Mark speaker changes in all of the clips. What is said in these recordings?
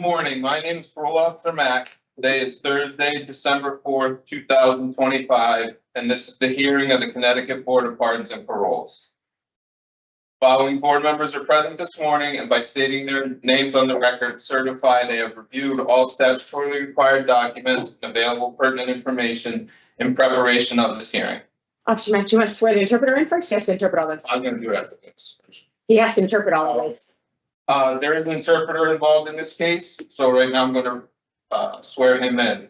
Speaker 1: morning. My name is Parole Officer Mac. Today is Thursday, December 4th, 2025, and this is the hearing of the Connecticut Board of Pardons and Paroles. Following board members are present this morning and by stating their names on the record certify they have reviewed all statutorily required documents and available pertinent information in preparation of this hearing.
Speaker 2: Officer Mack, do you want to swear the interpreter in first? He has to interpret all this.
Speaker 1: I'm going to do it after this.
Speaker 2: He has to interpret all of this.
Speaker 1: There is an interpreter involved in this case, so right now I'm going to swear him in.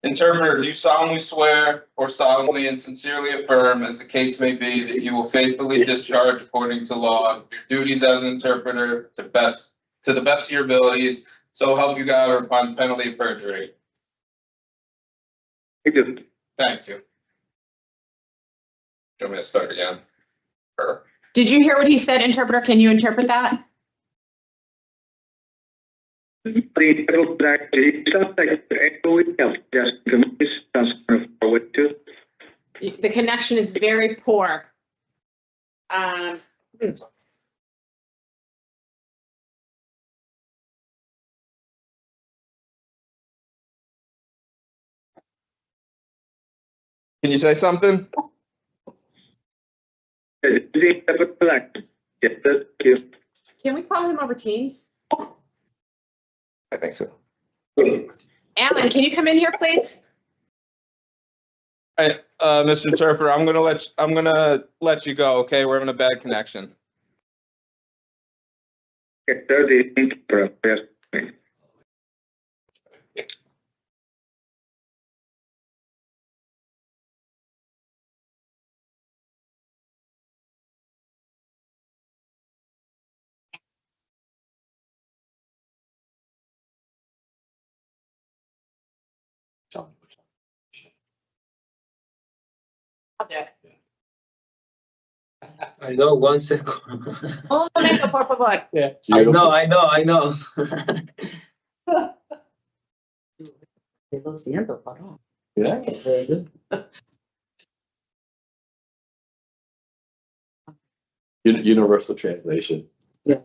Speaker 1: Interpreter, do you solemnly swear or solemnly and sincerely affirm, as the case may be, that you will faithfully discharge according to law your duties as an interpreter to the best of your abilities, so help you God or upon penalty of perjury?
Speaker 3: I do.
Speaker 1: Thank you. Do you want me to start again? Sure.
Speaker 2: Did you hear what he said, interpreter? Can you interpret that?
Speaker 3: The
Speaker 2: connection is very poor.
Speaker 1: Can you say something?
Speaker 2: Can we call him over Teams?
Speaker 1: I think so.
Speaker 2: Alan, can you come in here, please?
Speaker 1: Mr. Interpreter, I'm gonna let you go. Okay, we're having a bad connection.
Speaker 2: I'll do it.
Speaker 4: I know, 1 second.
Speaker 2: Un momento, por favor.
Speaker 1: Yeah.
Speaker 4: I know.
Speaker 5: Lo siento, Parole.
Speaker 1: Yeah.
Speaker 5: Very good.
Speaker 6: Universal translation.
Speaker 5: Yeah.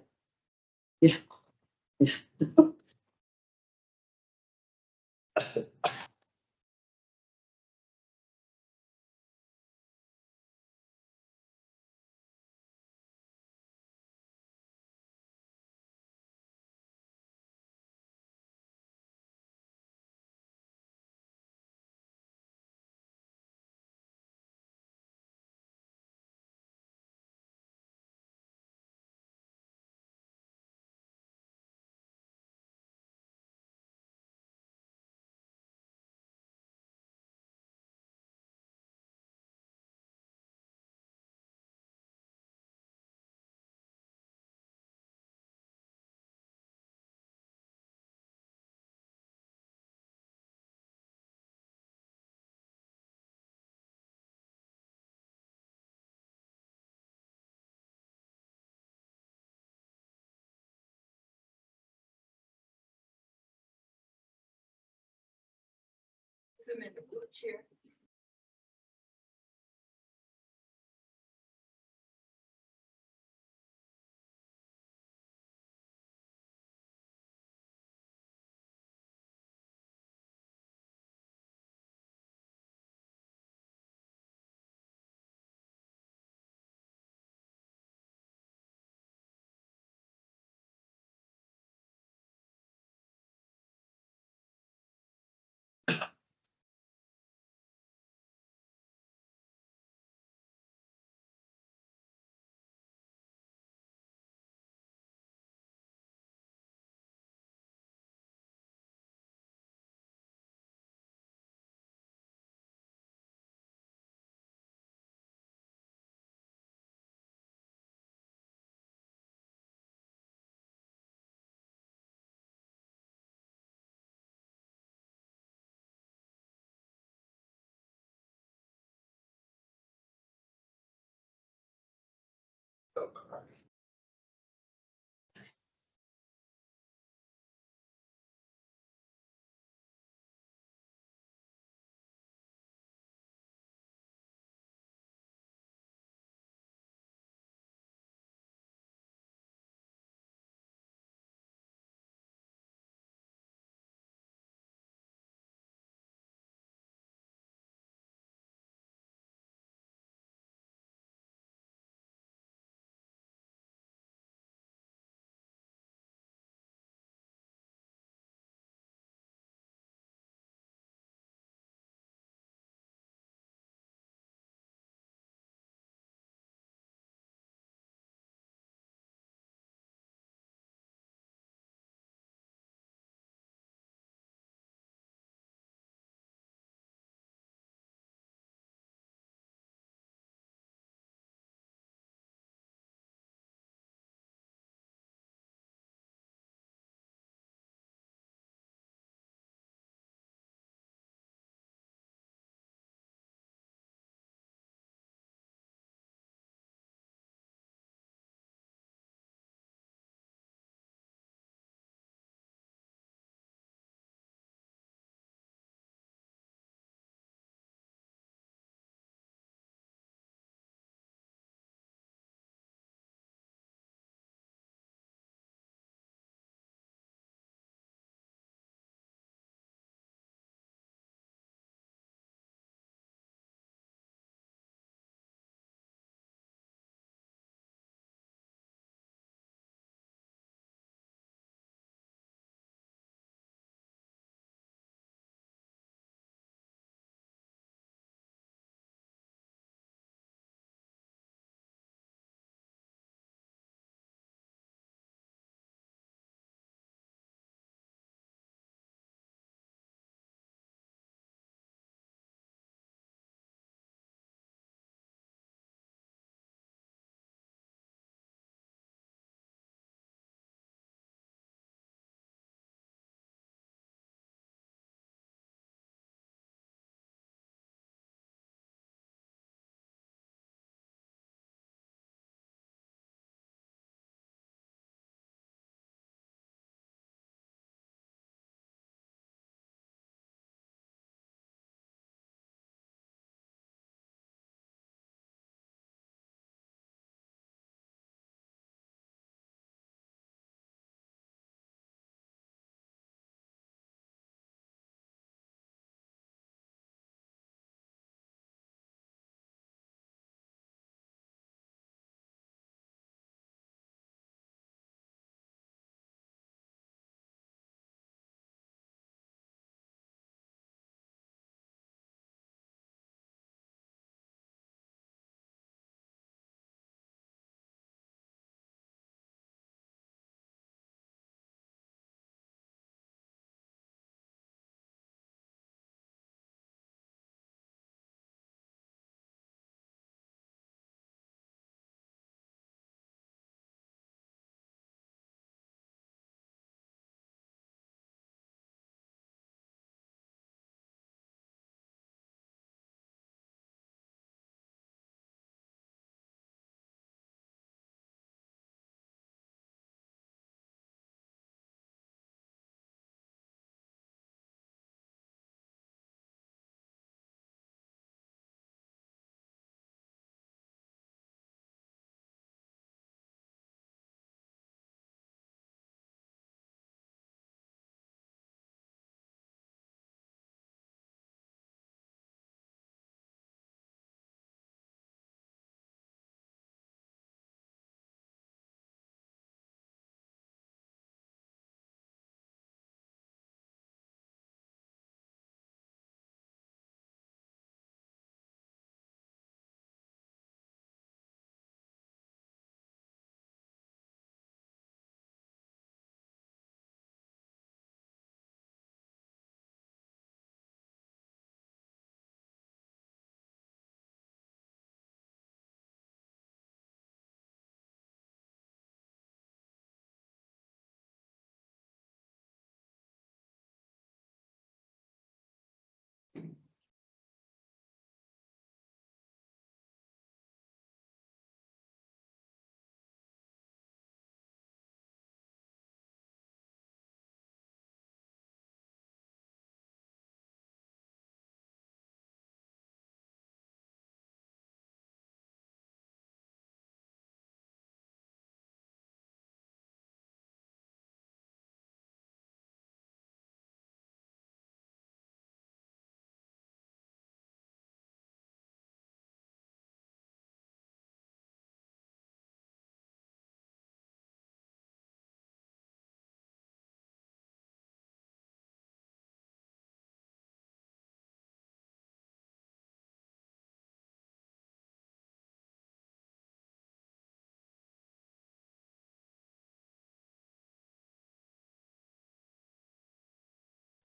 Speaker 7: Zoom in the blue chair.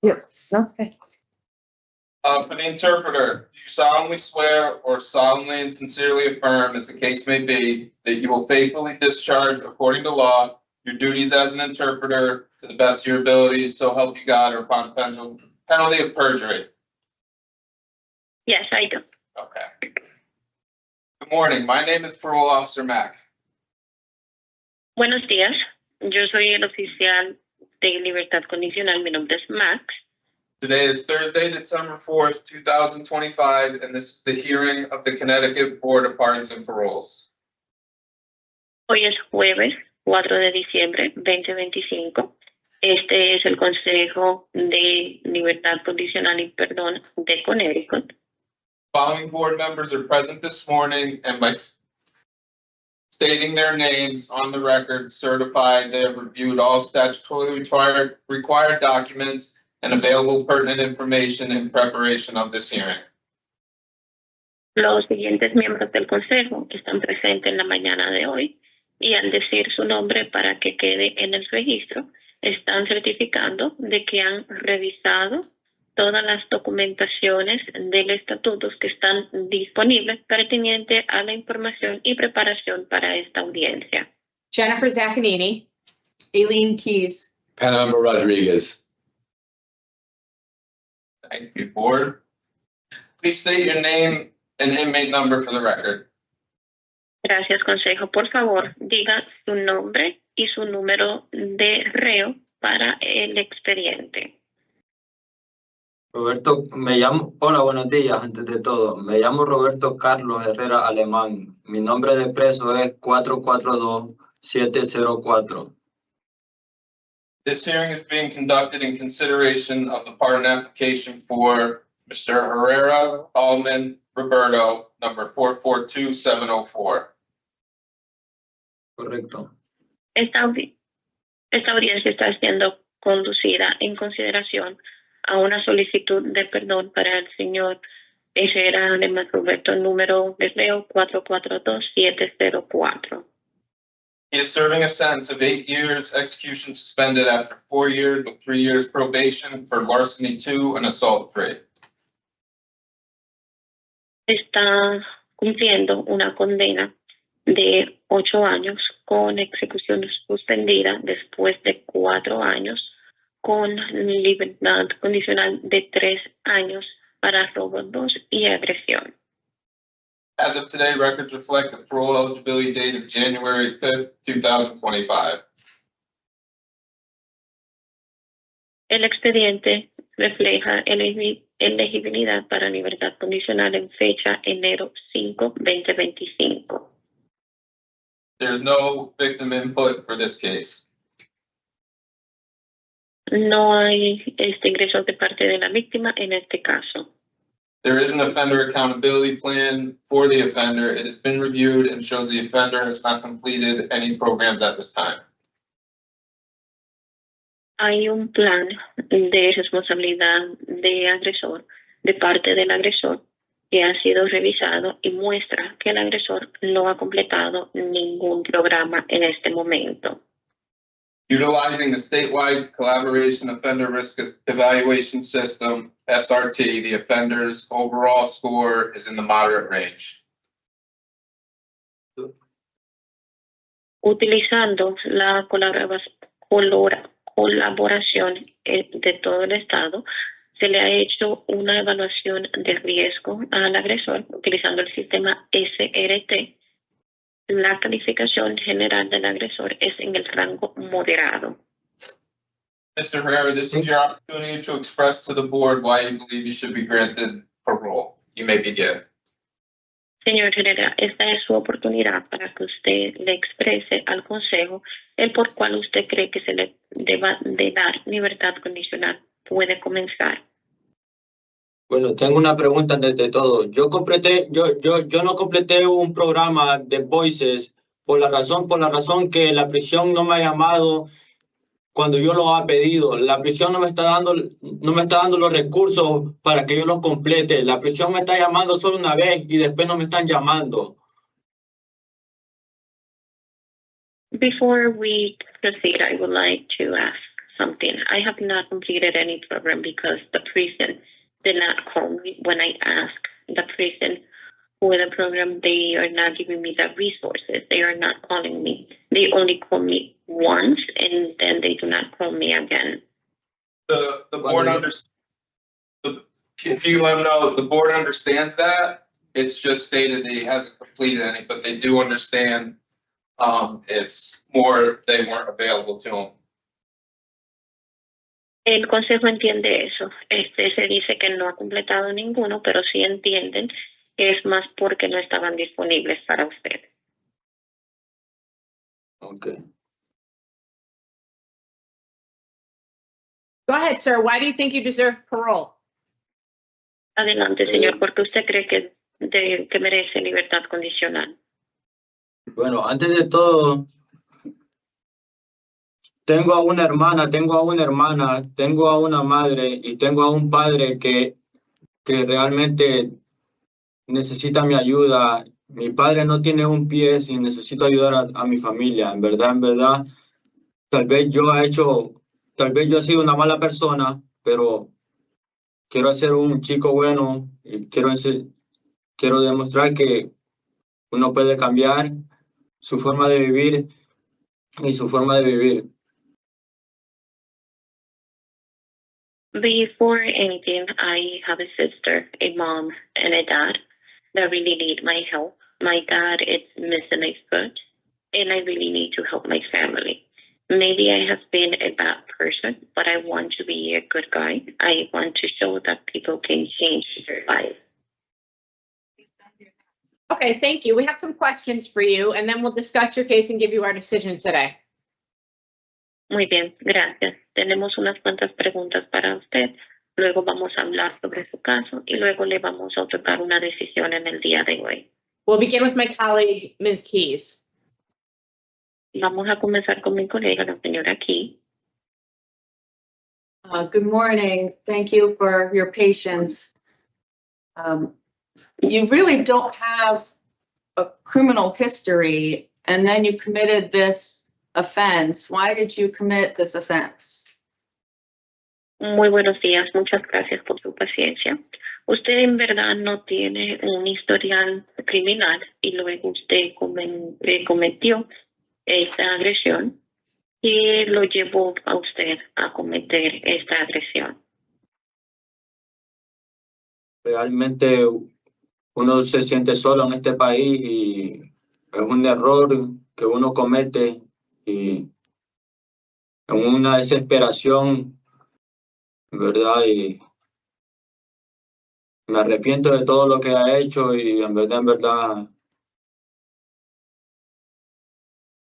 Speaker 2: No, it's okay.
Speaker 1: For the interpreter, do you solemnly swear or solemnly and sincerely affirm, as the case may be, that you will faithfully discharge, according to law, your duties as an interpreter to the best of your abilities, so help you God, or upon penalty of perjury?
Speaker 7: Yes, I do.
Speaker 1: Okay. Good morning. My name is Parole Officer Mack.
Speaker 7: Buenos días. Yo soy el oficial de libertad condicional. Mi nombre es Max.
Speaker 1: Today is Thursday, December 4th, 2025, and this is the hearing of the Connecticut Board of Pardons and Paroles.
Speaker 7: Hoy es jueves 4 de diciembre 2025. Este es el Consejo de Libertad Condicional y Perdón de Connecticut.
Speaker 1: Following board members are present this morning and by stating their names on the record certified they have reviewed all statutorily required documents and available pertinent information in preparation of this hearing.
Speaker 7: Los siguientes miembros del Consejo están presentes en la mañana de hoy y al decir su nombre para que quede en el registro, están certificando de que han revisado todas las documentaciones del estatuto que están disponibles pertinente a la información y preparación para esta audiencia.
Speaker 2: Jennifer Zaccanini.
Speaker 5: Aileen Keys.
Speaker 6: Panama Rodriguez.
Speaker 1: Thank you, board. Please state your name and inmate number for the record.
Speaker 7: Gracias, Consejo. Por favor, diga su nombre y su número de reo para el expediente.
Speaker 4: Roberto, hola, buenos días, antes de todo. Me llamo Roberto Carlos Herrera Alemán. Mi nombre de preso es 442704.
Speaker 1: This hearing is being conducted in consideration of the pardon application for Mr. Herrera Allman Roberto, number 442704.
Speaker 4: Correcto.
Speaker 7: Esta audiencia está siendo conducida en consideración a una solicitud de perdón para el señor Herrera Alemán Roberto, número de reo 442704.
Speaker 1: He is serving a sentence of 8 years, execution suspended after 4 years with 3 years probation for larceny 2 and assault 3.
Speaker 7: Está cumpliendo una condena de 8 años con ejecución suspendida después de 4 años con libertad condicional de 3 años para robo 2 y agresión.
Speaker 1: As of today, records reflect the parole eligibility date of January 5th, 2025.
Speaker 7: El expediente refleja elegibilidad para libertad condicional en fecha enero 5, 2025.
Speaker 1: There's no victim input for this case.
Speaker 7: No hay ingreso de parte de la víctima en este caso.
Speaker 1: There is an offender accountability plan for the offender. It has been reviewed and shows the offender has not completed any programs at this time.
Speaker 7: Hay un plan de responsabilidad de agresor de parte del agresor que ha sido revisado y muestra que el agresor no ha completado ningún programa en este momento.
Speaker 1: Utilizing the statewide collaboration offender risk evaluation system, SRT, the offender's overall score is in the moderate range.
Speaker 7: Utilizando la colaboración de todo el Estado, se le ha hecho una evaluación de riesgo al agresor utilizando el sistema SRT. La calificación general del agresor es en el rango moderado.
Speaker 1: Mr. Herrera, this is your opportunity to express to the board why you believe you should be granted parole. You may begin.
Speaker 7: Señor Herrera, esta es su oportunidad para que usted le exprese al Consejo el por cual usted cree que se le deba de dar libertad condicional. Puede comenzar.
Speaker 4: Bueno, tengo una pregunta antes de todo. Yo no completé un programa de Voices por la razón que la prisión no me ha llamado cuando yo lo he pedido. La prisión no me está dando los recursos para que yo los complete. La prisión me está llamando solo una vez y después no me están llamando.
Speaker 7: Before we proceed, I would like to ask something. I have not completed any program because the prison did not call me when I asked the prison for the program. They are not giving me the resources. They are not calling me. They only call me once and then they do not call me again.
Speaker 1: The board if you let them know, the board understands that. It's just stated that he hasn't completed any, but they do understand. It's more they weren't available to him.
Speaker 7: El consejo entiende eso. Se dice que no ha completado ninguno, pero sí entienden que es más porque no estaban disponibles para usted.
Speaker 4: Okay.
Speaker 2: Go ahead, sir. Why do you think you deserve parole?
Speaker 7: Adelante, señor, porque usted cree que merece libertad condicional.
Speaker 4: Bueno, antes de todo, tengo a una hermana, tengo a una madre y tengo a un padre que realmente necesita mi ayuda. Mi padre no tiene un pie y necesito ayudar a mi familia. En verdad, tal vez yo he sido una mala persona, pero quiero ser un chico bueno y quiero demostrar que uno puede cambiar su forma de vivir y su forma de vivir.
Speaker 7: Before anything, I have a sister, a mom, and a dad that really need my help. My dad is missing a foot, and I really need to help my family. Maybe I have been a bad person, but I want to be a good guy. I want to show that people can change their life.
Speaker 2: Okay, thank you. We have some questions for you, and then we'll discuss your case and give you our decision today.
Speaker 7: Muy bien, gracias. Tenemos unas cuantas preguntas para usted. Luego vamos a hablar sobre su caso y luego le vamos a otorgar una decisión en el día de hoy.
Speaker 2: We'll begin with my colleague, Ms. Keys.
Speaker 7: Vamos a comenzar con mi colega, la señora Key.
Speaker 5: Good morning. Thank you for your patience. You really don't have a criminal history, and then you committed this offense. Why did you commit this offense?
Speaker 7: Muy buenos días, muchas gracias por su paciencia. Usted en verdad no tiene un historial criminal y luego usted cometió esta agresión y lo llevó a usted a cometer esta agresión.
Speaker 4: Realmente uno se siente solo en este país y es un error que uno comete y en una desesperación, ¿verdad? Y me arrepiento de todo lo que ha hecho y en verdad,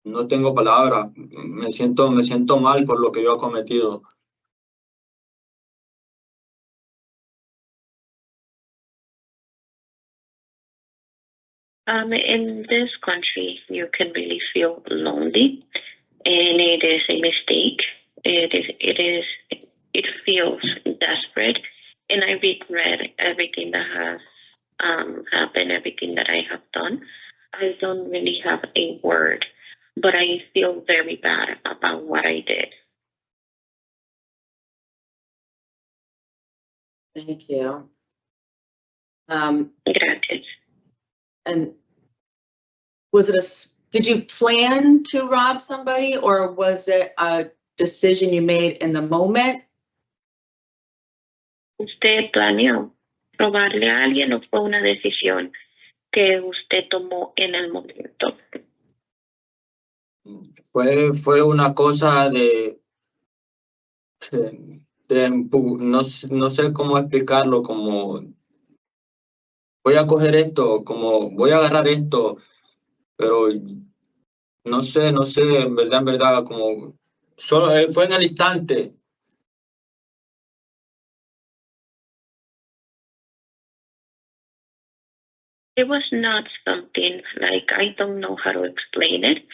Speaker 4: no tengo palabras. Me siento mal por lo que yo he cometido.
Speaker 7: In this country, you can really feel lonely, and it is a mistake. It feels desperate, and I regret everything that has happened, everything that I have done. I don't really have a word, but I feel very bad about what I did.
Speaker 5: Thank you.
Speaker 7: Gracias.
Speaker 5: And did you plan to rob somebody, or was it a decision you made in the moment?
Speaker 7: ¿Usted planeó robarle a alguien o fue una decisión que usted tomó en el momento?
Speaker 4: Fue una cosa no sé cómo explicarlo, como voy a coger esto, como voy a agarrar esto, pero no sé, en verdad, como solo fue en el instante.
Speaker 7: It was not something like, I don't know how to explain it.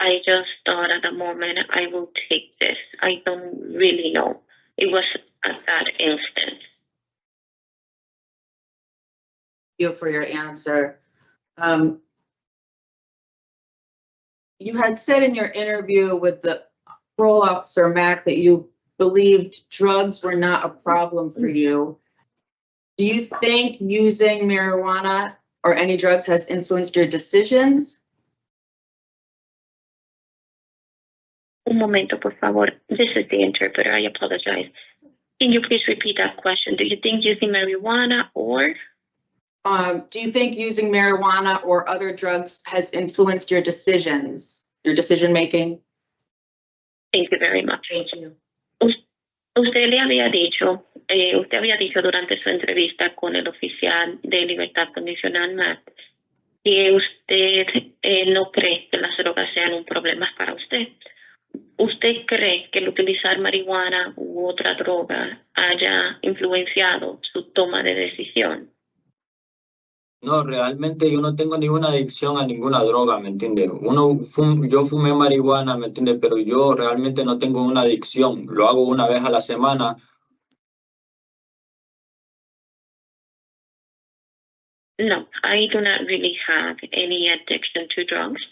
Speaker 7: I just thought at the moment I will take this. I don't really know. It was at that instant.
Speaker 5: Thank you for your answer. You had said in your interview with the parole officer, Mac, that you believed drugs were not a problem for you. Do you think using marijuana or any drugs has influenced your decisions?
Speaker 7: Un momento, por favor. This is the interpreter. I apologize. Can you please repeat that question? Do you think using marijuana or?
Speaker 5: Do you think using marijuana or other drugs has influenced your decisions, your decision making?
Speaker 7: Thank you very much.
Speaker 5: Thank you.
Speaker 7: Usted había dicho durante su entrevista con el oficial de libertad condicional, Matt, que usted no cree que las drogas sean un problema para usted. ¿Usted cree que el utilizar marihuana u otra droga haya influenciado su toma de decisión?
Speaker 4: No, realmente yo no tengo ninguna adicción a ninguna droga, ¿me entiendes? Yo fumé marihuana, ¿me entiendes? Pero yo realmente no tengo una adicción. Lo hago una vez a la semana.
Speaker 7: No, I do not really have any addiction to drugs.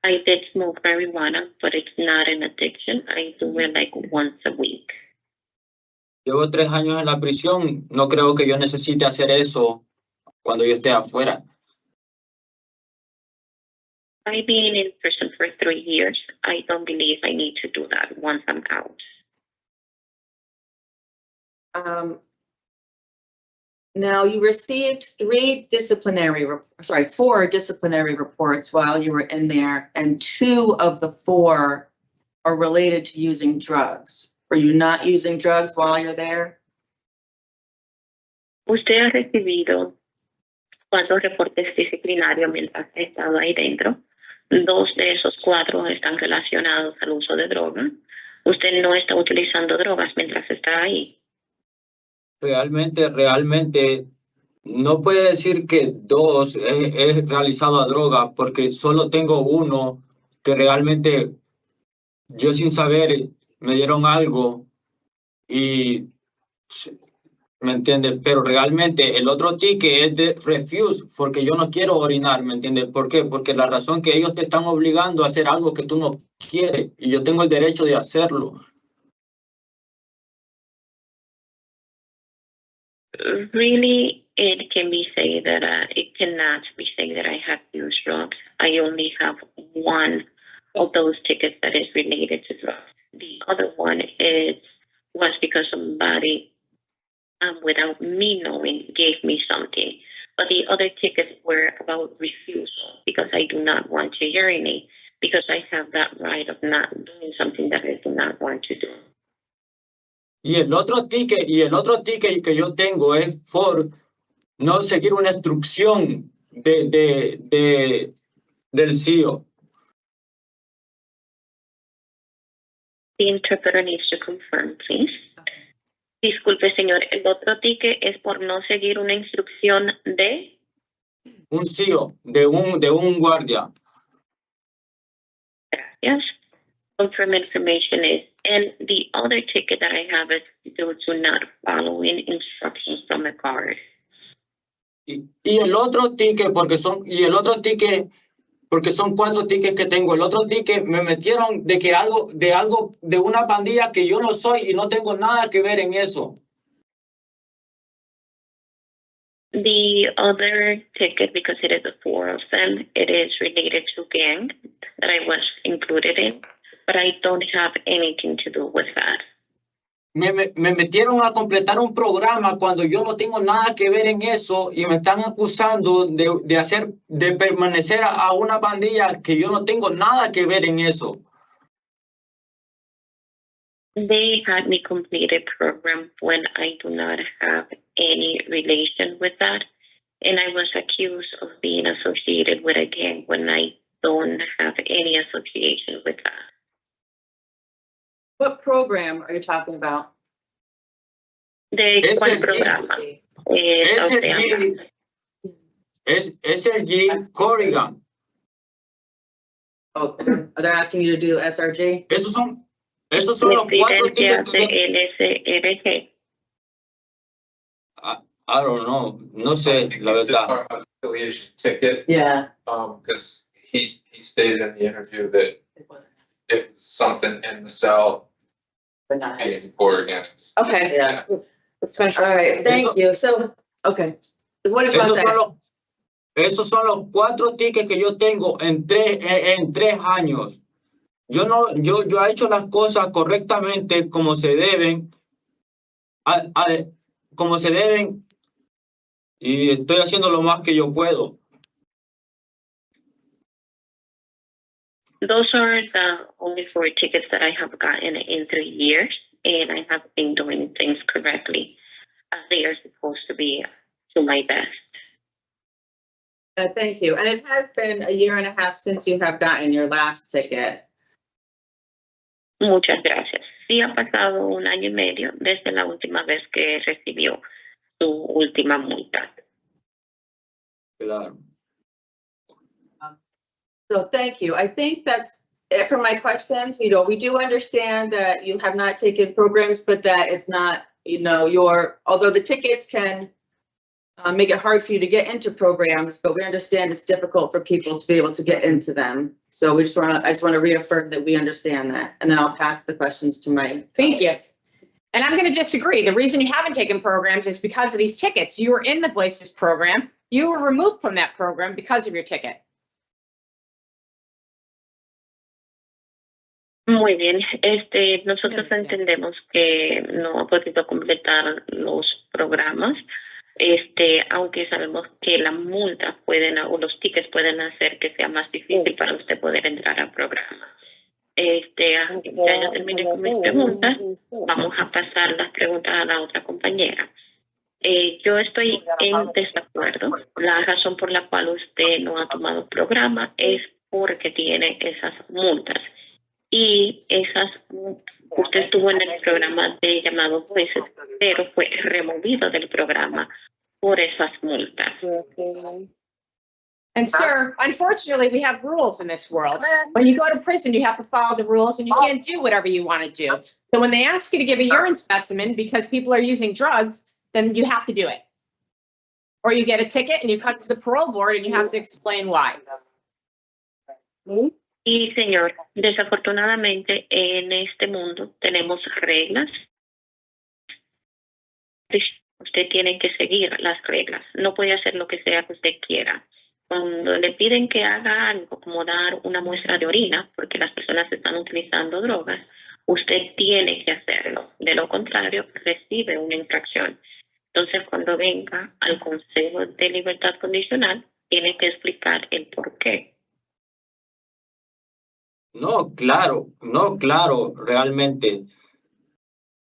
Speaker 7: I did smoke marijuana, but it's not an addiction. I do it like once a week.
Speaker 4: Llevo 3 años en la prisión. No creo que yo necesite hacer eso cuando yo esté afuera.
Speaker 7: I've been in prison for 3 years. I don't believe I need to do that once I'm out.
Speaker 5: Now you received 4 disciplinary reports while you were in there, and 2 of the 4 are related to using drugs. Were you not using drugs while you're there?
Speaker 7: Usted ha recibido 4 reportes disciplinarios mientras ha estado ahí dentro. 2 de esos 4 están relacionados al uso de drogas. Usted no está utilizando drogas mientras está ahí.
Speaker 4: Realmente, no puede decir que 2 he realizado a droga, porque solo tengo 1 que realmente yo sin saber me dieron algo y, ¿me entiendes? Pero realmente el otro ticket es de refuse, porque yo no quiero orinar, ¿me entiendes? ¿Por qué? Porque la razón que ellos te están obligando a hacer algo que tú no quieres y yo tengo el derecho de hacerlo.
Speaker 7: Really, it can be said that it cannot be said that I have used drugs. I only have 1 of those tickets that is related to drugs. The other one was because somebody, without me knowing, gave me something. But the other tickets were about refusal because I do not want to urinate, because I have that right of not doing something that I do not want to do.
Speaker 4: Y el otro ticket que yo tengo es por no seguir una instrucción del CEO.
Speaker 7: The interpreter needs to confirm, please. Disculpe, señor, el otro ticket es por no seguir una instrucción de
Speaker 4: Un CEO, de un guardia.
Speaker 7: Gracias. Confirm information is, and the other ticket that I have is due to not following instructions from the guard.
Speaker 4: Y el otro ticket, porque son 4 tickets que tengo. El otro ticket me metieron de una pandilla que yo no soy y no tengo nada que ver en eso.
Speaker 7: The other ticket, because it is 4 of them, it is related to gang that I was included in, but I don't have anything to do with that.
Speaker 4: Me metieron a completar un programa cuando yo no tengo nada que ver en eso y me están acusando de permanecer a una pandilla que yo no tengo nada que ver en eso.
Speaker 7: They had me complete a program when I do not have any relation with that, and I was accused of being associated with a gang when I don't have any association with that.
Speaker 5: What program are you talking about?
Speaker 7: ¿De cuál programa?
Speaker 4: SRG Corrigan.
Speaker 5: Oh, they're asking you to do SRG?
Speaker 4: Esos son los 4 tickets que
Speaker 7: LSRG.
Speaker 4: I don't know. No sé, la verdad.
Speaker 1: Affiliation ticket,
Speaker 5: Yeah.
Speaker 1: because he stated in the interview that it was something in the cell
Speaker 5: but not as.
Speaker 1: or against.
Speaker 2: Okay.
Speaker 5: Yeah.
Speaker 2: Let's finish.
Speaker 5: All right, thank you. So, okay. What did you want to say?
Speaker 4: Esos son los 4 tickets que yo tengo en 3 años. Yo he hecho las cosas correctamente como se deben, como se deben, y estoy haciendo lo más que yo puedo.
Speaker 7: Those are the only 4 tickets that I have gotten in 3 years, and I have been doing things correctly as they are supposed to be, to my best.
Speaker 5: Thank you. And it has been a year and a half since you have gotten your last ticket.
Speaker 7: Muchas gracias. Sí, ha pasado 1 año y medio desde la última vez que recibió su última multa.
Speaker 4: Claro.
Speaker 5: So thank you. I think that's it for my questions. You know, we do understand that you have not taken programs, but that it's not, you know, although the tickets can make it hard for you to get into programs, but we understand it's difficult for people to be able to get into them. So I just want to reaffirm that we understand that. And then I'll pass the questions to my.
Speaker 2: Thank you. And I'm going to disagree. The reason you haven't taken programs is because of these tickets. You were in the Voices program. You were removed from that program because of your ticket.
Speaker 7: Muy bien, nosotros entendemos que no ha podido completar los programas, aunque sabemos que la multa o los tickets pueden hacer que sea más difícil para usted poder entrar al programa. Ya yo terminé con mis preguntas, vamos a pasar las preguntas a la otra compañera. Yo estoy en desacuerdo. La razón por la cual usted no ha tomado programa es porque tiene esas multas. Y usted estuvo en el programa llamado Voices, pero fue removido del programa por esas multas.
Speaker 2: And sir, unfortunately, we have rules in this world. When you go to prison, you have to follow the rules and you can't do whatever you want to do. So when they ask you to give a urine specimen because people are using drugs, then you have to do it. Or you get a ticket and you come to the parole board and you have to explain why.
Speaker 7: Y señor, desafortunadamente en este mundo tenemos reglas. Usted tiene que seguir las reglas. No puede hacer lo que sea que usted quiera. Cuando le piden que haga algo como dar una muestra de orina, porque las personas están utilizando drogas, usted tiene que hacerlo. De lo contrario, recibe una infracción. Entonces, cuando venga al Consejo de Libertad Condicional, tiene que explicar el por qué.
Speaker 4: No, claro, realmente.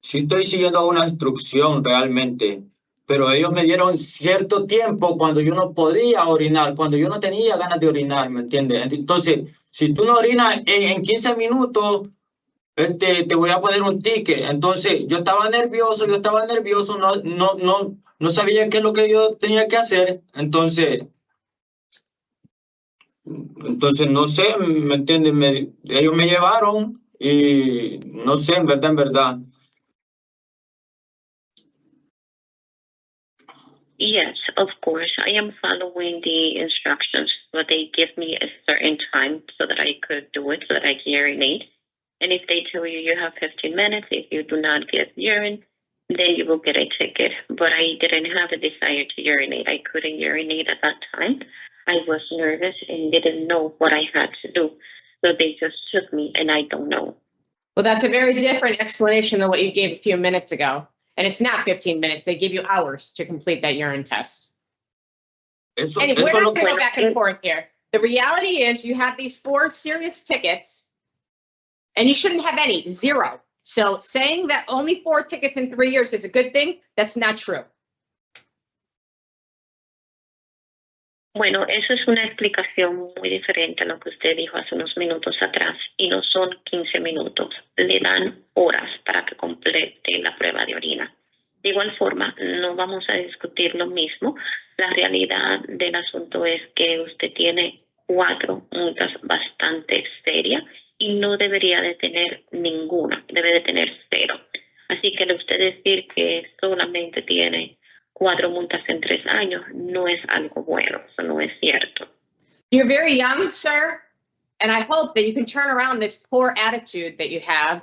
Speaker 4: Sí estoy siguiendo una instrucción realmente, pero ellos me dieron cierto tiempo cuando yo no podía orinar, cuando yo no tenía ganas de orinar, ¿me entiendes? Entonces, si tú no orinas en 15 minutos, te voy a poner un ticket. Entonces, yo estaba nervioso, no sabía qué es lo que yo tenía que hacer. Entonces no sé, ¿me entiendes? Ellos me llevaron y no sé, en verdad.
Speaker 7: Yes, of course. I am following the instructions, but they give me a certain time so that I could do it, so that I can urinate. And if they tell you you have 15 minutes, if you do not get urine, then you will get a ticket. But I didn't have a desire to urinate. I couldn't urinate at that time. I was nervous and didn't know what I had to do. So they just took me and I don't know.
Speaker 2: Well, that's a very different explanation than what you gave a few minutes ago. And it's not 15 minutes. They give you hours to complete that urine test. Anyway, we're not going to go back and forth here. The reality is you have these 4 serious tickets and you shouldn't have any, 0. So saying that only 4 tickets in 3 years is a good thing, that's not true.
Speaker 7: Bueno, eso es una explicación muy diferente a lo que usted dijo hace unos minutos atrás y no son 15 minutos, le dan horas para que complete la prueba de orina. De igual forma, no vamos a discutir lo mismo. La realidad del asunto es que usted tiene 4 multas bastante serias y no debería de tener ninguna, debe de tener 0. Así que usted decir que solamente tiene 4 multas en 3 años no es algo bueno, eso no es cierto.
Speaker 2: You're very young, sir, and I hope that you can turn around this poor attitude that you have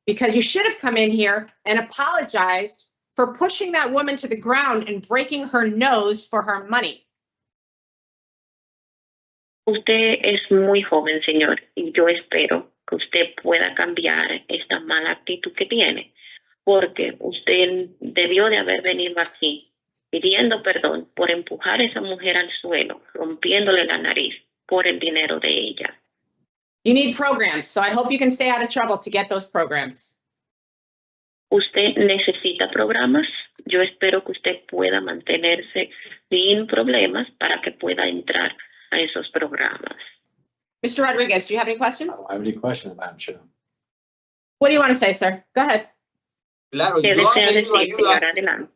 Speaker 2: because you should have come in here and apologized for pushing that woman to the ground and breaking her nose for her money.
Speaker 7: Usted es muy joven, señor, y yo espero que usted pueda cambiar esta mala actitud que tiene, porque usted debió de haber venido aquí pidiendo perdón por empujar a esa mujer al suelo, rompiéndole la nariz por el dinero de ella.
Speaker 2: You need programs, so I hope you can stay out of trouble to get those programs.
Speaker 7: Usted necesita programas. Yo espero que usted pueda mantenerse sin problemas para que pueda entrar a esos programas.
Speaker 2: Mr. Rodriguez, do you have any questions?
Speaker 6: I don't have any questions, Madam Chair.
Speaker 2: What do you want to say, sir? Go ahead.
Speaker 4: Claro,
Speaker 7: ¿Qué
Speaker 4: yo he
Speaker 7: desea
Speaker 4: pedido
Speaker 7: decir, señor?
Speaker 4: ayuda,
Speaker 7: Adelante.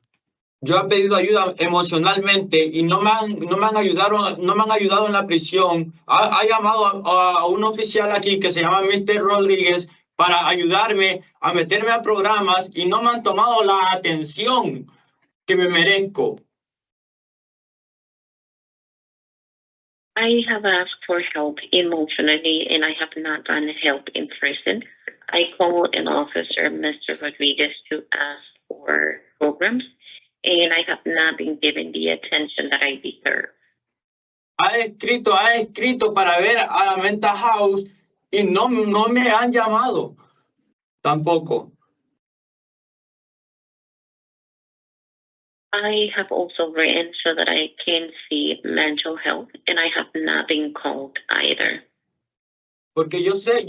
Speaker 4: yo he pedido ayuda emocionalmente y no me han ayudado en la prisión. Ha llamado a un oficial aquí que se llama Mr. Rodríguez para ayudarme a meterme a programas y no me han tomado la atención que me merezco.
Speaker 7: I have asked for help emotionally, and I have not gotten help in prison. I called an officer, Mr. Rodriguez, to ask for programs, and I have not been given the attention that I deserve.
Speaker 4: Ha escrito para ver a la mental house y no me han llamado tampoco.
Speaker 7: I have also written so that I can see mental health, and I have not been called either.
Speaker 4: Porque yo sé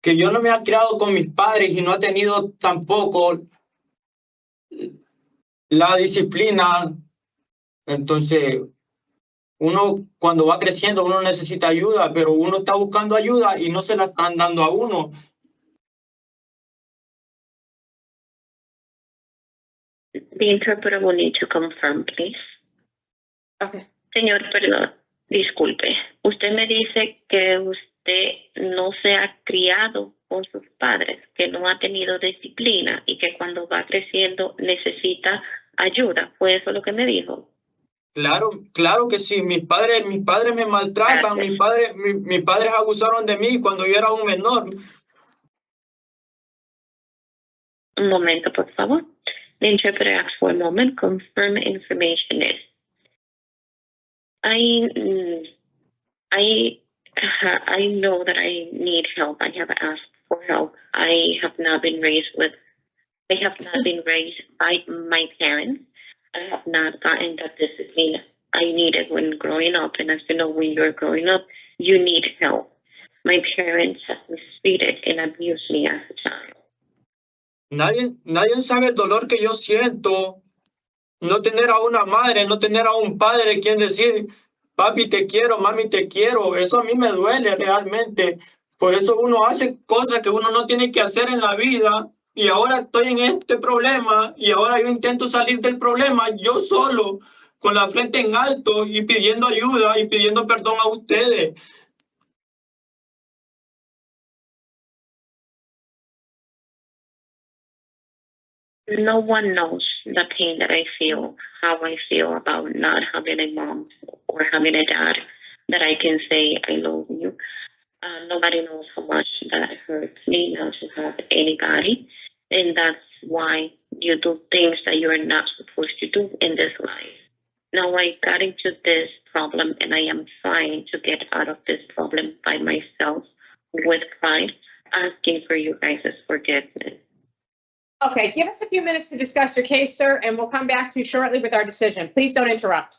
Speaker 4: que yo no me he criado con mis padres y no he tenido tampoco la disciplina. Entonces, uno cuando va creciendo, uno necesita ayuda, pero uno está buscando ayuda y no se la están dando a uno.
Speaker 7: The interpreter will need to confirm, please.
Speaker 2: Okay.
Speaker 7: Señor, perdón, disculpe. Usted me dice que usted no se ha criado con sus padres, que no ha tenido disciplina y que cuando va creciendo necesita ayuda. ¿Fue eso lo que me dijo?
Speaker 4: Claro que sí. Mis padres me maltratan.
Speaker 7: Gracias.
Speaker 4: Mis padres abusaron de mí cuando yo era un menor.
Speaker 7: Un momento, por favor. The interpreter asks for a moment. Confirm information is. I know that I need help. I have asked for help. I have not been raised by my parents. I have not gotten the discipline I needed when growing up. And as you know, when you're growing up, you need help. My parents have mistreated and abused me as a child.
Speaker 4: Nadie sabe el dolor que yo siento. No tener a una madre, no tener a un padre quien decir, papi te quiero, mami te quiero. Eso a mí me duele realmente. Por eso uno hace cosas que uno no tiene que hacer en la vida. Y ahora estoy en este problema y ahora yo intento salir del problema yo solo, con la frente en alto y pidiendo ayuda y pidiendo perdón a ustedes.
Speaker 7: No one knows the pain that I feel, how I feel about not having a mom or having a dad that I can say, I love you. Nobody knows how much that hurts me not to have anybody. And that's why you do things that you're not supposed to do in this life. Now I got into this problem and I am trying to get out of this problem by myself with pride, asking for you guys' forgiveness.
Speaker 2: Okay, give us a few minutes to discuss your case, sir, and we'll come back to you shortly with our decision. Please don't interrupt.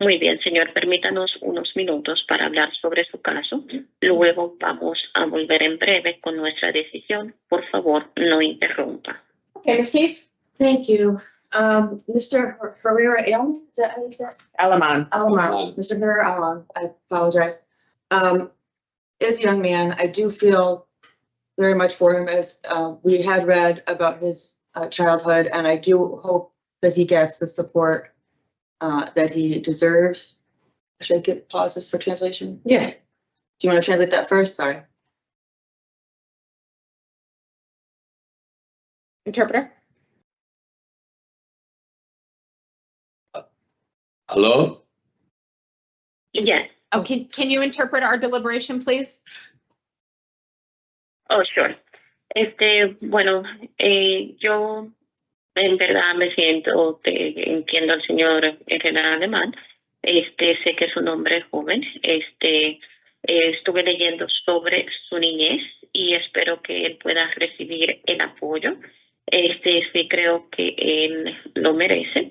Speaker 7: Muy bien, señor, permítanos unos minutos para hablar sobre su caso. Luego vamos a volver en breve con nuestra decisión. Por favor, no interrumpa.
Speaker 2: Okay, Ms. Keith?
Speaker 5: Thank you. Mr. Herrera Alman, is that how you say it?
Speaker 2: Alaman.
Speaker 5: Alman, Mr. Herrera Alman, I apologize. As a young man, I do feel very much for him as we had read about his childhood, and I do hope that he gets the support that he deserves. Should I get pauses for translation? Yeah. Do you want to translate that first? Sorry.
Speaker 2: Interpreter?
Speaker 6: Hello?
Speaker 7: Yes.
Speaker 2: Oh, can you interpret our deliberation, please?
Speaker 7: Oh, sure. Bueno, yo en verdad me siento, entiendo al señor general Alemán. Sé que es un hombre joven. Estuve leyendo sobre su niñez y espero que él pueda recibir el apoyo. Sí creo que él lo merece.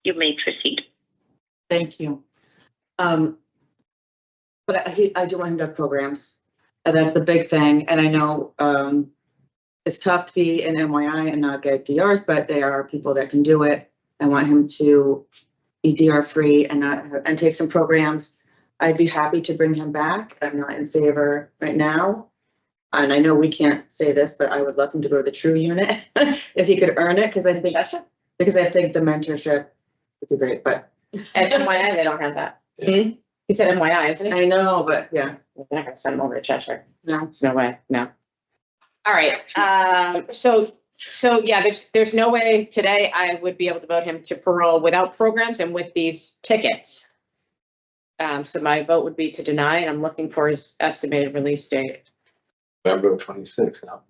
Speaker 7: You may proceed.
Speaker 5: Thank you. But I do want him to have programs. That's the big thing. And I know it's tough to be in NYI and not get DRs, but there are people that can do it. I want him to be DR free and and take some programs. I'd be happy to bring him back. I'm not in favor right now. And I know we can't say this, but I would love him to go to the true unit if he could earn it, because I think the mentorship would be great, but.
Speaker 2: At NYI, they don't have that. He said NYI, isn't he?
Speaker 5: I know, but yeah.
Speaker 2: They're not gonna send him over to Cheshire.
Speaker 5: No.
Speaker 2: There's no way, no. All right, so yeah, there's no way today I would be able to vote him to parole without programs and with these tickets. So my vote would be to deny, and I'm looking for his estimated release date.
Speaker 6: November 26th now.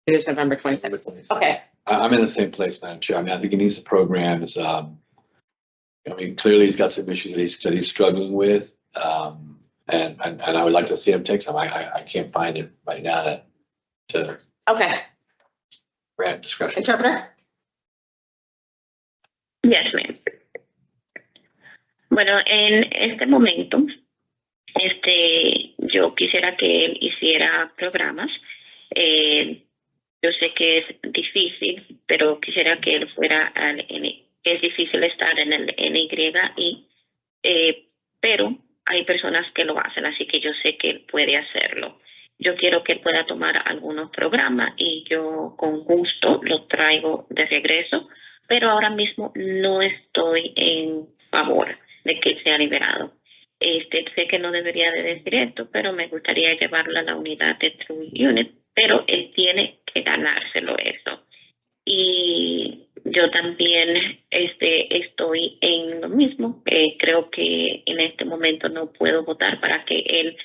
Speaker 2: It is November 26th. Okay,
Speaker 6: I'm in the same place, Madam Chair. I mean, I think he needs the programs. I mean, clearly he's got some issues that he's struggling with. And I would like to see him take some. I can't find it right now to
Speaker 2: okay.
Speaker 6: grant discretion.
Speaker 2: Interpreter?
Speaker 7: Yes, ma'am. Bueno, en este momento, yo quisiera que él hiciera programas. Yo sé que es difícil, pero quisiera que él fuera al es difícil estar en el NYI, pero hay personas que lo hacen, así que yo sé que él puede hacerlo. Yo quiero que él pueda tomar algunos programas y yo con gusto lo traigo de regreso, pero ahora mismo no estoy en favor de que sea liberado. Sé que no debería de decir esto, pero me gustaría llevarlo a la unidad de True Unit, pero él tiene que ganárselo eso. Y yo también estoy en lo mismo. Creo que en este momento no puedo votar para que él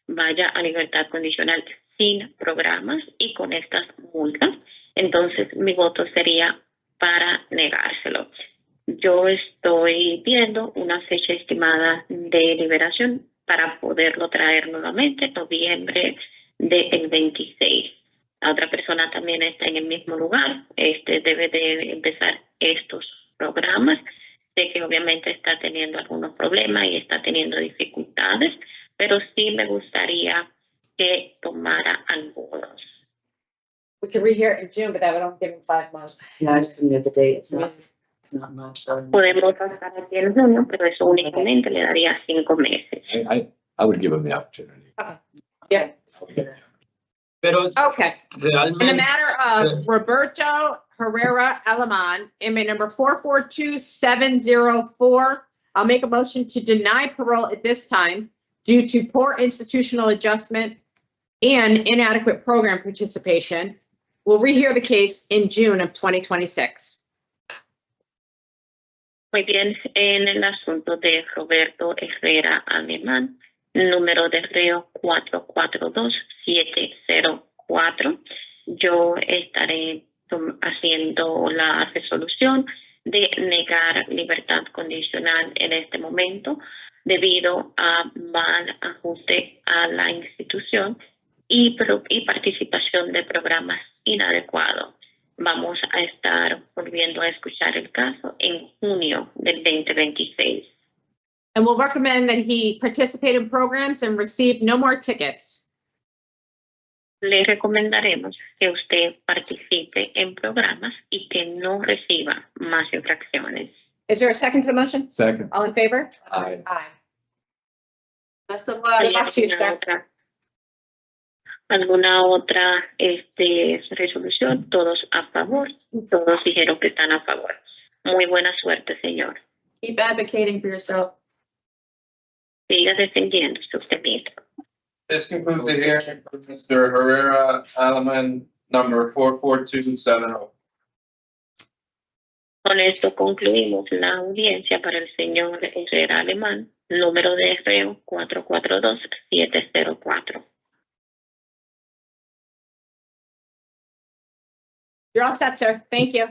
Speaker 7: vaya a libertad condicional sin programas y con estas multas. Entonces mi voto sería para negárselo. Yo estoy viendo una fecha estimada de liberación para poderlo traer nuevamente, noviembre del 26. La otra persona también está en el mismo lugar, debe de empezar estos programas. Sé que obviamente está teniendo algunos problemas y está teniendo dificultades, pero sí me gustaría que tomara algunos.
Speaker 2: We can rehear it in June, but that would only give him 5 months.
Speaker 5: Yeah, I just need the date. It's not much, so.
Speaker 7: Podemos pasar aquí en junio, pero eso únicamente le daría 5 meses.
Speaker 6: I would give him the opportunity.
Speaker 2: Yeah.
Speaker 4: Pero
Speaker 2: Okay. In the
Speaker 4: realmente,
Speaker 2: matter of Roberto Herrera Alaman, inmate number 442704, I'll make a motion to deny parole at this time due to poor institutional adjustment and inadequate program participation. We'll rehear the case in June of 2026.
Speaker 7: Muy bien, en el asunto de Roberto Herrera Alemán, número de reo 442704, yo estaré haciendo la resolución de negar libertad condicional en este momento debido a mal ajuste a la institución y participación de programas inadecuados. Vamos a estar volviendo a escuchar el caso en junio del 2026.
Speaker 2: And we'll recommend that he participate in programs and receive no more tickets.
Speaker 7: Le recomendaremos que usted participe en programas y que no reciba más infracciones.
Speaker 2: Is there a second to the motion?
Speaker 6: Second.
Speaker 2: All in favor?
Speaker 6: Aye.
Speaker 2: Aye.
Speaker 5: Best of
Speaker 7: ¿Hay
Speaker 5: luck.
Speaker 7: alguna otra resolución? Todos a favor. Todos dijeron que están a favor. Muy buena suerte, señor.
Speaker 5: Keep advocating for yourself.
Speaker 7: Siga defendiéndose usted mismo.
Speaker 1: This concludes the hearing for Mr. Herrera Alaman, number 44270.
Speaker 7: Con esto concluimos la audiencia para el señor Herrera Alemán, número de FEO 442704.
Speaker 2: You're all set, sir. Thank you.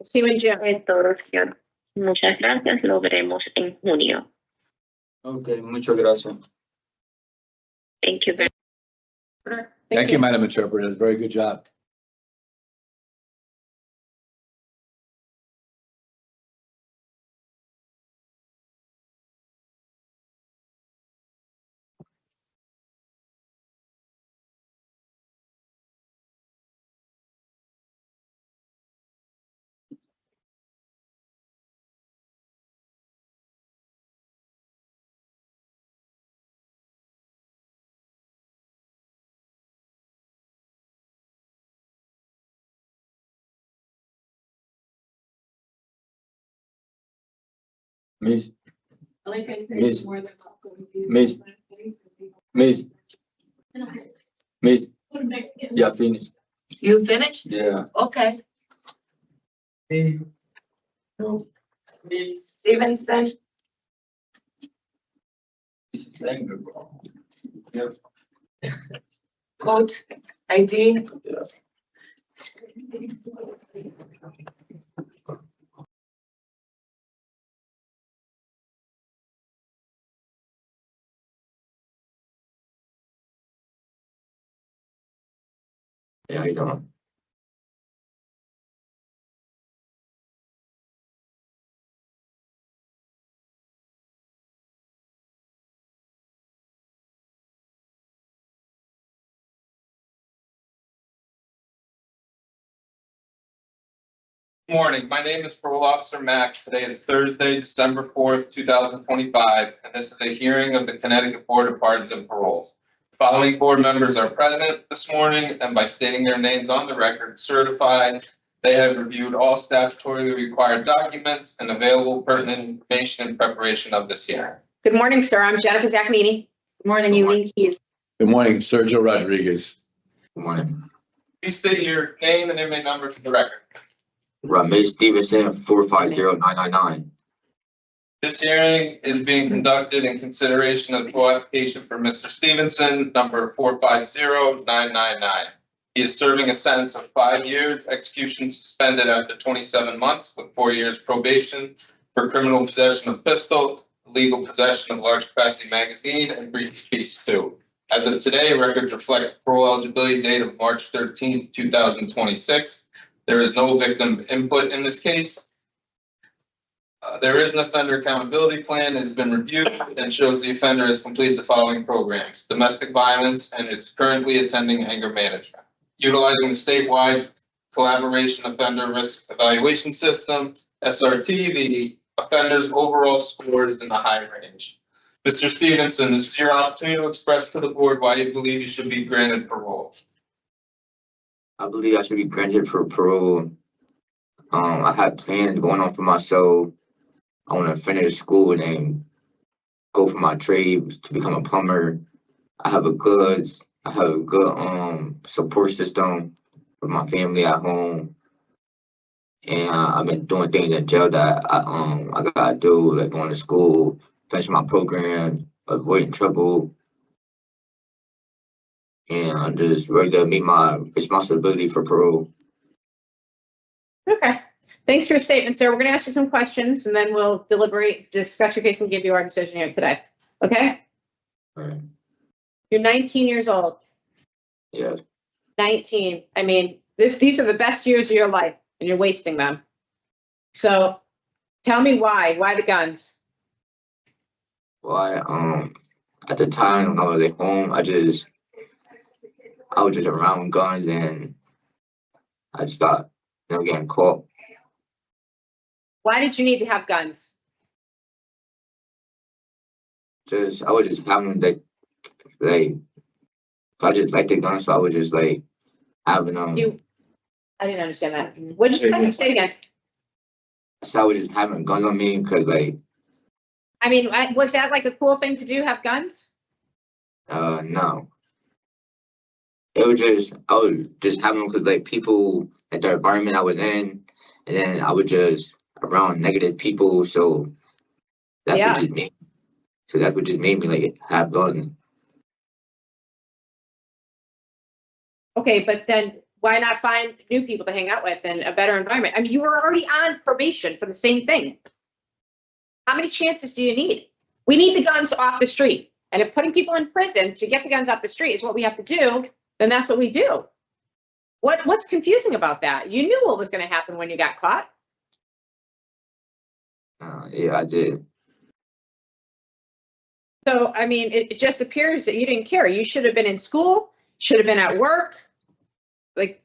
Speaker 2: See you in June.
Speaker 7: Es todo, señor. Muchas gracias. Lo veremos en junio.
Speaker 4: Okay, muchas gracias.
Speaker 7: Thank you very
Speaker 6: Thank you, Madam Interpreter. Very good job.
Speaker 4: Miss, Miss, Miss, yeah, finished.
Speaker 5: You finished?
Speaker 4: Yeah.
Speaker 5: Okay. Stevenson,
Speaker 4: Yep.
Speaker 5: code ID.
Speaker 4: Yeah, you doing?
Speaker 1: Morning, my name is Parole Officer Mack. Today is Thursday, December 4th, 2025, and this is a hearing of the Connecticut Board of Pardons and Paroles. The following board members are present this morning, and by stating their names on the record, certified they have reviewed all statutorily required documents and available pertinent information in preparation of this hearing.
Speaker 2: Good morning, sir. I'm Jennifer Zaccanini.
Speaker 5: Good morning, Eileen Keys.
Speaker 6: Good morning, Sergio Rodriguez.
Speaker 4: Good morning.
Speaker 1: Please state your name and inmate number for the record.
Speaker 4: Ramesh Stevenson, 450-999.
Speaker 1: This hearing is being conducted in consideration of the application for Mr. Stevenson, number 450-999. He is serving a sentence of 5 years, execution suspended after 27 months with 4 years probation for criminal possession of pistol, illegal possession of large capacity magazine, and breach of peace 2. As of today, records reflect parole eligibility date of March 13th, 2026. There is no victim input in this case. There is an offender accountability plan that has been reviewed and shows the offender has completed the following programs: domestic violence, and it's currently attending anger management. Utilizing the statewide collaboration offender risk evaluation system, SRT, the offender's overall score is in the high range. Mr. Stevenson, this is your opportunity to express to the board why you believe you should be granted parole.
Speaker 4: I believe I should be granted for parole. I had plans going on for myself. I want to finish school and then go for my trade to become a plumber. I have a good support system with my family at home, and I've been doing things in jail that I gotta do, like going to school, finish my program, avoiding trouble, and I'm just ready to meet my responsibility for parole.
Speaker 2: Okay. Thanks for your statement, sir. We're going to ask you some questions and then we'll deliberate, discuss your case and give you our decision here today. Okay?
Speaker 4: All right.
Speaker 2: You're 19 years old.
Speaker 4: Yes.
Speaker 2: 19. I mean, these are the best years of your life and you're wasting them. So tell me why. Why the guns?
Speaker 4: Why? At the time when I was at home, I was just around guns and I just thought, getting caught.
Speaker 2: Why did you need to have guns?
Speaker 4: I was just having I just like the guns, so I was just like having them.
Speaker 2: I didn't understand that. What did you say again?
Speaker 4: So I was just having guns on me because
Speaker 2: I mean, was that like a cool thing to do, have guns?
Speaker 4: no. I was just having them because people at the environment I was in, and then I was just around negative people, so that's what just made. So that's what just made me like have guns.
Speaker 2: Okay, but then why not find new people to hang out with and a better environment? I mean, you were already on probation for the same thing. How many chances do you need? We need the guns off the street. And if putting people in prison to get the guns off the street is what we have to do, then that's what we do. What's confusing about that? You knew what was going to happen when you got caught.
Speaker 4: Yeah, I did.
Speaker 2: So, I mean, it just appears that you didn't care. You should have been in school, should have been at work. Like,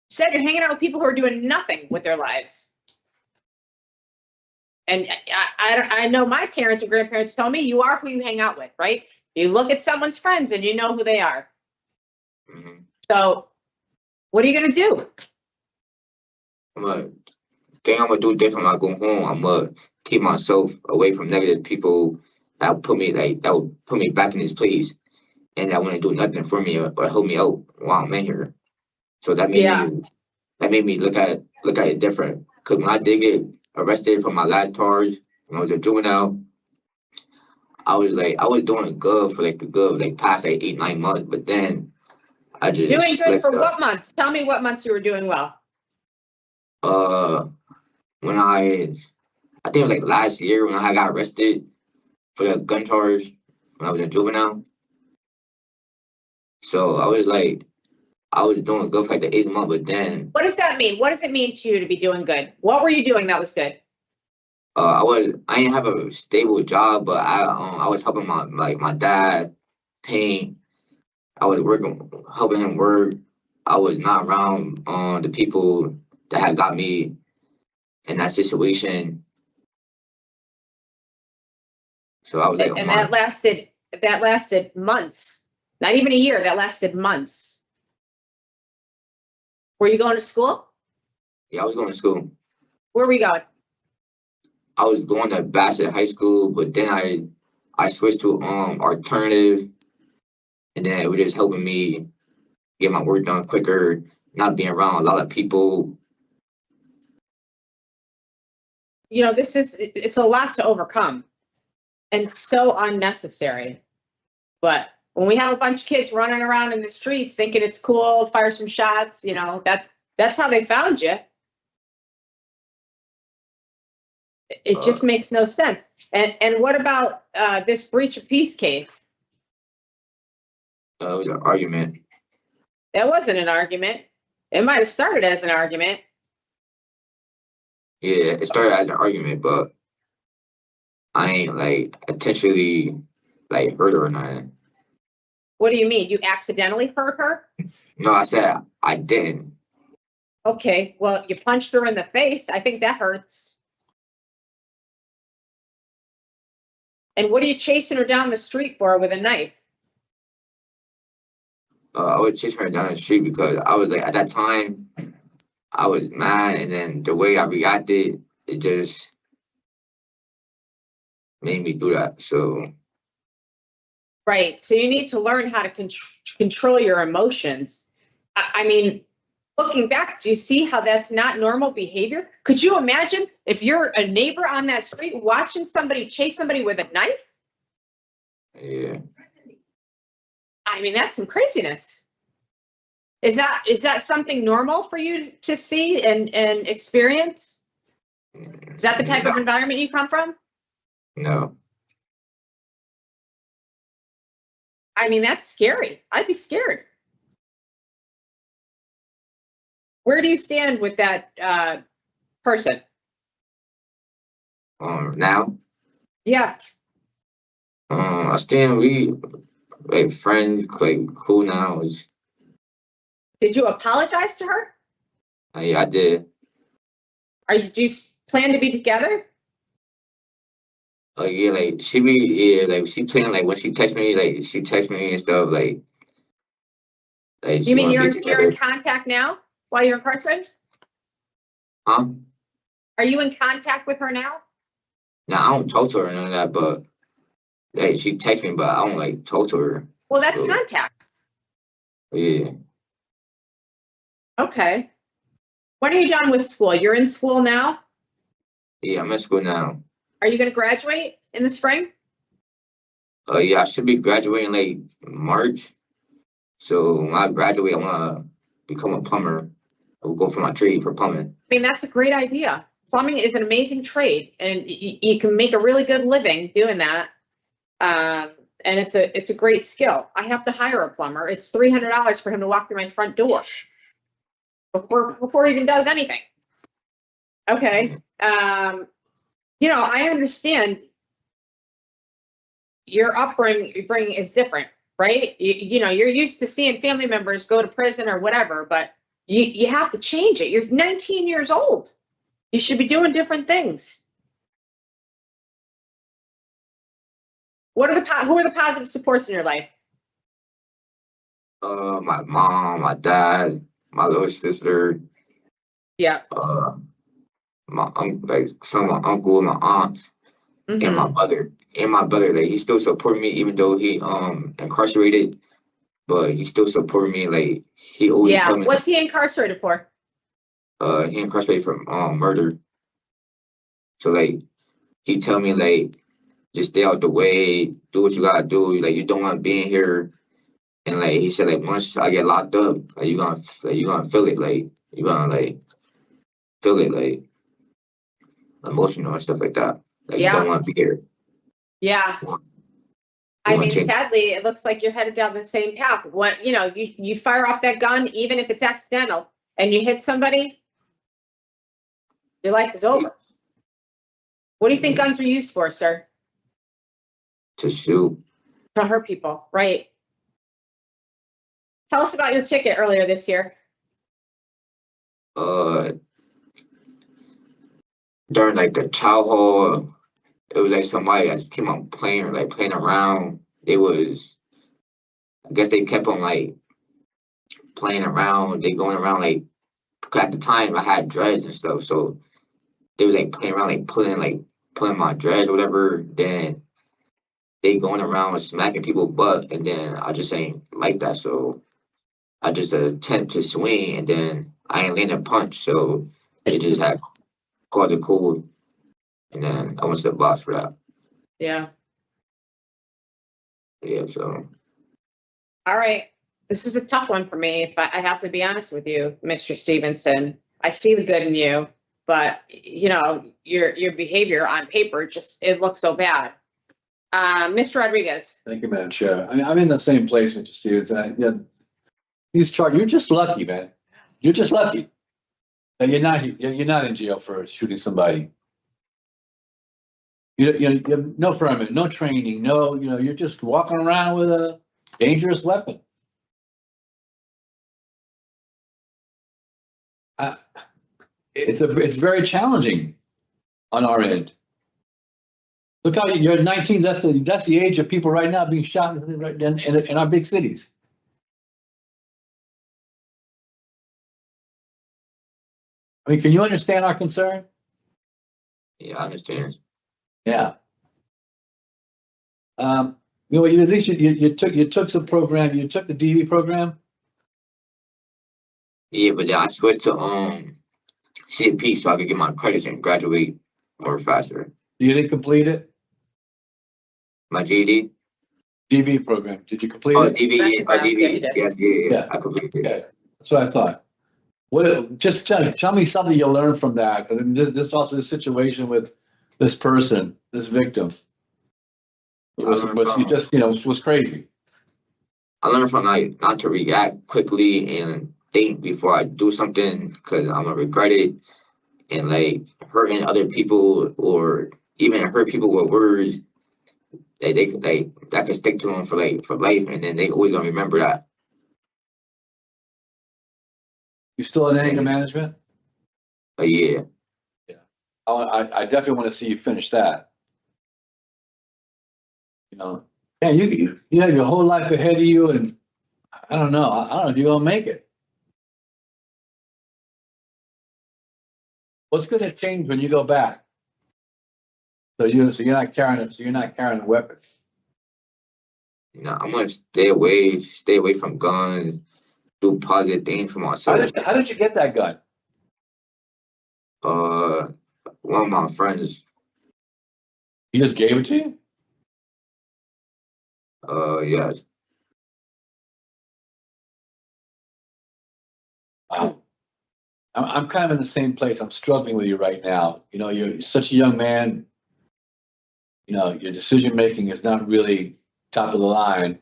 Speaker 2: said you're hanging out with people who are doing nothing with their lives. And I know my parents and grandparents tell me you are who you hang out with, right? You look at someone's friends and you know who they are.
Speaker 4: Mm-hmm.
Speaker 2: So what are you going to do?
Speaker 4: Thing I'm gonna do different when I go home. I'm gonna keep myself away from negative people that would put me back in this place and that wouldn't do nothing for me or help me out while I'm in here. So that made me look at it different. Cause when I did get arrested for my last charge when I was a juvenile, I was doing good for the past 8-9 months, but then I just
Speaker 2: doing good for what months? Tell me what months you were doing well.
Speaker 4: When I think it was like last year when I got arrested for the gun charge when I was a juvenile. So I was doing good for like the 8th month, but then.
Speaker 2: What does that mean? What does it mean to you to be doing good? What were you doing that was good?
Speaker 4: I didn't have a stable job, but I was helping my dad paint. I was helping him work. I was not around the people that had got me in that situation. So I was like,
Speaker 2: and that lasted months, not even a year. That lasted months. Were you going to school?
Speaker 4: Yeah, I was going to school.
Speaker 2: Where were you going?
Speaker 4: I was going to Bassett High School, but then I switched to alternative, and then it was just helping me get my work done quicker, not being around a lot of people.
Speaker 2: You know, it's a lot to overcome and so unnecessary. But when we have a bunch of kids running around in the streets thinking it's cool, fire some shots, you know, that's how they found you. It just makes no sense. And what about this breach of peace case?
Speaker 4: It was an argument.
Speaker 2: That wasn't an argument. It might have started as an argument.
Speaker 4: Yeah, it started as an argument, but I ain't intentionally hurt her or nothing.
Speaker 2: What do you mean? You accidentally hurt her?
Speaker 4: No, I said I didn't.
Speaker 2: Okay, well, you punched her in the face. I think that hurts. And what are you chasing her down the street for with a knife?
Speaker 4: I was chasing her down the street because I was at that time, I was mad, and then the way I reacted, it just made me do that. So.
Speaker 2: Right. So you need to learn how to control your emotions. I mean, looking back, do you see how that's not normal behavior? Could you imagine if you're a neighbor on that street watching somebody chase somebody with a knife?
Speaker 4: Yeah.
Speaker 2: I mean, that's some craziness. Is that something normal for you to see and experience? Is that the type of environment you come from?
Speaker 4: No.
Speaker 2: I mean, that's scary. I'd be scared. Where do you stand with that person?
Speaker 4: Now?
Speaker 2: Yeah.
Speaker 4: I stand, we friends, cool now.
Speaker 2: Did you apologize to her?
Speaker 4: Yeah, I did.
Speaker 2: Do you plan to be together?
Speaker 4: Yeah, she playing when she texts me, she texts me and stuff,
Speaker 2: you mean you're in contact now while you're incarcerated?
Speaker 4: Huh?
Speaker 2: Are you in contact with her now?
Speaker 4: No, I don't talk to her or none of that, but she texts me, but I don't talk to her.
Speaker 2: Well, that's contact.
Speaker 4: Yeah.
Speaker 2: Okay. When are you done with school? You're in school now?
Speaker 4: Yeah, I'm in school now.
Speaker 2: Are you going to graduate in the spring?
Speaker 4: Yeah, I should be graduating like March. So when I graduate, I want to become a plumber. I'll go for my trade for plumbing.
Speaker 2: I mean, that's a great idea. Plumbing is an amazing trade, and you can make a really good living doing that. And it's a great skill. I have to hire a plumber. It's $300 for him to walk through my front door before he even does anything. Okay. You know, I understand your upbringing is different, right? You know, you're used to seeing family members go to prison or whatever, but you have to change it. You're 19 years old. You should be doing different things. Who are the positive supports in your life?
Speaker 4: My mom, my dad, my little sister.
Speaker 2: Yeah.
Speaker 4: Like some of my uncle and my aunts, and my brother. And my brother, like he still support me even though he incarcerated, but he still support me. Like he always tell me.
Speaker 2: What's he incarcerated for?
Speaker 4: He incarcerated for murder. So like he tell me like just stay out the way, do what you gotta do. Like you don't want to be in here. And like he said, like once I get locked up, like you gonna feel it, like you gonna like feel it, like emotional and stuff like that. Like you don't want to be here.
Speaker 2: Yeah. I mean, sadly, it looks like you're headed down the same path. What, you know, you fire off that gun, even if it's accidental, and you hit somebody, your life is over. What do you think guns are used for, sir?
Speaker 4: To shoot.
Speaker 2: To hurt people, right? Tell us about your ticket earlier this year.
Speaker 4: During like the chow hall, it was like somebody that came on playing around. I guess they kept on like playing around. They going around like at the time I had dreads and stuff, so they was like playing around like pulling my dreads or whatever. Then they going around smacking people's butt, and then I just ain't like that, so I just attempt to swing, and then I ain't landing a punch, so it just had called it cool, and then I went to the box for that.
Speaker 2: Yeah.
Speaker 4: Yeah, so.
Speaker 2: All right. This is a tough one for me, but I have to be honest with you, Mr. Stevenson. I see the good in you, but you know, your behavior on paper it looks so bad. Mr. Rodriguez.
Speaker 6: Thank you, Madam Chair. I mean, I'm in the same place, Mr. Stevenson. Yeah, he's charged. You're just lucky, man. You're just lucky that you're not in jail for shooting somebody. You have no permit, no training, you're just walking around with a dangerous weapon. It's very challenging on our end. Look how you're 19. That's the age of people right now being shot in our big cities. I mean, can you understand our concern?
Speaker 4: Yeah, I understand.
Speaker 6: Yeah. At least you took some program. You took the DV program.
Speaker 4: Yeah, but then I switched to CP so I could get my credits and graduate more faster.
Speaker 6: You didn't complete it?
Speaker 4: My GED?
Speaker 6: DV program. Did you complete it?
Speaker 4: Oh, DV. Yes, yeah. I completed it.
Speaker 6: Okay. That's what I thought. Just tell me something you learned from that. And this also the situation with this person, this victim. Was crazy.
Speaker 4: I learned from not to react quickly and think before I do something, because I'm gonna regret it, and like hurting other people or even hurt people with words that could stick to them for life, and then they always gonna remember that.
Speaker 6: You still in anger management?
Speaker 4: Yeah.
Speaker 6: Yeah. I definitely want to see you finish that. Yeah, you have your whole life ahead of you, and I don't know if you're gonna make it. What's gonna change when you go back? So you're not carrying a weapon.
Speaker 4: I'm gonna stay away from guns, do positive things for myself.
Speaker 6: How did you get that gun?
Speaker 4: One of my friends.
Speaker 6: He just gave it to you?
Speaker 4: Yes.
Speaker 6: I'm kind of in the same place. I'm struggling with you right now. You know, you're such a young man. You know, your decision making is not really top of the line.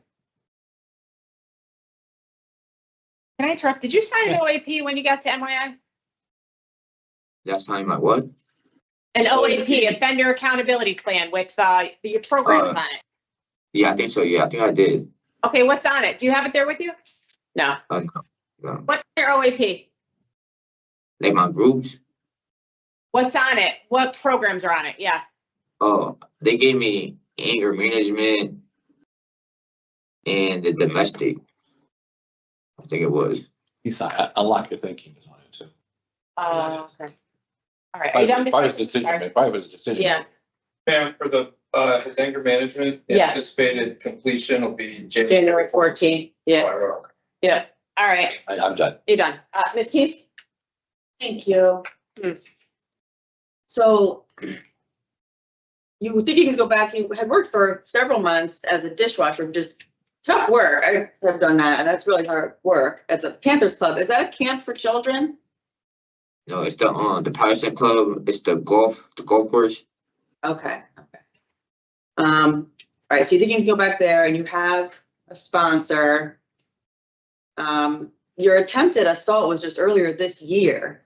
Speaker 2: Can I interrupt? Did you sign an
Speaker 6: Yeah.
Speaker 2: OAP when you got to MYI?
Speaker 4: That's time my what?
Speaker 2: An OAP, Offender Accountability Plan with your programs on it.
Speaker 4: Yeah, I think so. Yeah, I think I did.
Speaker 2: Okay, what's on it? Do you have it there with you? No.
Speaker 4: No.
Speaker 2: What's your OAP?
Speaker 4: Like my groups.
Speaker 2: What's on it? What programs are on it? Yeah.
Speaker 4: Oh, they gave me anger management and the domestic. I think it was.
Speaker 6: He's unlock your thinking is on it too.
Speaker 2: Okay. All right. Are you done?
Speaker 6: Probably his decision. Probably his decision.
Speaker 2: Yeah.
Speaker 1: Ma'am, for the, his anger management,
Speaker 2: Yeah.
Speaker 1: anticipated completion will be
Speaker 2: January 14th. Yeah. Yeah. All right.
Speaker 6: I'm done.
Speaker 2: You're done. Ms. Keith? Thank you.
Speaker 5: So you were thinking to go back, you had worked for several months as a dishwasher, which is tough work. I have done that, and that's really hard work at the Panthers Club. Is that a camp for children?
Speaker 4: No, it's the Patterson Club. It's the golf course.
Speaker 5: Okay. All right, so you think you can go back there and you have a sponsor. Your attempted assault was just earlier this year.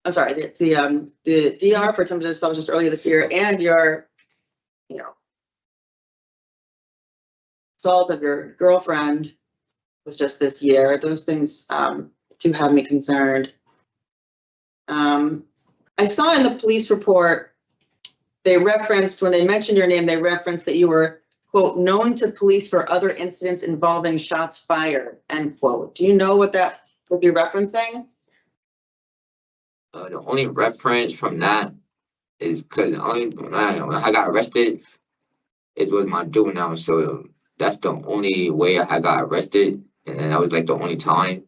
Speaker 5: I'm sorry, the DR for attempted assault was just earlier this year, and your, assault of your girlfriend was just this year. Those things do have me concerned. I saw in the police report, they referenced, when they mentioned your name, they referenced that you were, quote, known to police for other incidents involving shots fired, end quote. Do you know what that would be referencing?
Speaker 4: The only reference from that is because when I got arrested, it was my juvenile. So that's the only way I got arrested, and then that was like the only time.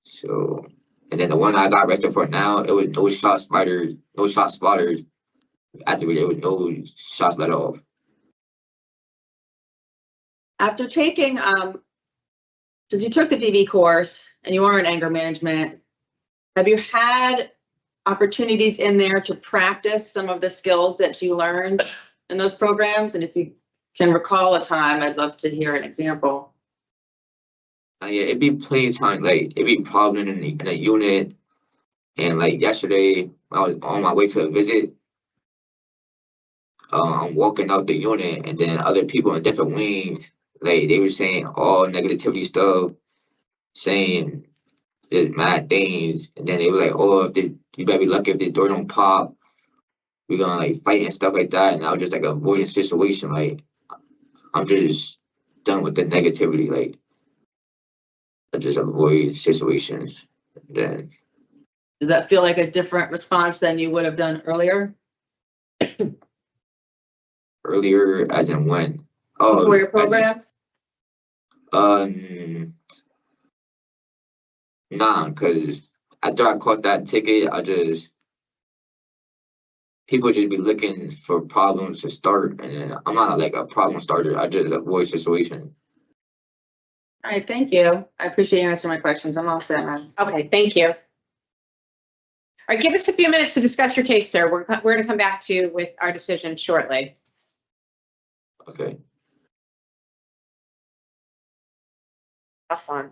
Speaker 4: So, and then the one I got arrested for now, it was no shot spotters. After it was no shots let off.
Speaker 5: After taking, since you took the DV course and you are in anger management, have you had opportunities in there to practice some of the skills that you learned in those programs? And if you can recall a time, I'd love to hear an example.
Speaker 4: Yeah, it'd be plenty of time. Like it'd be problem in a unit, and like yesterday, I was on my way to a visit. I'm walking out the unit, and then other people in different wings, like they were saying all negativity stuff, saying just mad things, and then they were like, "Oh, if this, you better be lucky if this door don't pop. We're gonna like fight and stuff like that." And I was just like avoiding situation. Like I'm just done with the negativity. Like I just avoid situations. Then
Speaker 5: Did that feel like a different response than you would have done earlier?
Speaker 4: earlier, as in when? Oh,
Speaker 5: For your programs?
Speaker 4: Nah, because after I caught that ticket, people just be looking for problems to start, and then I'm not like a problem starter. I just avoid situations.
Speaker 5: All right, thank you. I appreciate you answering my questions. I'm all set, man.
Speaker 2: Okay, thank you. All right, give us a few minutes to discuss your case, sir. We're going to come back to you with our decision shortly.
Speaker 4: Okay.
Speaker 2: Tough one.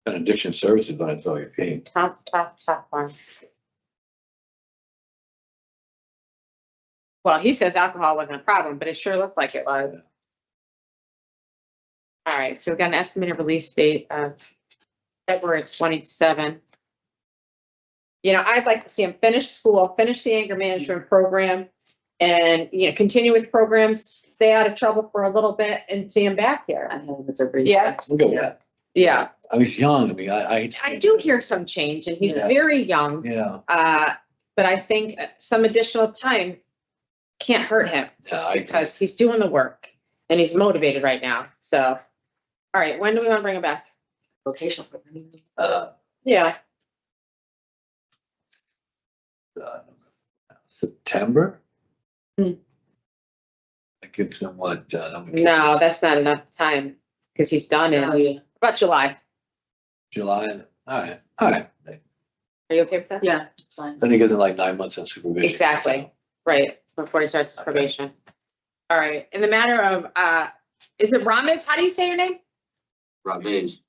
Speaker 6: And addiction services on its OAP.
Speaker 2: Tough one. Well, he says alcohol wasn't a problem, but it sure looked like it was. All right, so we've got an estimated release date of February 27. You know, I'd like to see him finish school, finish the anger management program, and, continue with programs, stay out of trouble for a little bit, and see him back here.
Speaker 5: I hope it's a brief.
Speaker 2: Yeah.
Speaker 6: Look at that.
Speaker 2: Yeah.
Speaker 6: I was young. I mean, I
Speaker 2: do hear some change, and he's
Speaker 6: Yeah.
Speaker 2: very young.
Speaker 6: Yeah.
Speaker 2: But I think some additional time can't hurt him
Speaker 6: Yeah.
Speaker 2: because he's doing the work and he's motivated right now. So, all right, when do we want to bring him back?
Speaker 5: Vocational.
Speaker 2: Yeah.
Speaker 6: September. That gives them what,
Speaker 2: No, that's not enough time, because he's done
Speaker 5: Oh,
Speaker 2: it.
Speaker 5: yeah.
Speaker 2: About July.
Speaker 6: July? All right.
Speaker 2: Are you okay with that?
Speaker 5: Yeah, it's fine.
Speaker 6: Then he gives them like 9 months of supervision.
Speaker 2: Exactly, right, before he starts
Speaker 6: Okay.
Speaker 2: probation. All right, in the matter of, is it Ramiz? How do you say your name?
Speaker 4: Ramiz.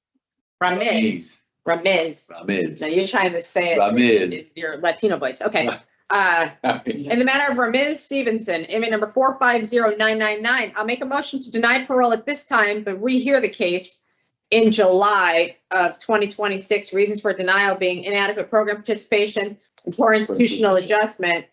Speaker 2: Ramiz. Ramiz.
Speaker 6: Ramiz.
Speaker 2: Now you're trying to say it.
Speaker 6: Ramiz.
Speaker 2: in your Latino voice, okay. In the matter of Ramiz Stevenson, inmate number 450-999, I'll make a motion to deny parole at this time, but rehear the case in July of 2026. Reasons for denial being inadequate program participation and poor institutional adjustment.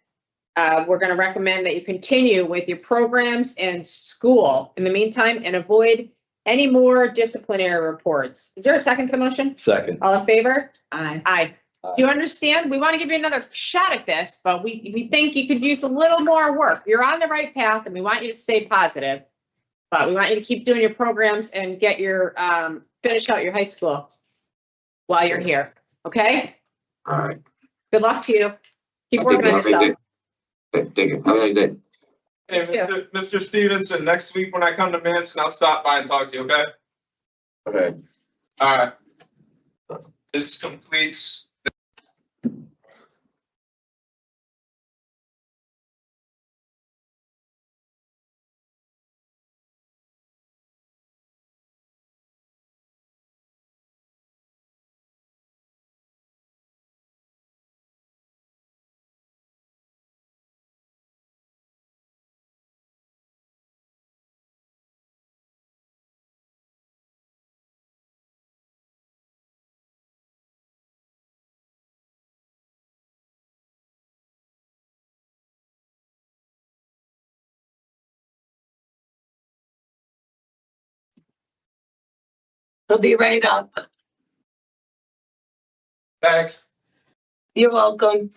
Speaker 2: We're going to recommend that you continue with your programs and school in the meantime and avoid any more disciplinary reports. Is there a second to the motion?
Speaker 6: Second.
Speaker 2: All in favor?
Speaker 5: Aye.
Speaker 2: Aye. Do you understand? We want to give you another shot at this, but we think you could use a little more work. You're on the right path and we want you to stay positive. But we want you to keep doing your programs and get your, finish out your high school while you're here, okay?
Speaker 4: All right.
Speaker 2: Good luck to you. Keep
Speaker 4: I think
Speaker 2: working on
Speaker 4: we'll be
Speaker 2: yourself.
Speaker 4: Thank you. Have a nice day.
Speaker 1: Hey, Mr. Stevenson, next week when I come to Manson, I'll stop by and talk to you, okay?
Speaker 4: Okay.
Speaker 1: All right. This completes
Speaker 3: He'll be right up.
Speaker 1: Thanks.
Speaker 3: You're welcome.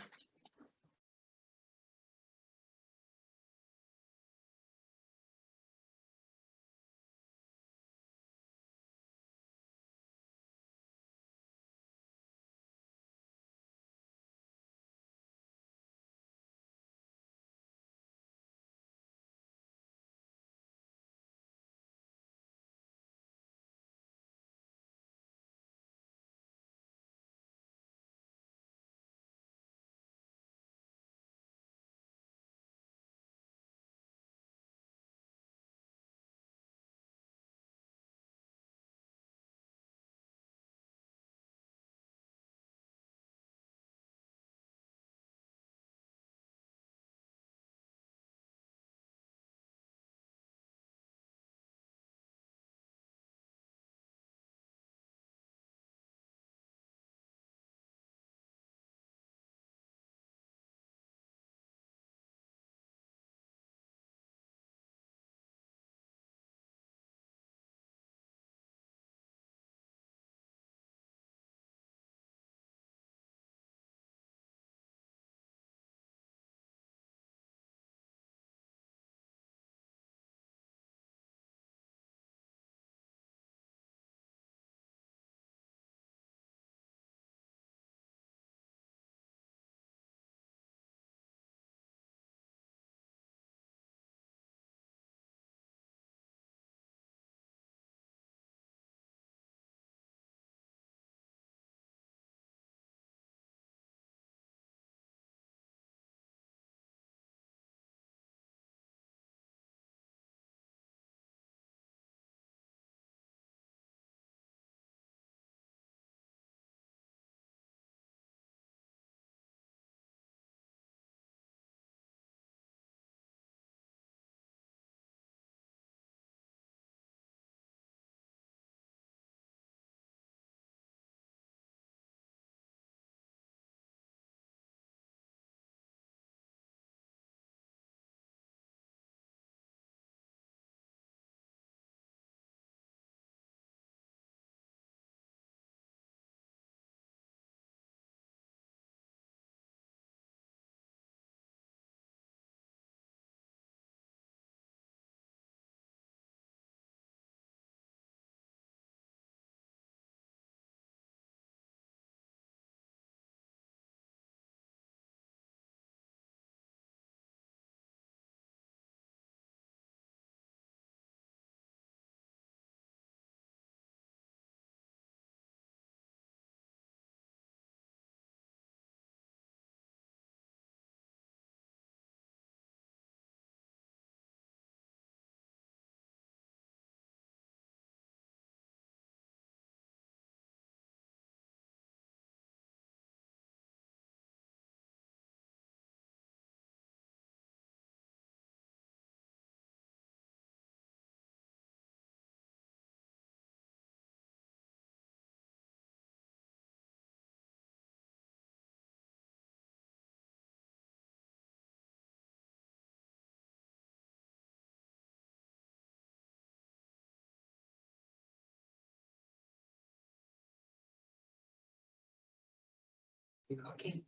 Speaker 3: Okay.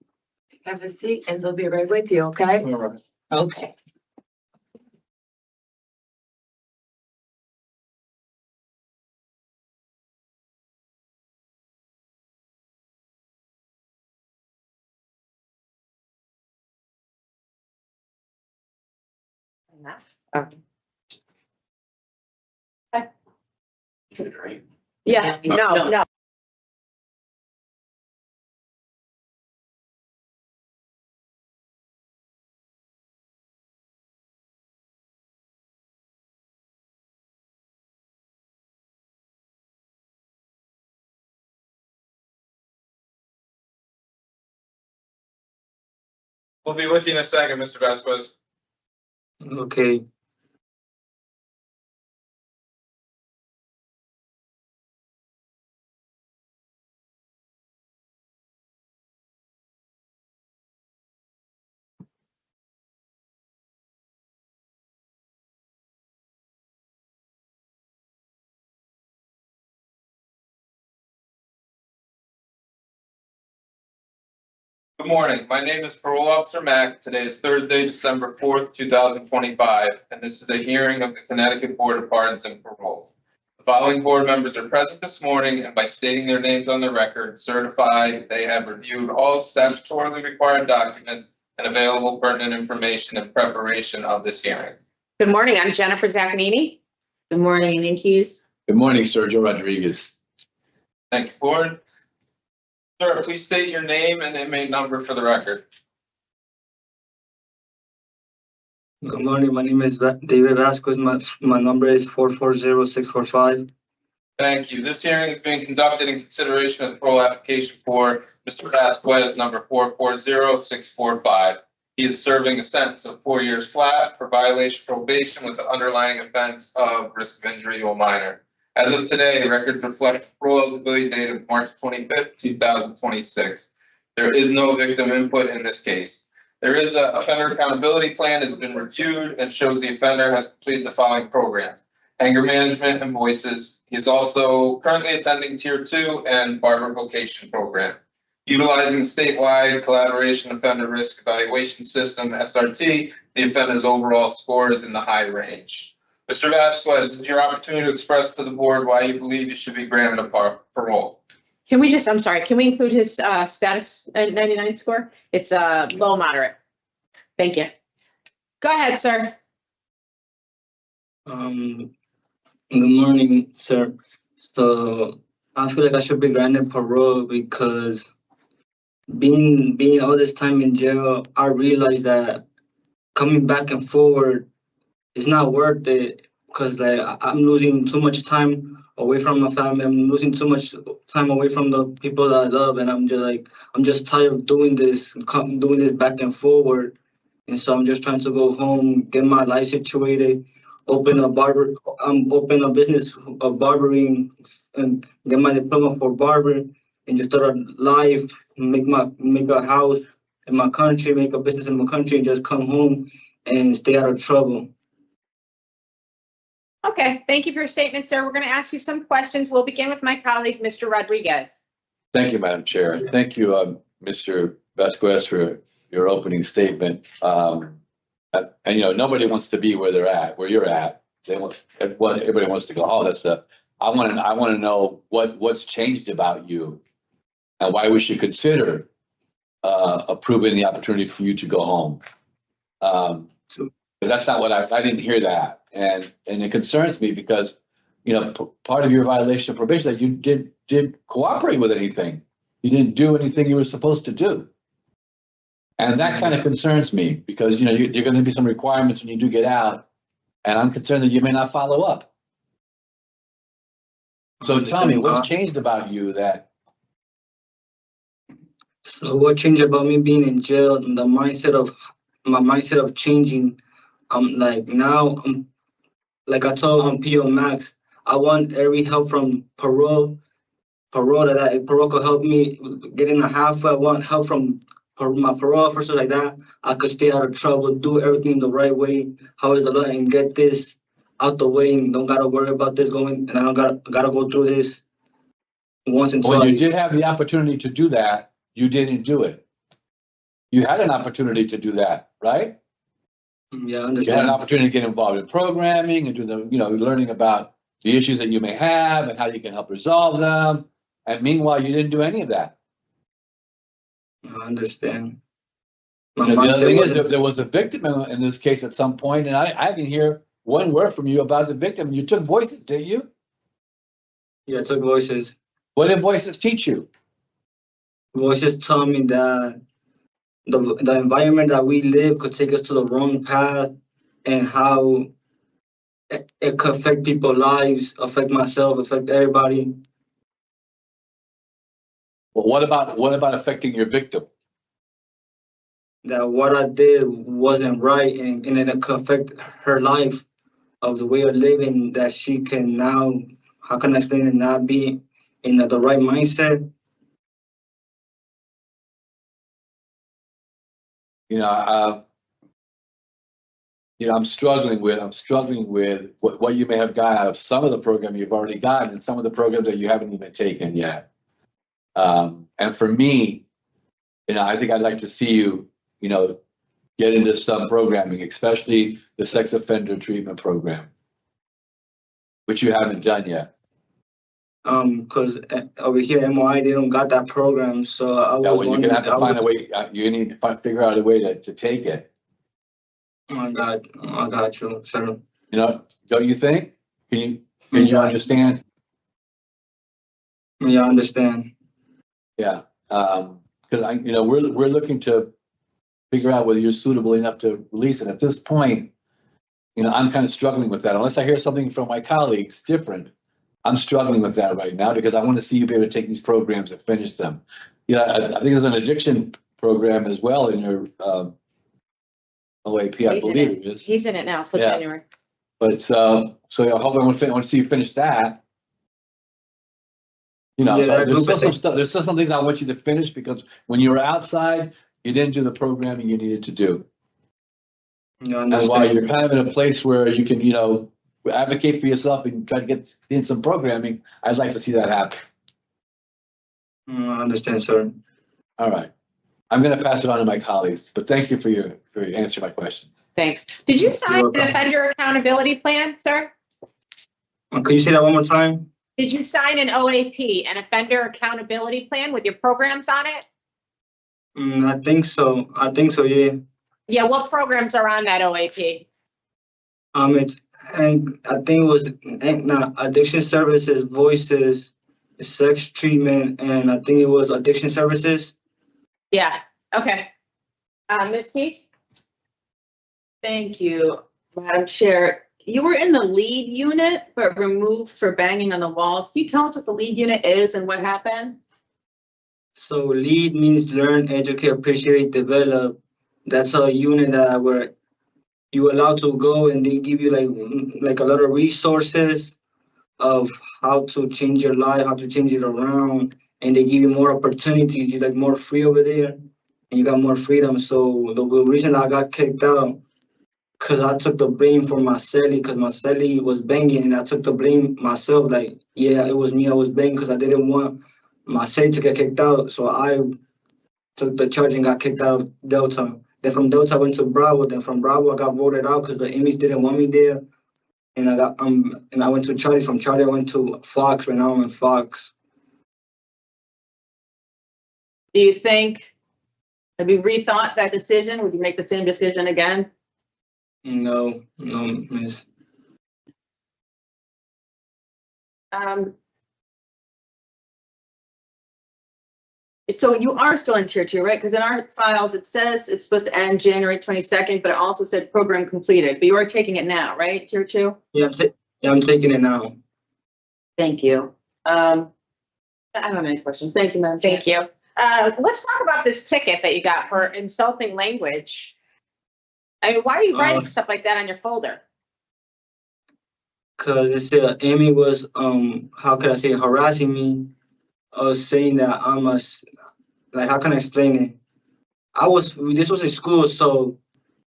Speaker 3: Have a seat and they'll be right with you, okay?
Speaker 4: All right.
Speaker 3: Okay.
Speaker 2: Yeah, no.
Speaker 1: We'll be with you in a second, Mr. Vasquez.
Speaker 4: Okay.
Speaker 1: Good morning. My name is Parole Officer Mack. Today is Thursday, December 4th, 2025, and this is a hearing of the Connecticut Board of Pardons and Parole. The following board members are present this morning and by stating their names on the record, certify they have reviewed all statutorily required documents and available pertinent information in preparation of this hearing.
Speaker 2: Good morning, I'm Jennifer Zaccanini.
Speaker 5: Good morning, Nick Hughes.
Speaker 6: Good morning, Sergio Rodriguez.
Speaker 1: Thank you, board. Sir, please state your name and inmate number for the record.
Speaker 4: Good morning. My name is David Vasquez. My number is 440645.
Speaker 1: Thank you. This hearing is being conducted in consideration of the parole application for Mr. Vasquez, number 440645. He is serving a sentence of 4 years flat for violation of probation with the underlying offense of risk of injury to a minor. As of today, records reflect parole eligibility date of March 25th, 2026. There is no victim input in this case. There is an offender accountability plan that has been reviewed and shows the offender has completed the following programs: anger management and voices. He is also currently attending Tier 2 and barber vocation program. Utilizing the statewide collaboration offender risk evaluation system, SRT, the offender's overall score is in the high range. Mr. Vasquez, this is your opportunity to express to the board why you believe you should be granted a parole.
Speaker 2: Can we include his status 99 score? It's low moderate. Thank you. Go ahead, sir.
Speaker 4: Good morning, sir. So I feel like I should be granted parole because being all this time in jail, I realized that coming back and forward is not worth it because like I'm losing too much time away from my family. I'm losing too much time away from the people that I love, and I'm just tired of doing this back and forward. And so I'm just trying to go home, get my life situated, open a business of barbering, and get my diploma for barber, and just start a life, make a house in my country, make a business in my country, and just come home and stay out of trouble.
Speaker 2: Okay, thank you for your statement, sir. We're going to ask you some questions. We'll begin with my colleague, Mr. Rodriguez.
Speaker 6: Thank you, Madam Chair. Thank you, Mr. Vasquez, for your opening statement. And nobody wants to be where you're at. Everybody wants to go, oh, I want to know what's changed about you and why we should consider approving the opportunity for you to go home. Because that's not what I didn't hear that. And it concerns me because, part of your violation of probation that you didn't cooperate with anything. You didn't do anything you were supposed to do. And that kind of concerns me because, you're going to be some requirements when you do get out. And I'm concerned that you may not follow up. So tell me, what's changed about you that?
Speaker 4: So what changed about me being in jail, my mindset of changing, like I told P.O. Max, I want every help from parole that parole could help me getting a half. I want help from my parole officer like that. I could stay out of trouble, do everything the right way, how is the law, and get this out the way, and don't gotta worry about this going, and I don't gotta go through this once and twice.
Speaker 6: When you did have the opportunity to do that, you didn't do it. You had an opportunity to do that, right?
Speaker 4: Yeah, I
Speaker 6: You had an
Speaker 4: understand.
Speaker 6: opportunity to get involved in programming and do the, learning about the issues that you may have and how you can help resolve them. And meanwhile, you didn't do any of that.
Speaker 4: I understand. My
Speaker 6: The other
Speaker 4: mindset
Speaker 6: thing is
Speaker 4: wasn't.
Speaker 6: that there was a victim in this case at some point, and I didn't hear one word from you about the victim. You took voices, didn't you?
Speaker 4: Yeah, I took voices.
Speaker 6: What did voices teach you?
Speaker 4: Voices tell me that the environment that we live could take us to the wrong path, and how it could affect people's lives, affect myself, affect everybody.
Speaker 6: Well, what about affecting your victim?
Speaker 4: That what I did wasn't right, and it could affect her life of the way of living that she can now, how can I explain it, not be in the right mindset.
Speaker 6: I'm struggling with what you may have gotten out of some of the program you've already gotten and some of the programs that you haven't even taken yet. And for me, I think I'd like to see you, get into some programming, especially the sex offender treatment program, which you haven't done yet.
Speaker 4: Because over here MOI they don't got that program, so I was
Speaker 6: You're gonna have to find a way. You need to figure out a way to take it.
Speaker 4: I got you, sir.
Speaker 6: Don't you think? Can you understand?
Speaker 4: Yeah, I understand.
Speaker 6: Yeah, because we're looking to figure out whether you're suitable enough to release it. At this point, I'm kind of struggling with that. Unless I hear something from my colleagues different, I'm struggling with that right now because I want to see you be able to take these programs and finish them. I think there's an addiction program as well in your OAP, I believe it is.
Speaker 2: He's in it now till
Speaker 6: Yeah.
Speaker 2: January.
Speaker 6: But so I hope I want to see you finish that. So there's still some stuff. There's still some things I want you to finish because when you were outside, you didn't do the programming you needed to do.
Speaker 4: Yeah, I
Speaker 6: And
Speaker 4: understand.
Speaker 6: while you're kind of in a place where you can, advocate for yourself and try to get in some programming, I'd like to see that happen.
Speaker 4: I understand, sir.
Speaker 6: All right. I'm going to pass it on to my colleagues, but thank you for answering my question.
Speaker 2: Thanks. Did you sign
Speaker 4: welcome.
Speaker 2: an offender accountability plan, sir?
Speaker 4: Could you say that one more time?
Speaker 2: Did you sign an OAP, an offender accountability plan with your programs on it?
Speaker 4: I think so. Yeah.
Speaker 2: Yeah, what programs are on that OAP?
Speaker 4: And I think it was addiction services, voices, sex treatment, and I think it was addiction services.
Speaker 2: Yeah, okay. Ms. Keys?
Speaker 5: Thank you, Madam Chair. You were in the lead unit, but removed for banging on the walls. Can you tell us what the lead unit is and what happened?
Speaker 4: So LEAD means learn, educate, appreciate, develop. That's a unit where you allowed to go and they give you like a lot of resources of how to change your life, how to change it around, and they give you more opportunities. You're like more free over there, and you got more freedom. So the reason I got kicked out, because I took the blame for my celly, because my celly was banging, and I took the blame myself. Like, yeah, it was me. I was banging because I didn't want my celly to get kicked out. So I took the charge and got kicked out of Delta. Then from Delta I went to Bravo. Then from Bravo I got voted out because the inmates didn't want me there. And I went to Charlie. From Charlie I went to Fox. Right now I'm in Fox.
Speaker 5: Do you think, have you rethought that decision? Would you make the same decision again?
Speaker 4: No, miss.
Speaker 5: So you are still in tier 2, right? Because in our files, it says it's supposed to end January 22nd, but it also said program completed, but you are taking it now, right? Tier 2?
Speaker 4: Yeah, I'm taking it now.
Speaker 5: Thank you. I don't have any questions. Thank you, Madam Chair.
Speaker 2: Thank you. Let's talk about this ticket that you got for insulting language. I mean, why are you writing stuff like that on your folder?
Speaker 4: Cause it said Amy was how can I say, harassing me, saying that I'm a, like, how can I explain it? This was in school, so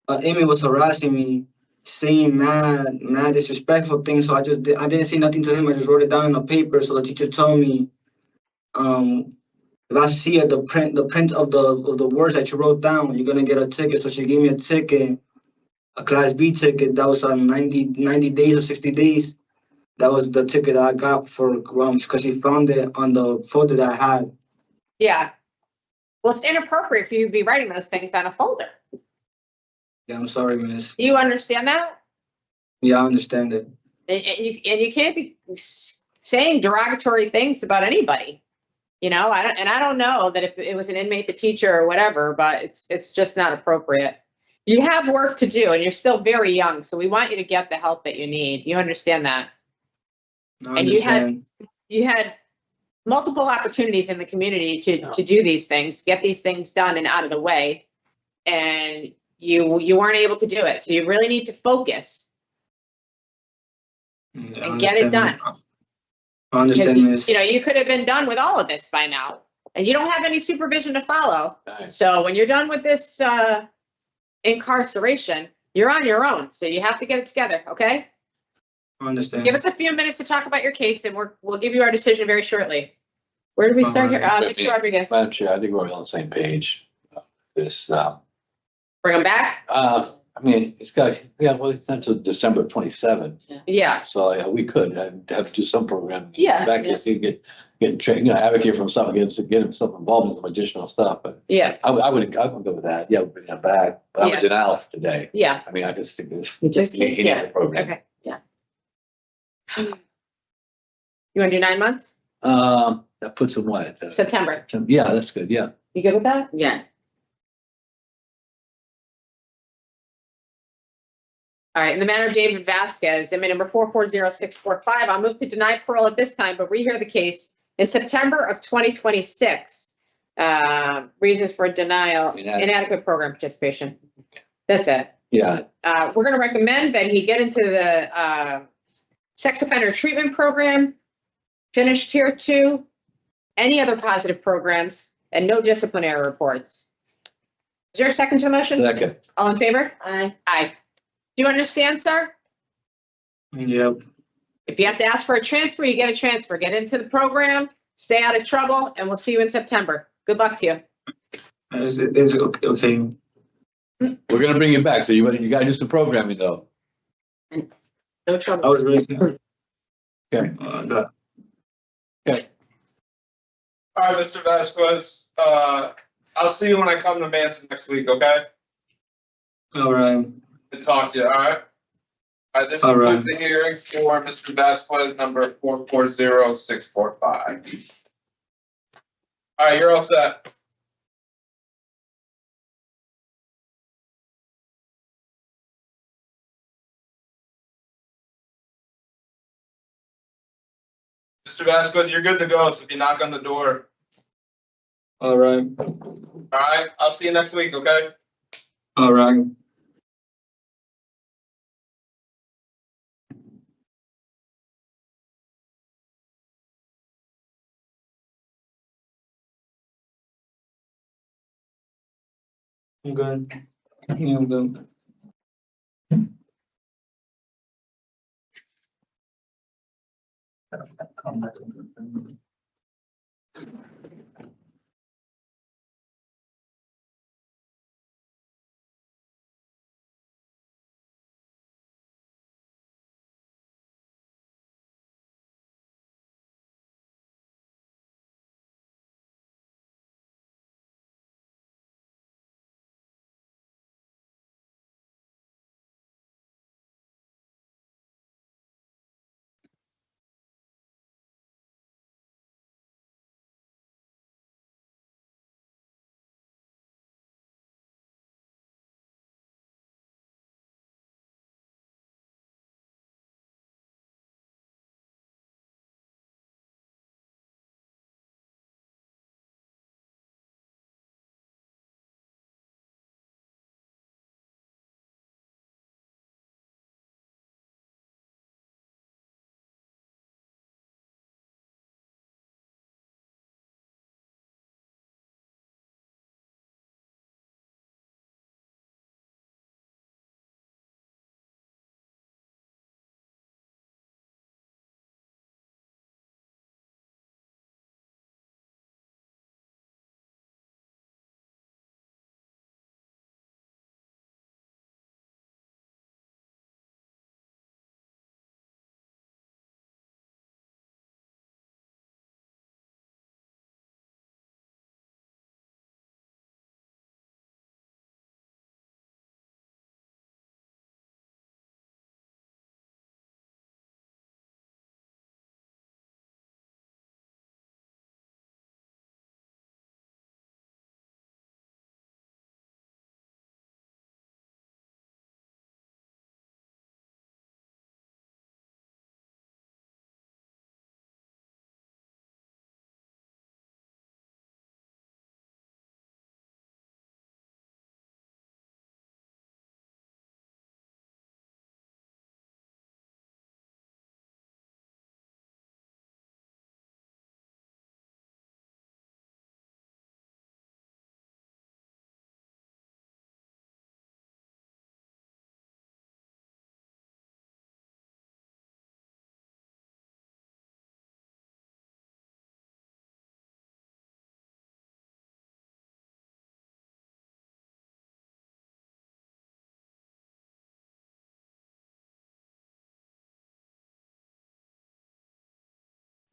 Speaker 4: Amy was harassing me, saying mad disrespectful things. So I didn't say nothing to him. I just wrote it down in a paper. So the teacher told me, If I see the print of the words that you wrote down, you're gonna get a ticket. So she gave me a ticket, a Class B ticket. That was on 90 days or 60 days. That was the ticket I got for because she found it on the folder that I had.
Speaker 2: Yeah. Well, it's inappropriate for you to be writing those things on a folder.
Speaker 4: Yeah, I'm sorry, miss.
Speaker 2: Do you understand that?
Speaker 4: Yeah, I understand it.
Speaker 2: And you can't be saying derogatory things about anybody. You know, I don't know that if it was an inmate, the teacher or whatever, but it's just not appropriate. You have work to do and you're still very young, so we want you to get the help that you need. You understand that?
Speaker 4: I
Speaker 2: And
Speaker 4: understand.
Speaker 2: you had multiple opportunities in the community to do these things, get these things done and out of the way. And you weren't able to do it. So you really need to focus and get it done.
Speaker 4: I understand, miss.
Speaker 2: You know, you could have been done with all of this by now, and you don't have any supervision to follow.
Speaker 6: Nice.
Speaker 2: So when you're done with this incarceration, you're on your own. So you have to get it together, okay?
Speaker 4: I understand.
Speaker 2: Give us a few minutes to talk about your case, and we'll give you our decision very shortly. Where do we start here? Mr. Rodriguez,
Speaker 6: Madam Chair, I think we're on the same page. This,
Speaker 2: bring them back?
Speaker 6: I mean, it's got, yeah, well, it's until December 27th.
Speaker 2: Yeah,
Speaker 6: So we could have to do some programming.
Speaker 2: Yeah,
Speaker 6: Back
Speaker 2: yeah.
Speaker 6: to see, get trained, advocate for himself, get himself involved in some additional stuff, but
Speaker 2: yeah,
Speaker 6: I would go with that. Yeah, bring that back, but I'm
Speaker 2: Yeah.
Speaker 6: a denial today.
Speaker 2: yeah.
Speaker 6: I mean, I just think this.
Speaker 2: You just-
Speaker 6: he needs
Speaker 2: yeah,
Speaker 6: a program.
Speaker 2: Okay, yeah. You want to do 9 months?
Speaker 6: That puts him what?
Speaker 2: September.
Speaker 6: Yeah, that's good, yeah.
Speaker 2: You good with that?
Speaker 5: Yeah.
Speaker 2: All right, in the matter of David Vasquez, inmate number 440645, I'll move to deny parole at this time, but rehear the case in September of 2026. Reasons for denial, inadequate program participation. That's it.
Speaker 6: Yeah,
Speaker 2: We're gonna recommend that he get into the sex offender treatment program, finish tier 2, any other positive programs, and no disciplinary reports. Is there a second to the motion?
Speaker 6: second.
Speaker 2: All in favor? Aye. Aye. Do you understand, sir?
Speaker 4: Yep.
Speaker 2: If you have to ask for a transfer, you get a transfer. Get into the program, stay out of trouble, and we'll see you in September. Good luck to you.
Speaker 4: It's okay.
Speaker 6: We're gonna bring you back, so you gotta do some programming though.
Speaker 2: No
Speaker 4: I
Speaker 2: trouble.
Speaker 4: was really.
Speaker 6: Okay.
Speaker 1: All right, Mr. Vasquez, I'll see you when I come to Manson next week, okay?
Speaker 4: All right.
Speaker 1: To talk to you, all right? All right, this
Speaker 4: All right.
Speaker 1: concludes the hearing for Mr. Vasquez, number 440645. All right, you're all set. Mr. Vasquez, you're good to go, so if you knock on the door,
Speaker 4: All right.
Speaker 1: all right? I'll see you next week, okay?
Speaker 4: All right. I'm good. Yeah, I'm good.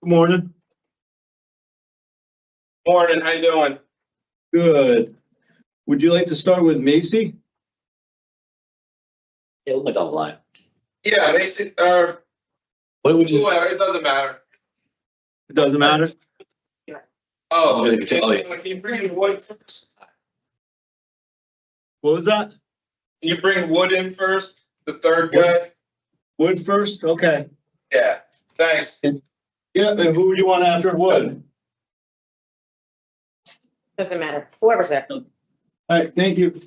Speaker 8: Good morning.
Speaker 1: Morning, how you doing?
Speaker 8: Good. Would you like to start with Macy?
Speaker 6: Yeah, look online.
Speaker 1: Yeah, makes it,
Speaker 6: What do we do?
Speaker 1: whoever, it doesn't matter.
Speaker 8: It doesn't matter.
Speaker 1: Oh,
Speaker 6: I'm gonna tell you.
Speaker 1: can you bring wood first?
Speaker 8: What was that?
Speaker 1: Can you bring wood in first, the third guy?
Speaker 8: Wood first? Okay.
Speaker 1: Yeah, thanks.
Speaker 8: Yeah, and who do you want after Wood?
Speaker 2: Doesn't matter, whoever's there.
Speaker 8: All right, thank you.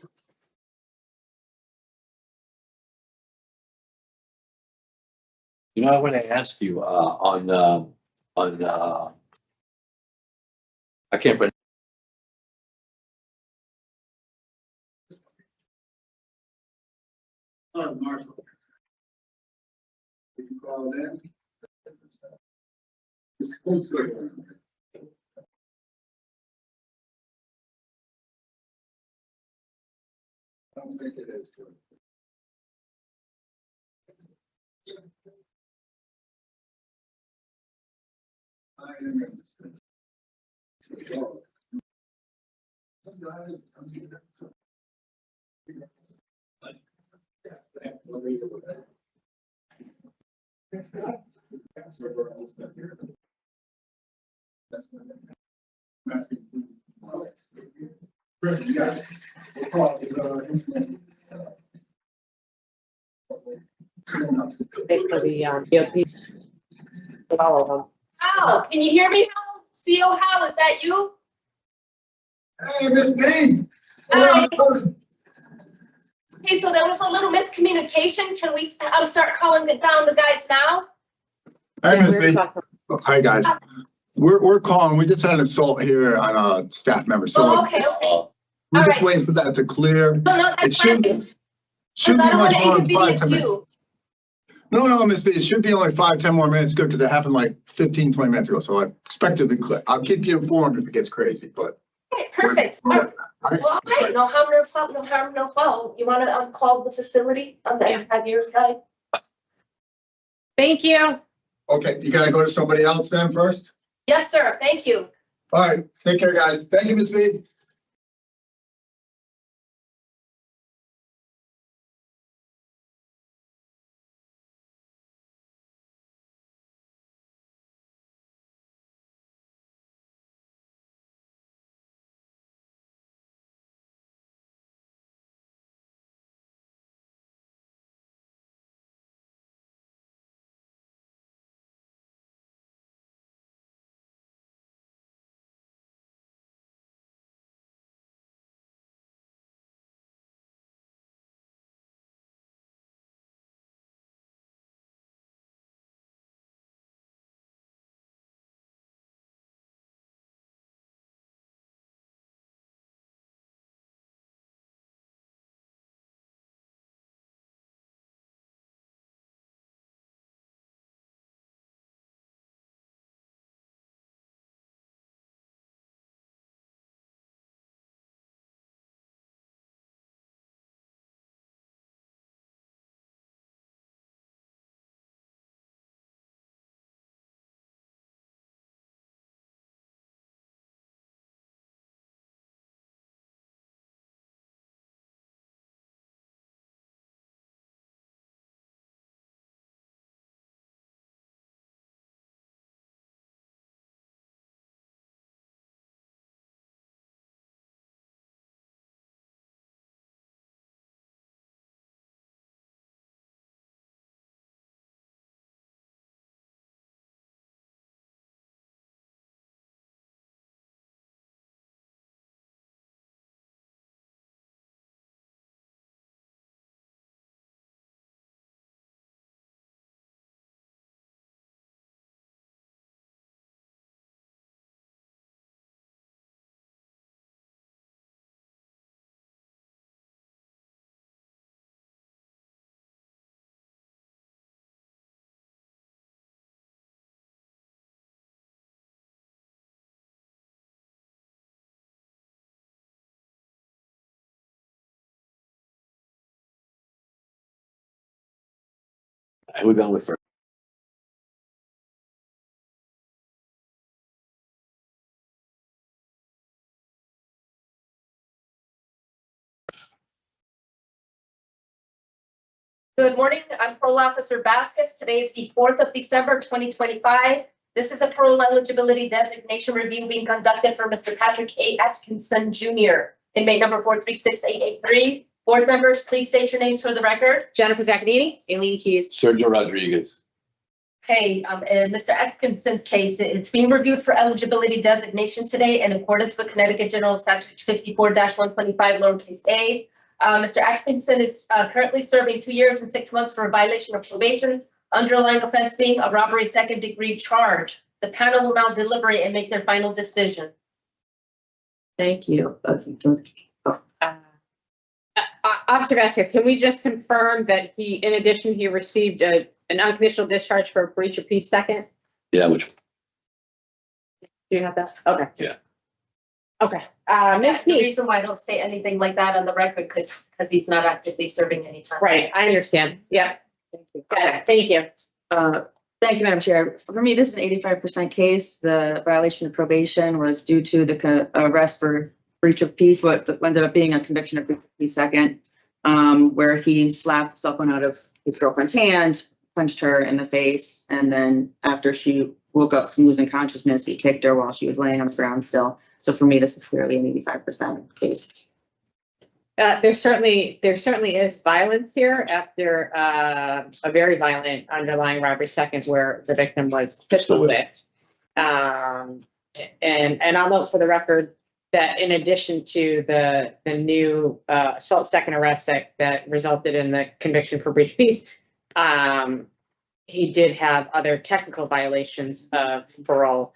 Speaker 6: You know, I want to ask you, I can't remember.
Speaker 8: Marshall. Did you call it in? It's close to it. I don't think it is good. I understand.
Speaker 2: Wait for the, BOP. All of them.
Speaker 9: Hal, can you hear me, Hal? CO Hal, is that you?
Speaker 8: Hey, Miss B.
Speaker 9: Hi. Okay, so there was a little miscommunication. Can we start calling down the guys now?
Speaker 8: Hey,
Speaker 2: Yeah,
Speaker 8: Miss
Speaker 2: we were
Speaker 8: B.
Speaker 2: talking-
Speaker 8: Hi, guys. We're calling. We just had an assault here on a staff member. So
Speaker 9: Oh, okay,
Speaker 8: it's-
Speaker 9: okay.
Speaker 8: we're
Speaker 9: All
Speaker 8: just
Speaker 9: right.
Speaker 8: waiting for that to clear.
Speaker 9: No, no,
Speaker 8: It
Speaker 9: that's fine.
Speaker 8: shouldn't
Speaker 9: Because
Speaker 8: shouldn't
Speaker 9: I
Speaker 8: be
Speaker 9: don't
Speaker 8: much
Speaker 9: want to
Speaker 8: more than 5,
Speaker 9: inconvenience
Speaker 8: 10 minutes.
Speaker 9: you.
Speaker 8: No, Miss B, it should be only 5, 10 more minutes. Good, because it happened like 15, 20 minutes ago. So I expect it to be clear. I'll keep you informed if it gets crazy, but.
Speaker 9: Okay, perfect. All right. Well, okay, no harm, no foul, no harm, no foul. You want to call the facility and then have your guy?
Speaker 2: Thank you.
Speaker 8: Okay, you gotta go to somebody else then first?
Speaker 9: Yes, sir. Thank you.
Speaker 8: All right, take care, guys. Thank you, Miss B.
Speaker 6: We're going with first.
Speaker 9: Good morning. I'm Parole Officer Vasquez. Today is the 4th of December, 2025. This is a parole eligibility designation review being conducted for Mr. Patrick A. Atkinson Jr. Inmate number 436883. Board members, please state your names for the record.
Speaker 2: Jennifer Zaccanini?
Speaker 3: Aileen Keys.
Speaker 6: Sergio Rodriguez.
Speaker 9: Okay, in Mr. Atkinson's case, it's being reviewed for eligibility designation today in accordance with Connecticut General Statute 54-125 lowercase a. Mr. Atkinson is currently serving 2 years and 6 months for a violation of probation, underlying offense being a robbery second-degree charge. The panel will now deliberate and make their final decision.
Speaker 3: Thank you.
Speaker 2: Officer Vasquez, can we just confirm that in addition, he received an unconditional discharge for a breach of peace second?
Speaker 6: Yeah, which,
Speaker 2: Do you have that? Okay.
Speaker 6: Yeah.
Speaker 2: Okay, Ms.
Speaker 9: That's the
Speaker 2: Keith.
Speaker 9: reason why I don't say anything like that on the record, because he's not actively serving any time.
Speaker 2: Right, I understand. Yeah. Got it. Thank you.
Speaker 3: Thank you, Madam Chair. For me, this is an 85% case. The violation of probation was due to the arrest for breach of peace, what ended up being a conviction of breach of peace second, where he slapped the cell phone out of his girlfriend's hand, punched her in the face, and then after she woke up from losing consciousness, he kicked her while she was laying on the ground still. So for me, this is clearly an 85% case.
Speaker 2: There certainly is violence here after a very violent underlying robbery second where the victim was pistol whipped. And I'll note for the record that in addition to the new assault second arrest that resulted in the conviction for breach of peace, he did have other technical violations of parole.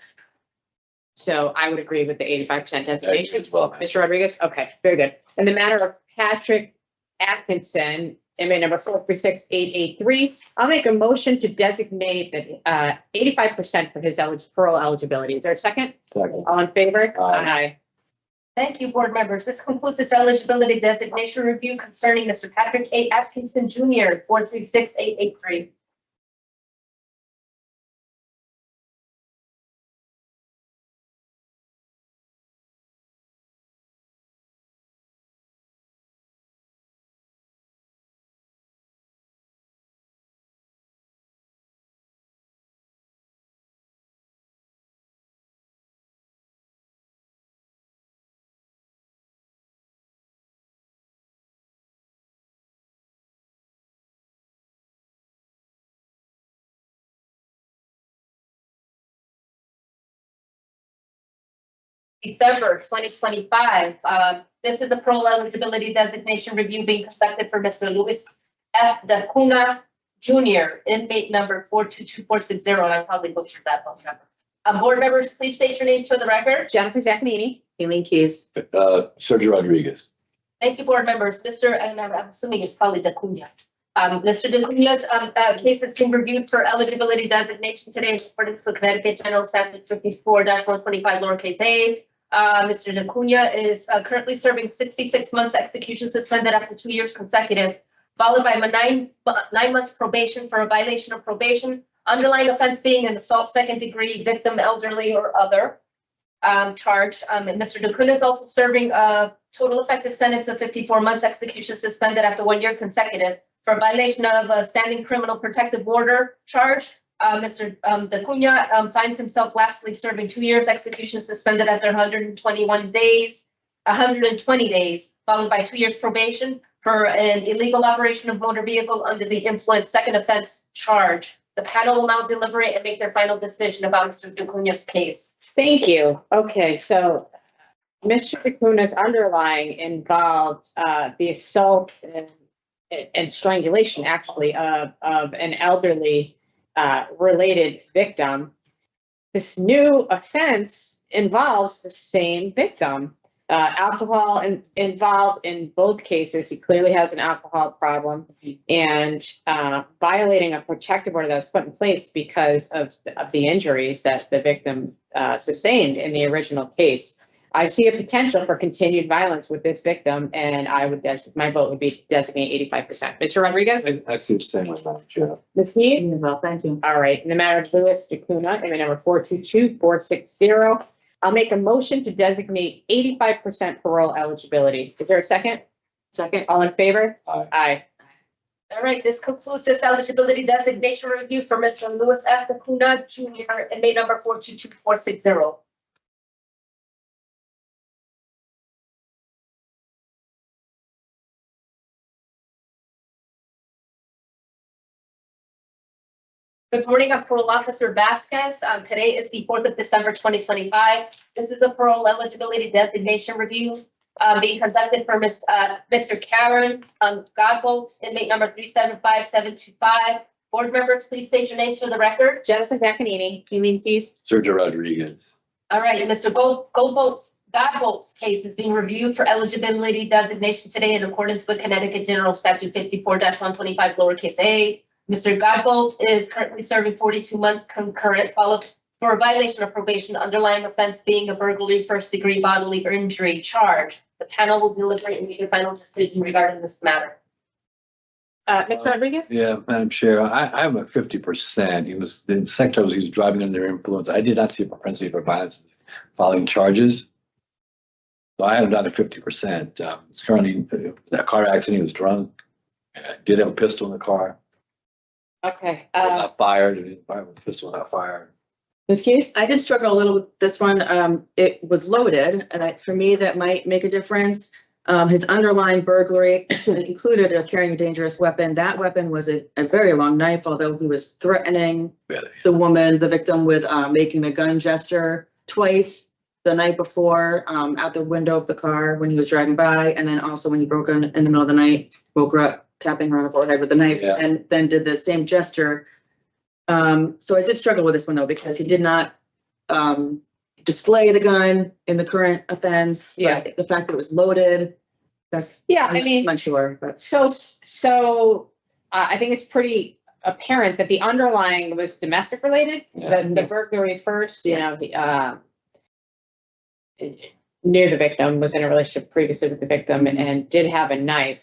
Speaker 2: So I would agree with the 85% designation.
Speaker 6: as well.
Speaker 2: Mr. Rodriguez? Okay, very good. In the matter of Patrick Atkinson, inmate number 436883, I'll make a motion to designate that 85% for his parole eligibility. Is there a second?
Speaker 6: Second.
Speaker 2: All in favor?
Speaker 6: Aye.
Speaker 9: Thank you, board members. This concludes this eligibility designation review concerning Mr. Patrick A. Atkinson Jr., 436883. December 2025. This is the parole eligibility designation review being conducted for Mr. Luis F. Dacuna Jr., inmate number 422460. I probably butchered that phone number. Board members, please state your names for the record.
Speaker 2: Jennifer Zaccanini?
Speaker 3: Aileen Keys.
Speaker 6: Sergio Rodriguez.
Speaker 9: Thank you, board members. And I'm assuming it's probably Dacuna. Mr. Dacuna's case has been reviewed for eligibility designation today in accordance with Connecticut General Statute 54-125 lowercase a. Mr. Dacuna is currently serving 66 months execution suspended after 2 years consecutive, followed by 9 months probation for a violation of probation, underlying offense being an assault second degree, victim, elderly, or other charge. Mr. Dacuna is also serving a total effective sentence of 54 months execution suspended after 1 year consecutive for a violation of a standing criminal protective order charge. Mr. Dacuna finds himself lastly serving 2 years execution suspended after 120 days, followed by 2 years probation for an illegal operation of motor vehicle under the influence second offense charge. The panel will now deliberate and make their final decision about Mr. Dacuna's case.
Speaker 2: Thank you. Okay, so Mr. Dacuna's underlying involved the assault and strangulation, actually, of an elderly related victim. This new offense involves the same victim. Alcohol involved in both cases. He clearly has an alcohol problem, and violating a protective order that was put in place because of the injuries that the victim sustained in the original case. I see a potential for continued violence with this victim, and my vote would be to designate 85%. Mr. Rodriguez?
Speaker 6: I see the same way, Madam Chair.
Speaker 2: Ms. Heath?
Speaker 3: Well, thank you.
Speaker 2: All right, in the matter of Louis Dacuna, inmate number 422460, I'll make a motion to designate 85% parole eligibility. Is there a second?
Speaker 3: Second.
Speaker 2: All in favor?
Speaker 6: Aye.
Speaker 2: Aye.
Speaker 9: All right, this concludes this eligibility designation review for Mr. Louis F. Acuna Jr. inmate number 422460. Good morning, I'm Parole Officer Vasquez. Today is the 4th of December, 2025. This is a parole eligibility designation review being conducted for Mr. Karen Godbolt, inmate number 375725. Board members, please state your names for the record.
Speaker 2: Jennifer Zaccanini, you mean please?
Speaker 6: Sergio Rodriguez.
Speaker 9: All right, Mr. Godbolt's case is being reviewed for eligibility designation today in accordance with Connecticut General Statute 54-125 lowercase a. Mr. Godbolt is currently serving 42 months concurrent followed for a violation of probation, underlying offense being a burglary first-degree bodily injury charge. The panel will deliberate and make a final decision regarding this matter.
Speaker 2: Mr. Rodriguez?
Speaker 6: Yeah, Madam Chair, I have a 50%. The secretary he was driving under influence. I did not see a propensity for violence following charges. So I have done a 50%. It's currently, that car accident, he was drunk. Did have a pistol in the car.
Speaker 2: Okay,
Speaker 6: Not fired, didn't fire with a pistol, not fired.
Speaker 2: Ms. Keys?
Speaker 3: I did struggle a little with this one. It was loaded, and for me, that might make a difference. His underlying burglary included carrying a dangerous weapon. That weapon was a very long knife, although he was threatening
Speaker 6: Really?
Speaker 3: the victim with making the gun gesture twice the night before out the window of the car when he was driving by, and then also when he broke in the middle of the night, woke her up, tapping her on the forehead with the knife,
Speaker 6: Yeah.
Speaker 3: and then did the same gesture. So I did struggle with this one though, because he did not display the gun in the current offense.
Speaker 2: Yeah.
Speaker 3: But the fact that it was loaded, that's.
Speaker 2: Yeah, I mean.
Speaker 3: I'm not sure, but.
Speaker 2: So I think it's pretty apparent that the underlying was domestic related.
Speaker 6: Yeah.
Speaker 2: The
Speaker 3: Yes.
Speaker 2: burglary first, knew the victim, was in a relationship previously with the victim and did have a knife.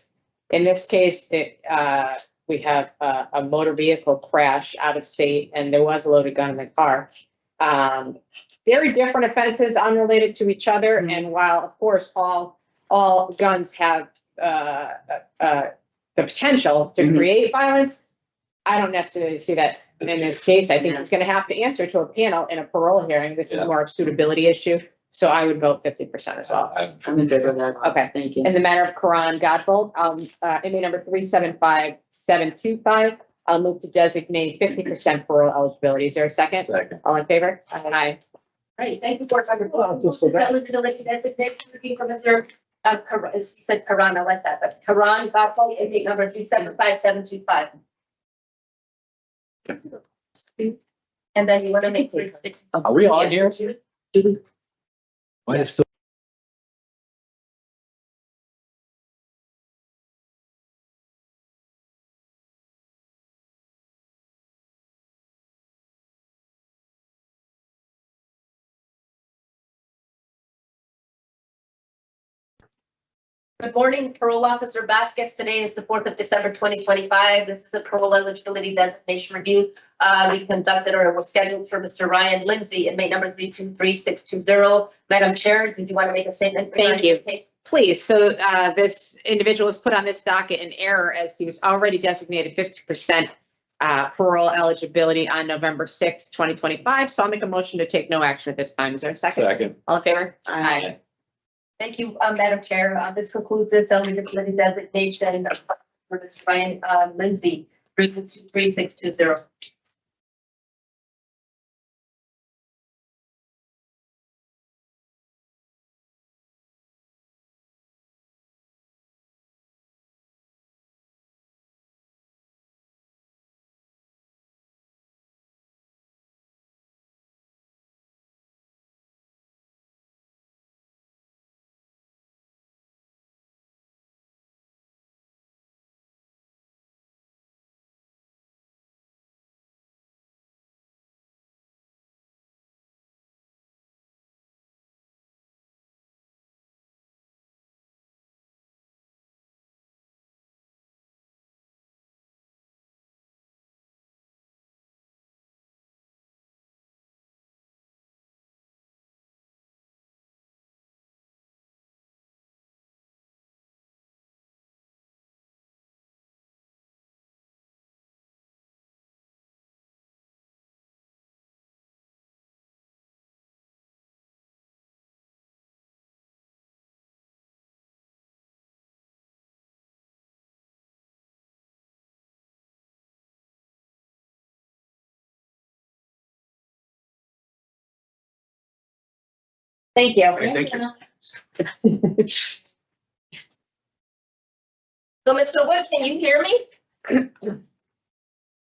Speaker 2: In this case, we have a motor vehicle crash out of state and there was a loaded gun in the car. Very different offenses unrelated to each other.
Speaker 3: Mhm.
Speaker 2: And while of course, all guns have the potential to
Speaker 3: Mhm.
Speaker 2: create violence, I don't necessarily see that in this case. I think
Speaker 3: Yeah.
Speaker 2: he's going to have to answer to a panel in a parole hearing. This is
Speaker 6: Yeah.
Speaker 2: more a suitability issue. So I would vote 50% as well.
Speaker 3: I'm in favor of that.
Speaker 2: Okay.
Speaker 3: Thank you.
Speaker 2: In the matter of Karan Godbolt, inmate number 375725, I'll move to designate 50% parole eligibility. Is there a second?
Speaker 6: Second.
Speaker 2: All in favor? Aye.
Speaker 9: Right, thank you, Board Member.
Speaker 2: Oh, just so that-
Speaker 9: Eligibility designation review for Mr. He said Karan, I like that, but Karan Godbolt, inmate number 375725. And then you want to make.
Speaker 6: Are we on here? Why is still?
Speaker 9: Good morning, Parole Officer Vasquez. Today is the 4th of December, 2025. This is a parole eligibility designation review. We conducted or was scheduled for Mr. Ryan Lindsay, inmate number 323620. Madam Chair, did you want to make a statement?
Speaker 2: Thank
Speaker 9: regarding
Speaker 2: you.
Speaker 9: this case?
Speaker 2: Please. So this individual was put on this docket in error as he was already designated 50% parole eligibility on November 6th, 2025. So I'll make a motion to take no action at this time. Is there a second?
Speaker 6: Second.
Speaker 2: All in favor? Aye.
Speaker 9: Thank you, Madam Chair. This concludes this eligibility designation for Mr. Ryan Lindsay, 323620.
Speaker 2: Thank you.
Speaker 1: Thank you.
Speaker 9: So, Mr. Wood, can you hear me?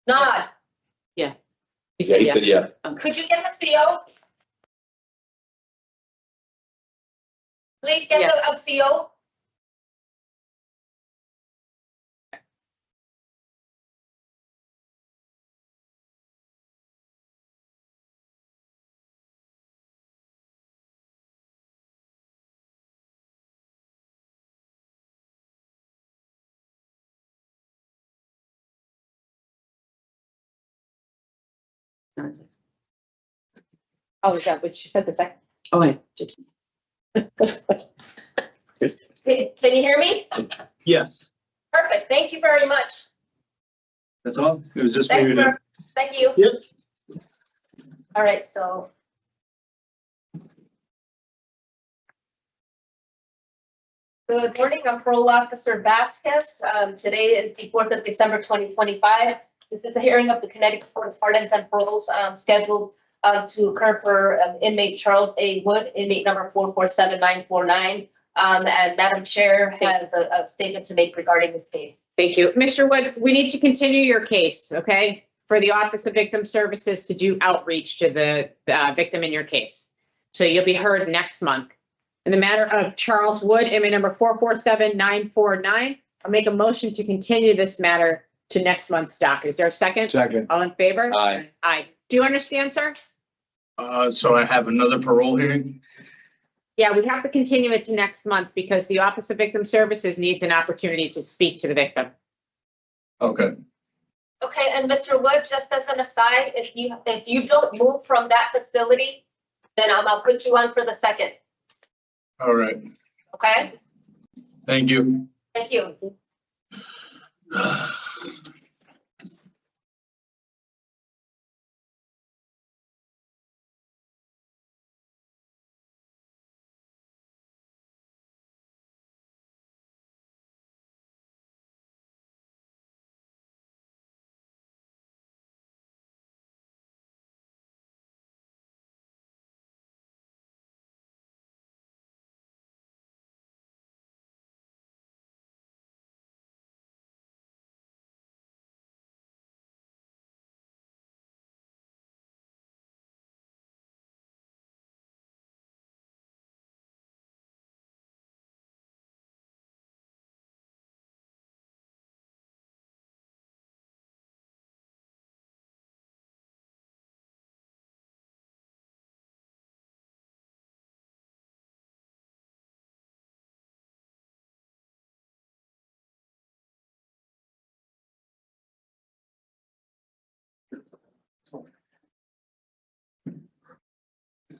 Speaker 9: Nod.
Speaker 2: He
Speaker 6: Yeah,
Speaker 2: said
Speaker 6: he
Speaker 2: yes.
Speaker 6: said, yeah.
Speaker 9: Could you get the CO? Please get the CO.
Speaker 2: Oh, is that what she said the second?
Speaker 3: Oh, wait.
Speaker 9: Can you hear me?
Speaker 8: Yes,
Speaker 9: Perfect. Thank you very much.
Speaker 8: that's all. It was just.
Speaker 9: Thanks,
Speaker 8: for you to-
Speaker 9: Mark. Thank you.
Speaker 8: Yep.
Speaker 9: All right, so. Good morning, I'm Parole Officer Vasquez. Today is the 4th of December, 2025. This is a hearing of the Connecticut Court of Pardons and Paroles scheduled to occur for inmate Charles A. Wood, inmate number 447949. And Madam Chair has a statement to make regarding this case.
Speaker 2: Thank you. Mr. Wood, we need to continue your case, okay? For the Office of Victim Services to do outreach to the victim in your case. So you'll be heard next month. In the matter of Charles Wood, inmate number 447949, I'll make a motion to continue this matter to next month's docket. Is there a second?
Speaker 6: Second.
Speaker 2: All in favor?
Speaker 6: Aye.
Speaker 2: Aye. Do you understand, sir?
Speaker 8: So I have another parole hearing?
Speaker 2: Yeah, we have to continue it to next month because the Office of Victim Services needs an opportunity to speak to the victim.
Speaker 8: Okay,
Speaker 9: Okay, and Mr. Wood, just as an aside, if you don't move from that facility, then I'll put you on for the second,
Speaker 8: all right,
Speaker 9: okay?
Speaker 8: thank you.
Speaker 9: Thank you.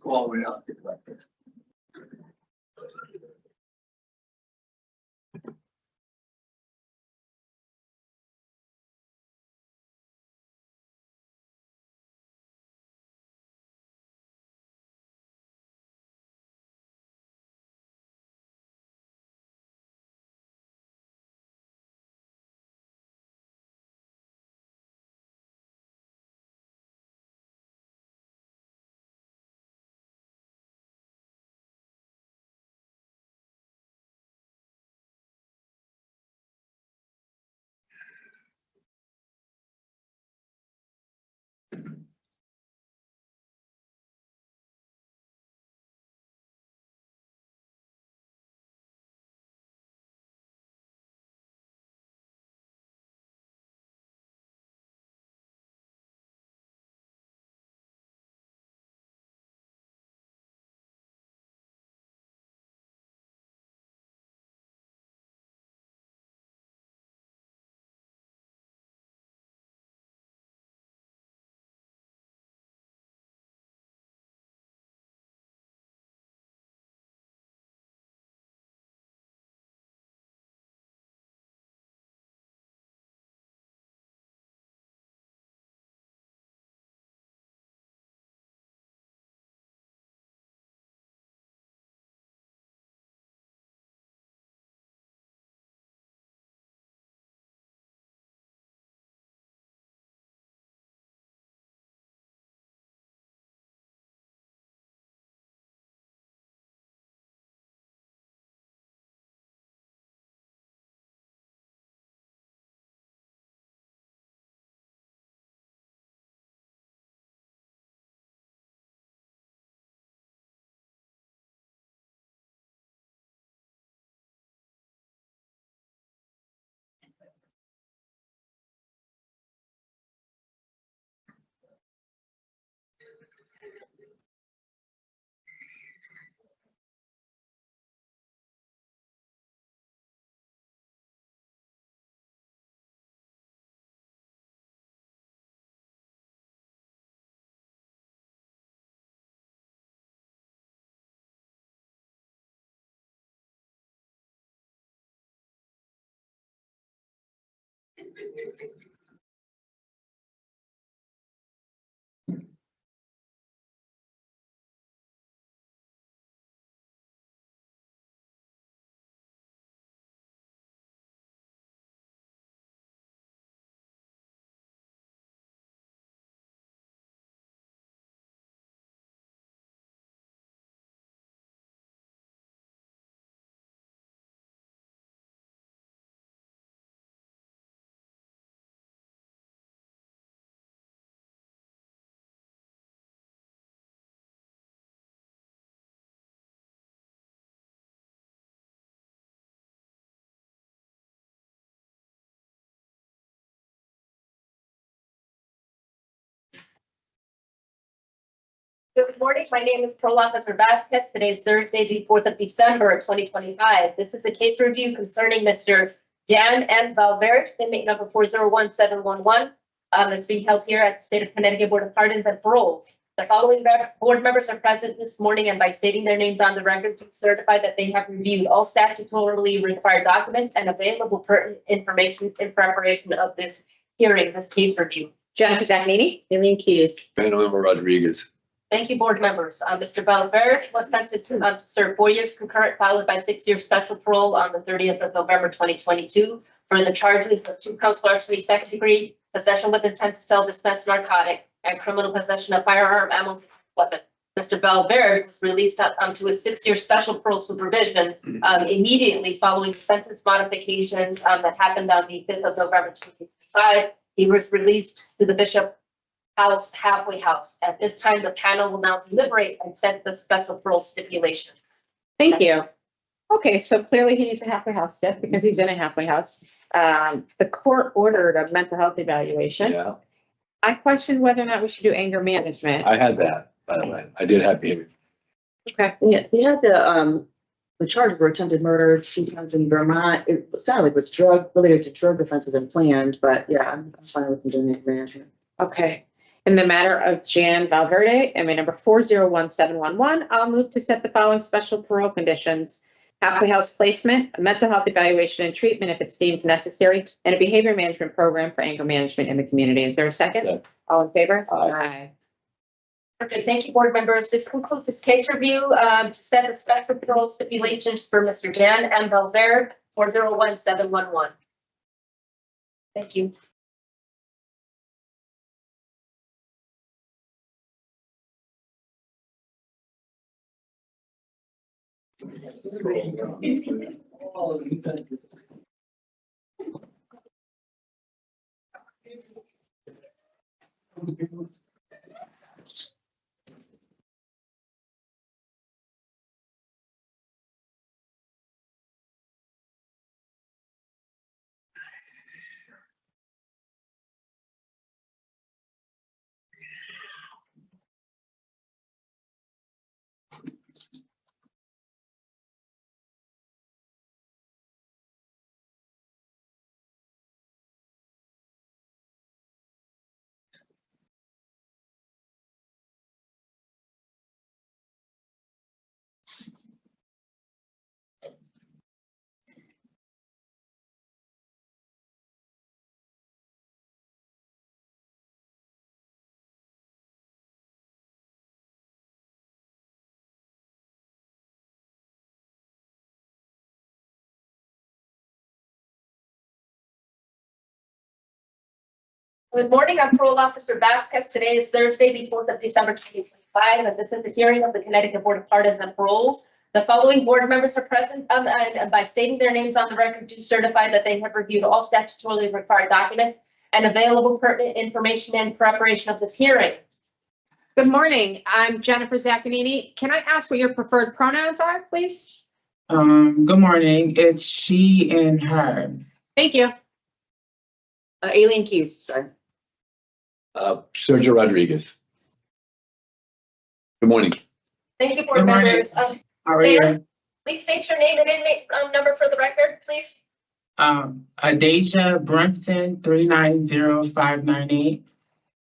Speaker 8: Go all the way out, get back there.
Speaker 9: Good morning. My name is Parole Officer Vasquez. Today is Thursday, the 4th of December, 2025. This is a case review concerning Mr. Jan N. Valverde, inmate number 401-711. It's being held here at the State of Connecticut Board of Pardons and Parole. The following board members are present this morning and by stating their names on the record, certify that they have reviewed all statutorily required documents and available pertinent information in preparation of this hearing, this case review.
Speaker 2: Jennifer Giannini.
Speaker 3: Eileen Keyes.
Speaker 6: Manuel Rodriguez.
Speaker 9: Thank you, board members. Mr. Valverde was sentenced to serve 4 years concurrent, followed by 6 years special parole on the 30th of November, 2022 for the charges of 2 counts larceny, second degree, possession with intent to sell, dispense narcotic, and criminal possession of firearm, ammo, weapon. Mr. Valverde was released to a 6-year special parole supervision immediately following sentence modification that happened on the 5th of November, 2025. He was released to the Bishop House halfway house. At this time, the panel will now deliberate and set the special parole stipulations.
Speaker 2: Thank you. Okay, so clearly he needs a halfway house step because he's in a halfway house. The court ordered a mental health evaluation.
Speaker 6: Yeah,
Speaker 2: I question whether or not we should do anger management.
Speaker 6: I had that, by the way. I did have behavior.
Speaker 2: Okay.
Speaker 3: Yeah, he had the charge for attempted murder, 2 counts in Vermont. It sounded like it was related to drug offenses and planned, but yeah, I'm fine with him doing it management.
Speaker 2: Okay. In the matter of Jan Valverde, inmate number 401-711, I'll move to set the following special parole conditions: halfway house placement, a mental health evaluation and treatment if it's deemed necessary, and a behavior management program for anger management in the community. Is there a second?
Speaker 6: Second.
Speaker 2: All in favor?
Speaker 6: Aye.
Speaker 9: Perfect. Thank you, board members. This concludes this case review to set the special parole stipulations for Mr. Jan M. Valverde, 401-711. Thank you. Good morning, I'm Parole Officer Vasquez. Today is Thursday, the 4th of December, 2025, and this is the hearing of the Connecticut Board of Pardons and Paroles. The following board members are present and by stating their names on the record, do certify that they have reviewed all statutorily required documents and available pertinent information in preparation of this hearing.
Speaker 2: Good morning. I'm Jennifer Giannini. Can I ask what your preferred pronouns are, please?
Speaker 10: Good morning. It's she and her.
Speaker 2: Thank you.
Speaker 3: Eileen Keyes, sorry.
Speaker 6: Sergio Rodriguez. Good morning.
Speaker 9: Thank you, board
Speaker 10: Good morning.
Speaker 9: members.
Speaker 10: How are you?
Speaker 9: Please state your name and inmate number for the record, please.
Speaker 10: Adasia Brunson, 390598.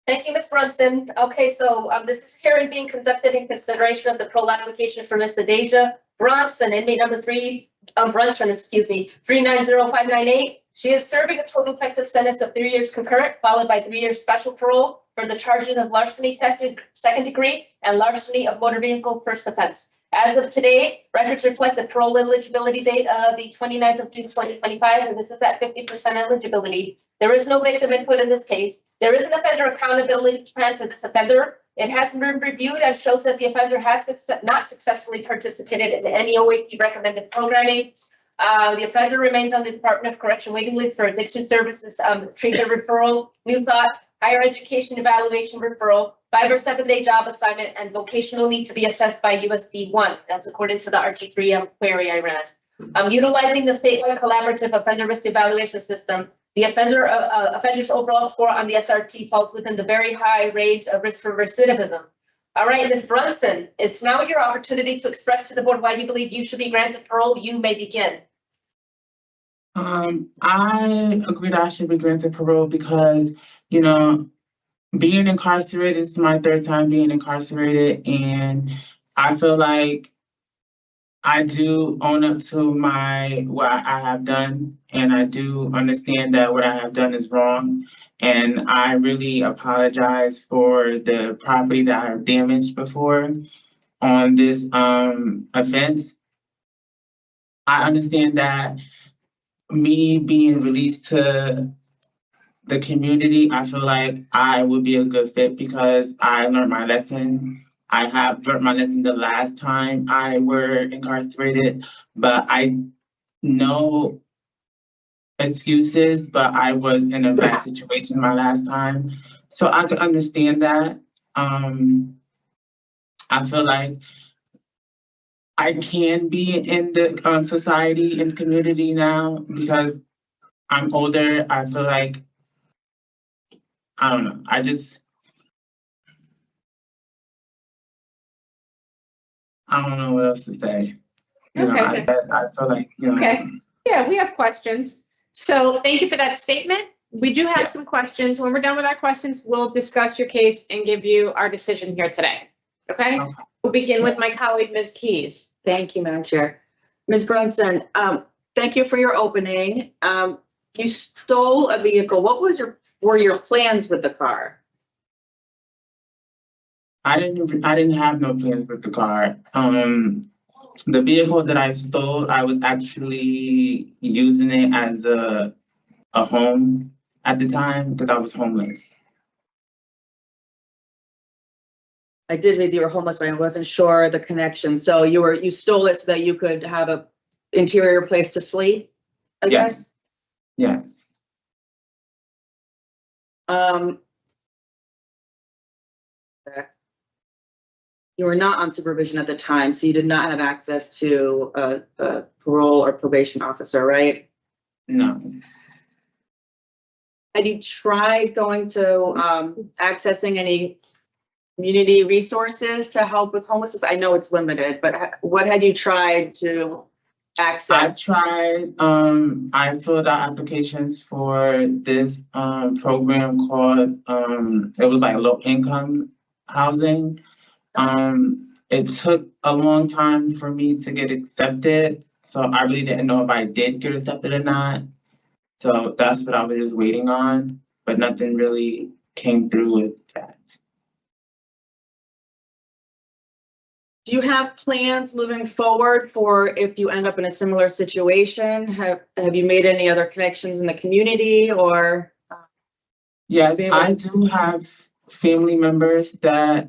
Speaker 9: Thank you, Ms. Brunson. Okay, so this is hearing being conducted in consideration of the parole application for Ms. Adasia Brunson, inmate number 390598. She is serving a total effective sentence of 3 years concurrent, followed by 3 years special parole for the charges of larceny second degree and larceny of motor vehicle first offense. As of today, records reflect the parole eligibility date of the 29th of June, 2025, and this is at 50% eligibility. There is no victim input in this case. There is an offender accountability plan for this offender. It has been reviewed and shows that the offender has not successfully participated in any OAP recommended programming. The offender remains on the Department of Correction waiting list for addiction services, treatment referral, new thoughts, higher education evaluation referral, 5 or 7 day job assignment, and vocational need to be assessed by USD 1. That's according to the RT3 query I ran. Utilizing the statewide collaborative offender risk evaluation system, the offender's overall score on the SRT falls within the very high range of risk for recidivism. All right, Ms. Brunson, it's now your opportunity to express to the board why you believe you should be granted parole. You may begin.
Speaker 10: I agree that I should be granted parole because, you know, being incarcerated is my 3rd time being incarcerated, and I feel like I do own up to what I have done, and I do understand that what I have done is wrong. And I really apologize for the property that I have damaged before on this offense. I understand that me being released to the community, I feel like I would be a good fit because I learned my lesson. I have learned my lesson the last time I were incarcerated, but I know excuses, but I was in a bad situation my last time. So I could understand that. I feel like I can be in the society and community now because I'm older. I feel like, I don't know, I don't know what else to say. You know, I feel like, you know.
Speaker 2: Okay. Yeah, we have questions. So thank you for that statement. We do have
Speaker 10: Yes.
Speaker 2: some questions. When we're done with our questions, we'll discuss your case and give you our decision here today. Okay?
Speaker 10: Okay.
Speaker 2: We'll begin with my colleague, Ms. Keys.
Speaker 3: Thank you, Madam Chair. Ms. Brunson, thank you for your opening. You stole a vehicle. What were your plans with the car?
Speaker 10: I didn't have no plans with the car. The vehicle that I stole, I was actually using it as a home at the time because I was homeless.
Speaker 3: I did read you were homeless, but I wasn't sure the connection. So you stole it so that you could have a interior place to sleep, I guess?
Speaker 10: Yes.
Speaker 3: You were not on supervision at the time, so you did not have access to a parole or probation officer, right?
Speaker 10: No.
Speaker 3: Had you tried going to accessing any community resources to help with homelessness? I know it's limited, but what had you tried to access?
Speaker 10: I filled out applications for this program called it was like low income housing. It took a long time for me to get accepted, so I really didn't know if I did get accepted or not. So that's what I was just waiting on, but nothing really came through with that.
Speaker 3: Do you have plans moving forward for if you end up in a similar situation? Have you made any other connections in the community or?
Speaker 10: Yes, I do have family members that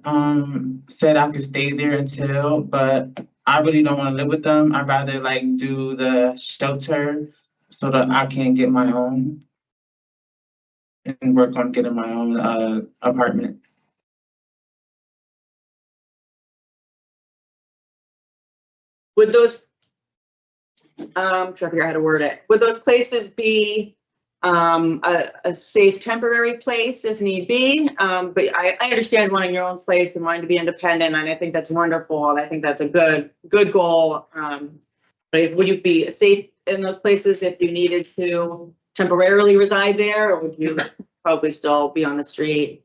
Speaker 10: said I could stay there until, but I really don't want to live with them. I'd rather like do the shelter so that I can get my own and work on getting my own apartment.
Speaker 3: Would those, I'm trying to figure out how to word it. Would those places be a safe temporary place if need be? But I understand wanting your own place and wanting to be independent, and I think that's wonderful, and I think that's a good goal. But would you be safe in those places if you needed to temporarily reside there, or would you probably still be on the street?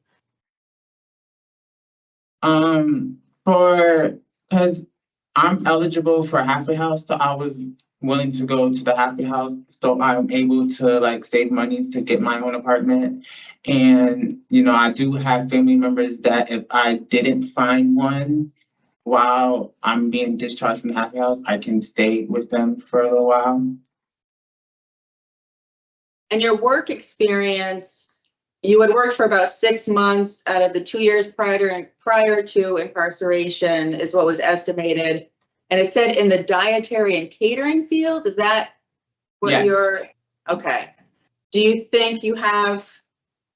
Speaker 10: Because I'm eligible for halfway house, so I was willing to go to the happy house, so I'm able to like save money to get my own apartment. And, you know, I do have family members that if I didn't find one while I'm being discharged from the happy house, I can stay with them for a little while.
Speaker 5: And your work experience, you had worked for about 6 months out of the 2 years prior to incarceration is what was estimated. And it said in the dietary and catering fields, is that what
Speaker 10: Yes.
Speaker 5: okay. Do you think have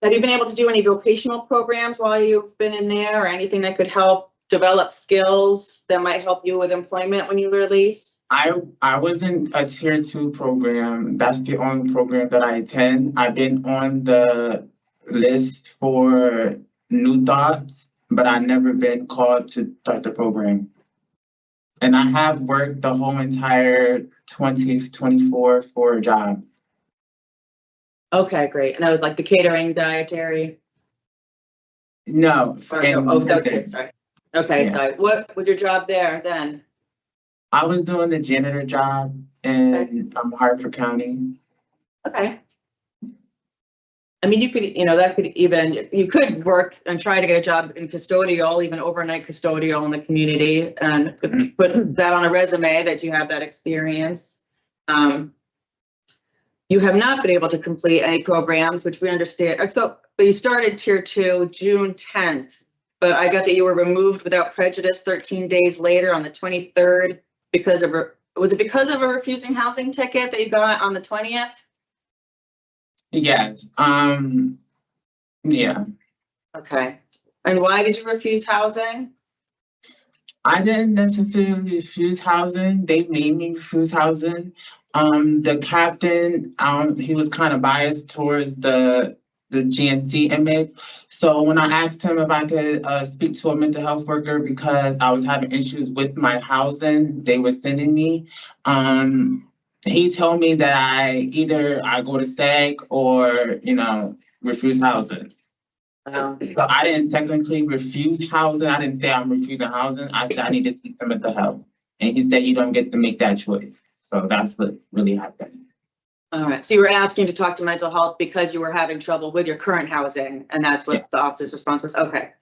Speaker 5: you been able to do any vocational programs while you've been in there or anything that could help develop skills that might help you with employment when you release?
Speaker 10: I was in a tier 2 program. That's the only program that I attend. I've been on the list for New Thoughts, but I've never been called to start the program. And I have worked the whole entire 2024 for a job.
Speaker 5: Okay, great. And that was like the catering, dietary?
Speaker 10: No.
Speaker 5: Sorry. Okay,
Speaker 10: Yeah.
Speaker 5: so what was your job there then?
Speaker 10: I was doing the janitor job in Hartford County.
Speaker 5: Okay. I mean, you could, you could work and try to get a job in custodial, even overnight custodial in the community and put that on a resume that you have that experience. You have not been able to complete any programs, which we understand. But you started tier 2 June 10th, but I got that you were removed without prejudice 13 days later on the 23rd was it because of a refusing housing ticket that you got on the 20th?
Speaker 10: Yes. Yeah.
Speaker 5: Okay. And why did you refuse housing?
Speaker 10: I didn't necessarily refuse housing. They made me refuse housing. The captain, he was kind of biased towards the GNC inmates. So when I asked him if I could speak to a mental health worker because I was having issues with my housing they were sending me, he told me that I go to SAG or, refuse housing. So I didn't technically refuse housing. I didn't say I'm refusing housing. I said I need to seek some mental health. And he said you don't get to make that choice. So that's what really happened.
Speaker 5: All right. So you were asking to talk to mental health because you were having trouble with your current housing, and that's what the officer's response was. Okay.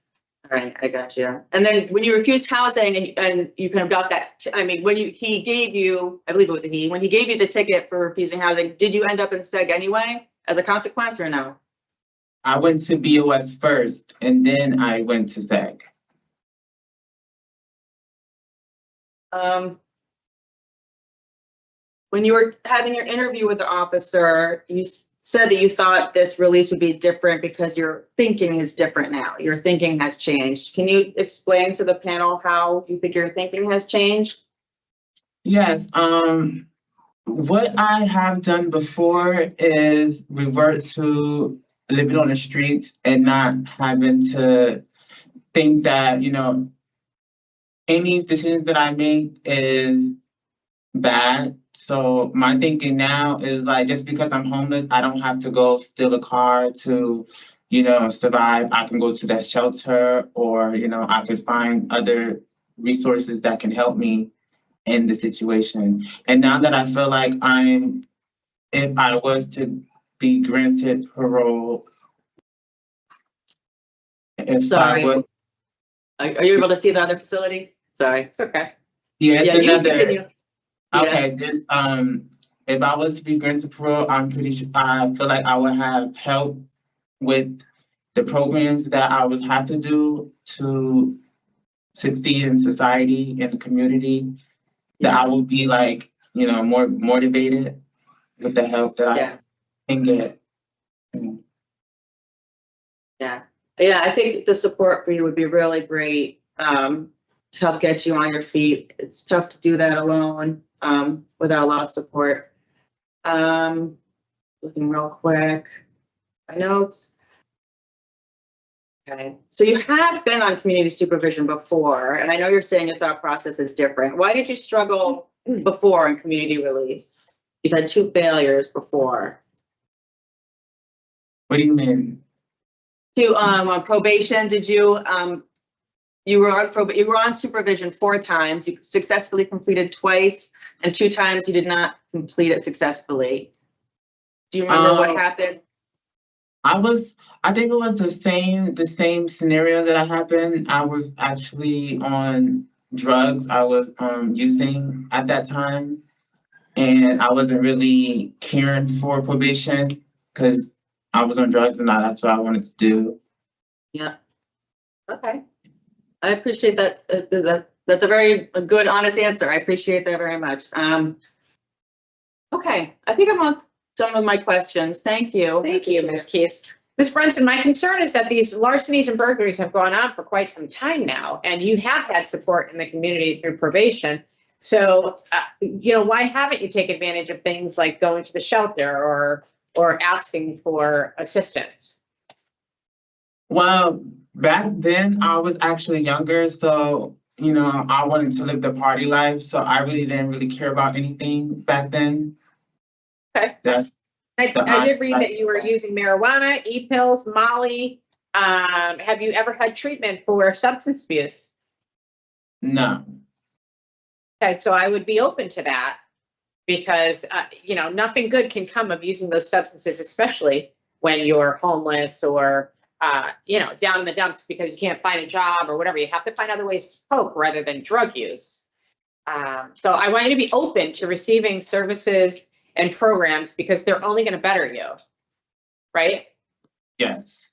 Speaker 5: All right. I got you. And then when you refused housing and you kind of got that, he gave you, I believe it was when he gave you the ticket for refusing housing, did you end up in SEG anyway as a consequence or no?
Speaker 10: I went to BOS first, and then I went to SAG.
Speaker 5: When you were having your interview with the officer, you said that you thought this release would be different because your thinking is different now. Your thinking has changed. Can you explain to the panel how you think your thinking has changed?
Speaker 10: Yes. What I have done before is revert to living on the streets and not having to think that, any decisions that I make is bad. So my thinking now is like, just because I'm homeless, I don't have to go steal a car to, survive. I can go to that shelter or, I could find other resources that can help me in the situation. And now that I feel like if I was to be granted parole,
Speaker 5: Sorry. Are you able to see the other facility? Sorry. It's okay.
Speaker 10: Yeah,
Speaker 5: you can continue.
Speaker 10: Okay, if I was to be granted parole, I'm pretty sure, I feel like I would have help with the programs that I would have to do to succeed in society, in the community, that I will be more motivated with the help that I can get.
Speaker 5: Yeah, I think the support for you would be really great to help get you on your feet. It's tough to do that alone without a lot of support. Looking real quick. I know it's okay. So you have been on community supervision before, and I know you're saying your thought process is different. Why did you struggle before in community release? You've had 2 failures before.
Speaker 10: What do you mean?
Speaker 5: On probation, did you you were on supervision 4 times. You successfully completed twice. and 2 times you did not complete it successfully. Do you remember what happened?
Speaker 10: I think it was the same scenario that happened. I was actually on drugs. I was using at that time, and I wasn't really caring for probation because I was on drugs and that's what I wanted to do.
Speaker 5: Yeah. Okay. I appreciate that. That's a very good, honest answer. I appreciate that very much. Okay, I think I'm all done with my questions. Thank you.
Speaker 2: Thank you, Ms. Keys. Ms. Brunson, my concern is that these larcenies and burglaries have gone on for quite some time now, and you have had support in the community through probation. So, why haven't you taken advantage of things like going to the shelter or asking for assistance?
Speaker 10: Well, back then I was actually younger, so I wanted to live the party life, so I really didn't really care about anything back then.
Speaker 2: Okay. I did read that you were using marijuana, e-pills, Molly. Have you ever had treatment for substance abuse?
Speaker 10: No.
Speaker 2: Okay, so I would be open to that because, nothing good can come of using those substances, especially when you're homeless or, down in the dumps because you can't find a job or whatever. You have to find other ways to cope rather than drug use. So I want you to be open to receiving services and programs because they're only going to better you, right?
Speaker 10: Yes.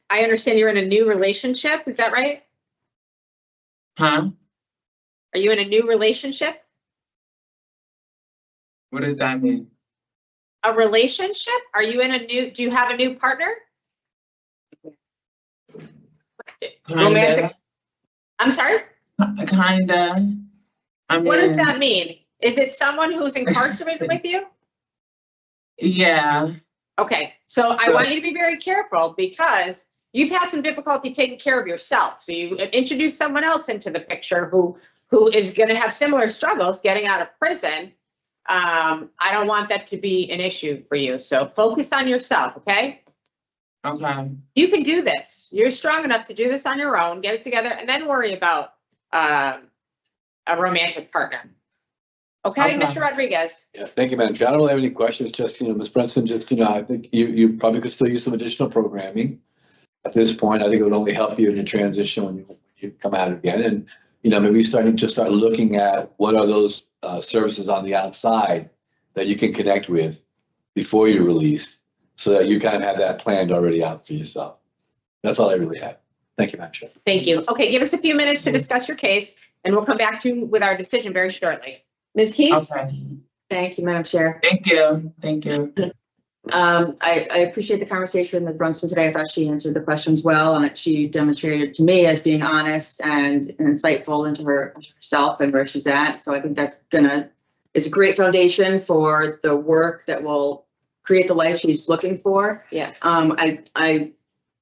Speaker 2: I understand you're in a new relationship. Is that right?
Speaker 10: Huh?
Speaker 2: Are you in a new relationship?
Speaker 10: What does that mean?
Speaker 2: A relationship? Are you in do you have a new partner?
Speaker 5: Romantic.
Speaker 2: I'm sorry?
Speaker 10: Kinda.
Speaker 2: What does that mean? Is it someone who's incarcerated with you?
Speaker 10: Yeah.
Speaker 2: Okay, so I want you to be very careful because you've had some difficulty taking care of yourself. So you introduce someone else into the picture who is going to have similar struggles getting out of prison. I don't want that to be an issue for you. So focus on yourself, okay?
Speaker 10: Okay.
Speaker 2: You can do this. You're strong enough to do this on your own, get it together, and then worry about a romantic partner. Okay, Mr. Rodriguez.
Speaker 6: Yeah, thank you, Madam Chair. I don't really have any questions, just, Ms. Brunson, just, I think you probably could still use some additional programming. At this point, I think it would only help you in the transition when you come out again. And, maybe start looking at what are those services on the outside that you can connect with before you're released so that you kind of have that planned already out for yourself. That's all I really have. Thank you, Madam Chair.
Speaker 2: Thank you. Okay, give us a few minutes to discuss your case and we'll come back to you with our decision very shortly. Ms. Keith?
Speaker 10: Okay.
Speaker 5: Thank you, Madam Chair.
Speaker 10: Thank you. Thank you.
Speaker 5: I appreciate the conversation with Brunson today. I thought she answered the questions well, and she demonstrated to me as being honest and insightful into herself and where she's at. So I think it's a great foundation for the work that will create the life she's looking for.
Speaker 2: Yeah.
Speaker 5: I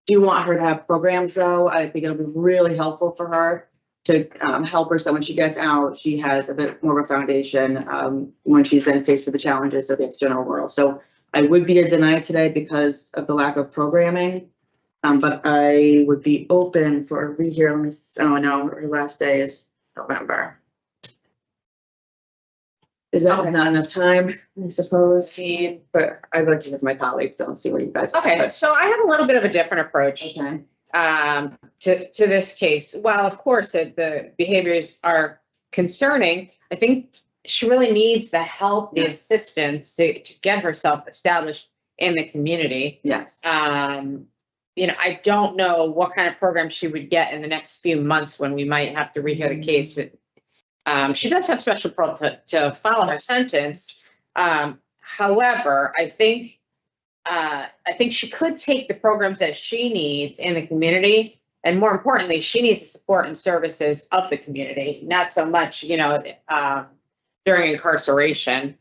Speaker 5: do want her to have programs though. I think it'll be really helpful for her to help her so when she gets out, she has a bit more of a foundation when she's then faced with the challenges of the external world. So I would be a deny today because of the lack of programming, but I would be open for a rehearing. Oh no, her last day is November. Is that not enough time, I suppose? But I'd like to hear from my colleagues, so I'll see what you guys.
Speaker 2: Okay, so I have a little bit of a different approach.
Speaker 5: Okay.
Speaker 2: To this case. While of course the behaviors are concerning, I think she really needs the help, the assistance to get herself established in the community.
Speaker 5: Yes.
Speaker 2: I don't know what kind of program she would get in the next few months when we might have to rehear the case. She does have special parole to follow her sentence. However, I think she could take the programs that she needs in the community. And more importantly, she needs the support and services of the community, not so much, during incarceration.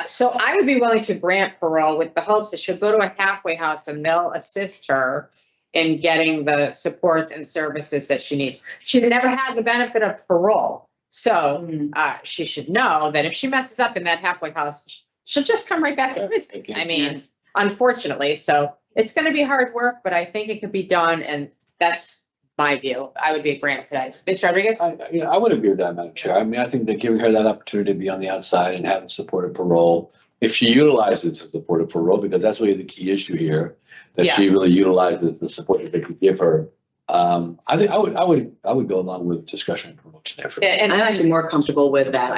Speaker 2: So I would be willing to grant parole with the hopes that she'll go to a halfway house and they'll assist her in getting the supports and services that she needs. She never had the benefit of parole. So she should know that if she messes up in that halfway house, she'll just come right back to prison. I mean, unfortunately. So it's going to be hard work, but I think it could be done. And that's my view. I would be a grant today. Mr. Rodriguez?
Speaker 6: I would agree with that, Madam Chair. I mean, I think that giving her that opportunity to be on the outside and have the support of parole, if she utilizes the support of parole, because that's really the key issue here, that she really utilizes the support that they could give her. I think I would go along with discretionary parole today.
Speaker 3: And I'm actually more comfortable with that.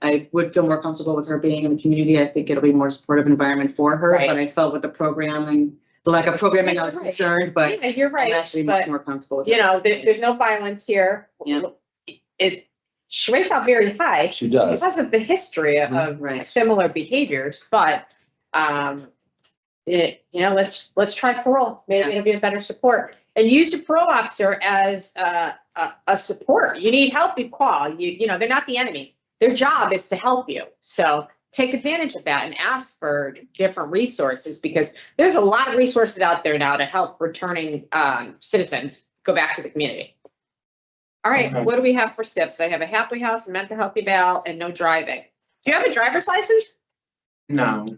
Speaker 3: I would feel more comfortable with her being in the community. I think it'll be more supportive environment for her,
Speaker 2: Right.
Speaker 3: but I felt with the programming, the lack of programming, I was
Speaker 2: Right.
Speaker 3: concerned, but
Speaker 2: Yeah, you're
Speaker 3: I'm
Speaker 2: right,
Speaker 3: actually
Speaker 2: but,
Speaker 3: much more comfortable with
Speaker 2: you
Speaker 3: it.
Speaker 2: know, there's no violence here.
Speaker 3: Yeah.
Speaker 2: She rates out very high
Speaker 6: She does.
Speaker 2: because of the history of
Speaker 3: Right.
Speaker 2: similar behaviors, but, let's try parole. Maybe it'll be a better support. And use your parole officer as a support. You need help, you call. You know, they're not the enemy. Their job is to help you. So take advantage of that and ask for different resources, because there's a lot of resources out there now to help returning citizens go back to the community. All right,
Speaker 10: Okay.
Speaker 2: what do we have for STIPs? I have a halfway house, a mental health eval, and no driving. Do you have a driver's license?
Speaker 10: No,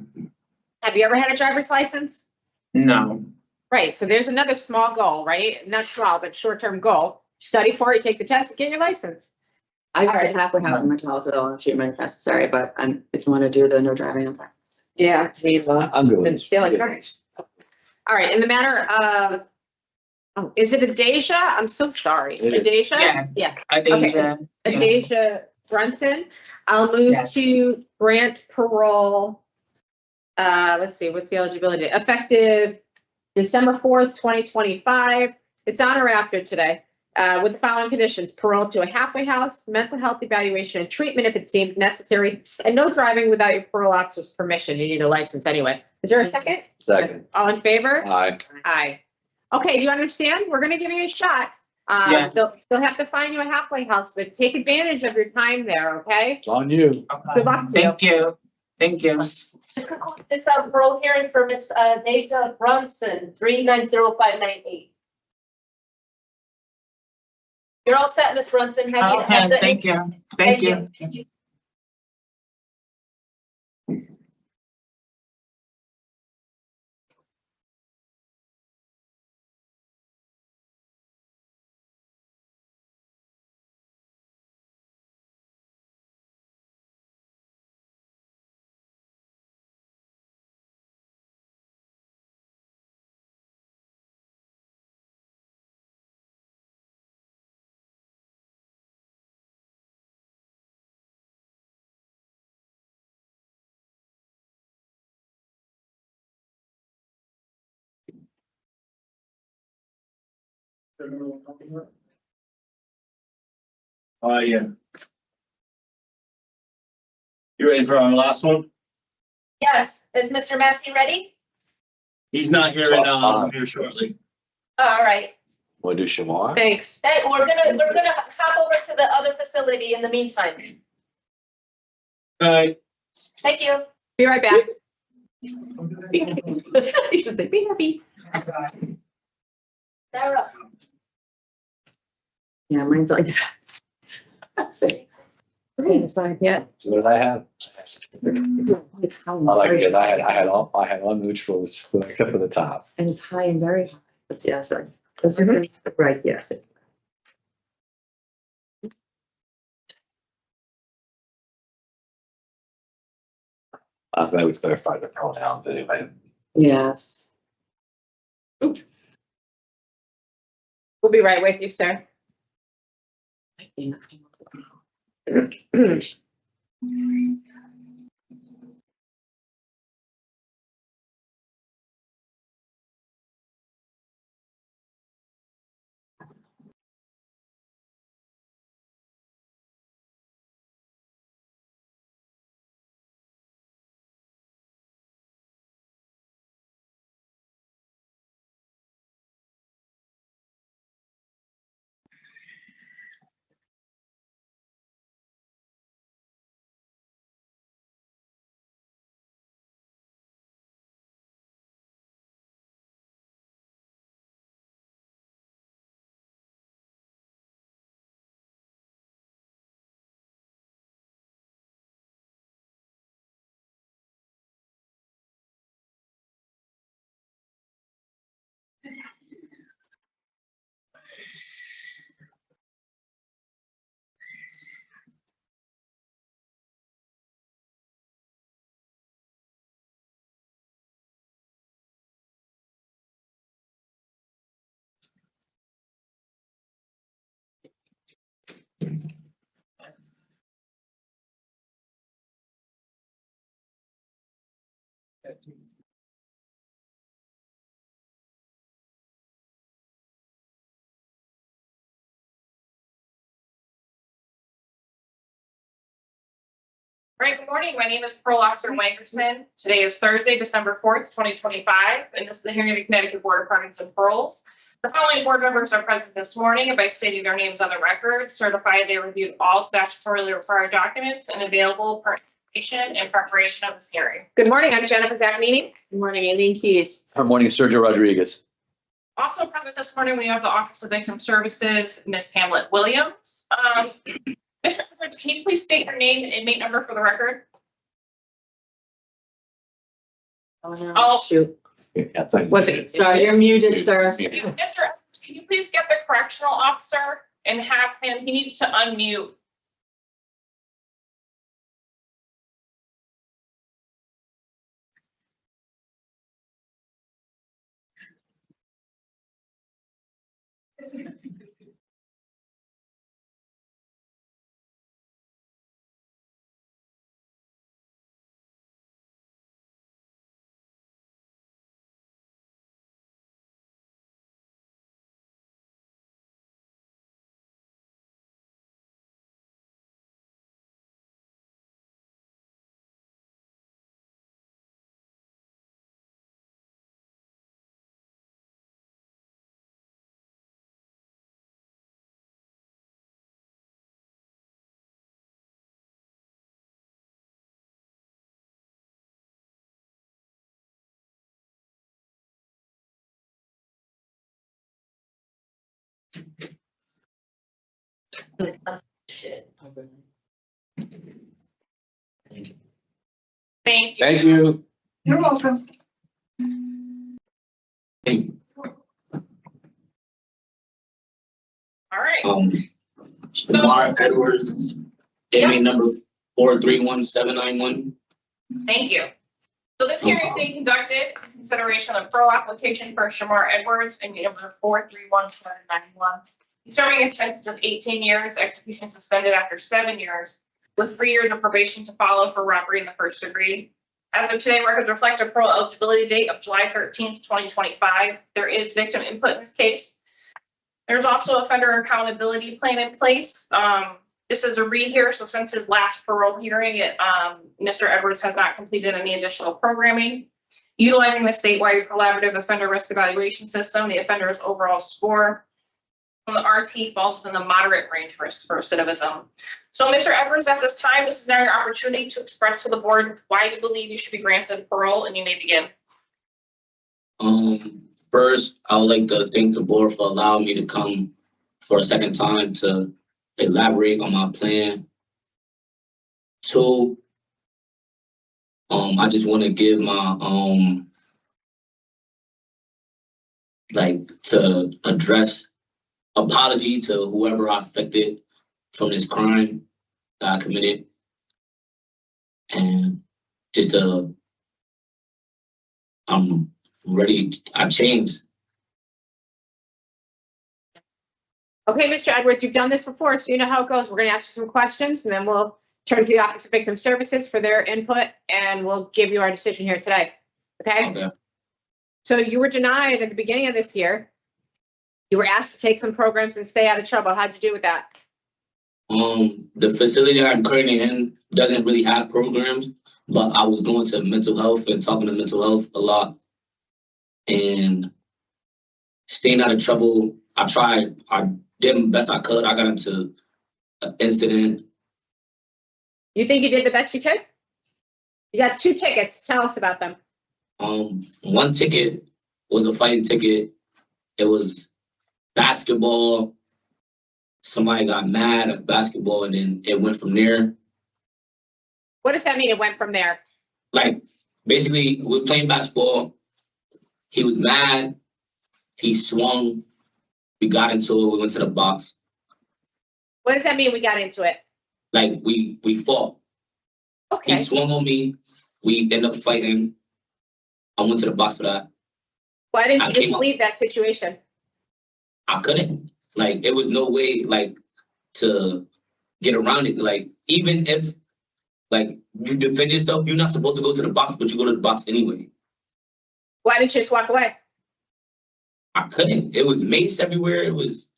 Speaker 2: Have you ever had a driver's license?
Speaker 10: no.
Speaker 2: Right, so there's another small goal, right? Not small, but short-term goal. Study for it, take the test, get your license.
Speaker 3: I
Speaker 2: All right.
Speaker 3: did halfway house in mental health on treatment if necessary, but if you want to do the no driving, I'm fine.
Speaker 2: Yeah, we've
Speaker 6: I'm good with
Speaker 2: been
Speaker 6: this.
Speaker 2: stealing
Speaker 6: Yeah.
Speaker 2: cars. All right, in the matter of, is it Adasia? I'm so sorry.
Speaker 6: It is.
Speaker 2: Adasia?
Speaker 10: Yes.
Speaker 2: Yeah,
Speaker 10: Adesia. Yeah.
Speaker 2: Adasia Brunson. I'll move
Speaker 10: Yes.
Speaker 2: to grant parole. Let's see, what's the eligibility? Effective December 4th, 2025. It's on or after today. With the following conditions: parole to a halfway house, mental health evaluation and treatment if it's deemed necessary, and no driving without your parole officer's permission. You need a license anyway. Is there a second?
Speaker 6: Second.
Speaker 2: All in favor?
Speaker 6: Aye.
Speaker 2: Aye. Okay, do you understand? We're gonna give you a shot.
Speaker 10: Yes.
Speaker 2: They'll have to find you a halfway house, but take advantage of your time there, okay?
Speaker 6: It's on you.
Speaker 10: Okay.
Speaker 2: Good luck to you.
Speaker 10: Thank you. Thank you.
Speaker 9: This concludes this parole hearing for Ms. Deja Brunson, 3900598. You're all set, Ms. Brunson. Have you-
Speaker 10: Okay,
Speaker 9: have the-
Speaker 10: thank you. Thank you.
Speaker 9: Thank you.
Speaker 11: Yeah. You ready for our last one?
Speaker 9: Yes, is Mr. Massey ready?
Speaker 11: He's not here right now. I'll come here shortly.
Speaker 9: All right.
Speaker 6: Want to do Shamar?
Speaker 2: Thanks.
Speaker 9: Hey, we're gonna hop over to the other facility in the meantime.
Speaker 11: All right.
Speaker 9: Thank you.
Speaker 2: Be right back. You should say, be happy.
Speaker 9: Sarah.
Speaker 3: Yeah, mine's like. That's it.
Speaker 2: It's fine, yeah.
Speaker 6: So what did I have?
Speaker 3: It's high.
Speaker 6: I like it. I had all neutrals except for the top.
Speaker 3: And it's high and very high. That's, yeah, that's right. That's right, yes.
Speaker 6: I'm glad we clarified the pronouns anyway.
Speaker 3: Yes.
Speaker 2: We'll be right with you, sir.
Speaker 12: All right, good morning. My name is Parole Officer Wankerson. Today is Thursday, December 4th, 2025, and this is the hearing of the Connecticut Board of Pardons and Paroles. The following board members are present this morning and by stating their names on the record, certify they reviewed all statutorily required documents and available for information in preparation of this hearing.
Speaker 2: Good morning, I'm Jennifer Zaccanini.
Speaker 5: Good morning, Aileen Keys.
Speaker 6: Good morning, Sergio Rodriguez.
Speaker 12: Also present this morning, we have the Office of Victim Services, Ms. Hamlet Williams. Mr. Edwards, can you please state your name and inmate number for the record?
Speaker 5: Oh, no.
Speaker 12: Oh.
Speaker 5: Shoot.
Speaker 6: Yeah, thank you.
Speaker 2: Was it?
Speaker 5: Sorry, you're muted, sir.
Speaker 12: Mr. Edwards, can you please get the correctional officer and have him, he needs to unmute.
Speaker 5: Shit.
Speaker 12: Thank you.
Speaker 6: Thank you.
Speaker 8: You're welcome.
Speaker 12: All right.
Speaker 13: Lamar Edwards, inmate number 431791.
Speaker 12: Thank you. So this hearing is being conducted in consideration of parole application for Shamar Edwards and number 431791. He's serving a sentence of 18 years, execution suspended after 7 years, with 3 years of probation to follow for robbery in the first degree. As of today, records reflect a parole eligibility date of July 13th, 2025. There is victim input in this case. There's also a offender accountability plan in place. This is a rehear, so since his last parole hearing, Mr. Edwards has not completed any additional programming. Utilizing the statewide collaborative offender risk evaluation system, the offender's overall score on the RT falls within the moderate range for recidivism. So Mr. Edwards, at this time, this is now your opportunity to express to the board why you believe you should be granted parole, and you may begin.
Speaker 13: First, I would like to thank the board for allowing me to come for a second time to elaborate on my plan. Two, I just want to give my to address apology to whoever I affected from this crime that I committed, and just I'm ready. I changed.
Speaker 2: Okay, Mr. Edwards, you've done this before, so you know how it goes. We're going to ask you some questions, and then we'll turn to the Office of Victim Services for their input, and we'll give you our decision here today. Okay?
Speaker 13: Okay.
Speaker 2: So you were denied at the beginning of this year. You were asked to take some programs and stay out of trouble. How'd you do with that?
Speaker 13: The facility I'm currently in doesn't really have programs, but I was going to mental health and talking to mental health a lot and staying out of trouble. I did the best I could. I got into an incident.
Speaker 2: You think you did the best you could? You got 2 tickets. Tell us about them.
Speaker 13: One ticket was a fighting ticket. It was basketball. Somebody got mad at basketball, and then it went from there.
Speaker 2: What does that mean? It went from there.
Speaker 13: Like, basically, we were playing basketball. He was mad. He swung. We got into it. We went to the box.
Speaker 2: What does that mean? We got into it.
Speaker 13: Like, we fought.
Speaker 2: Okay.
Speaker 13: He swung on me. We ended up fighting. I went to the box for that.
Speaker 2: Why didn't
Speaker 13: I
Speaker 2: you just
Speaker 13: came up-
Speaker 2: leave that situation?
Speaker 13: I couldn't. Like, it was no way, like, to get around it. Like, even if, like, you defend yourself, you're not supposed to go to the box, but you go to the box anyway.
Speaker 2: Why didn't you just walk away?
Speaker 13: I couldn't. It was mace everywhere. It was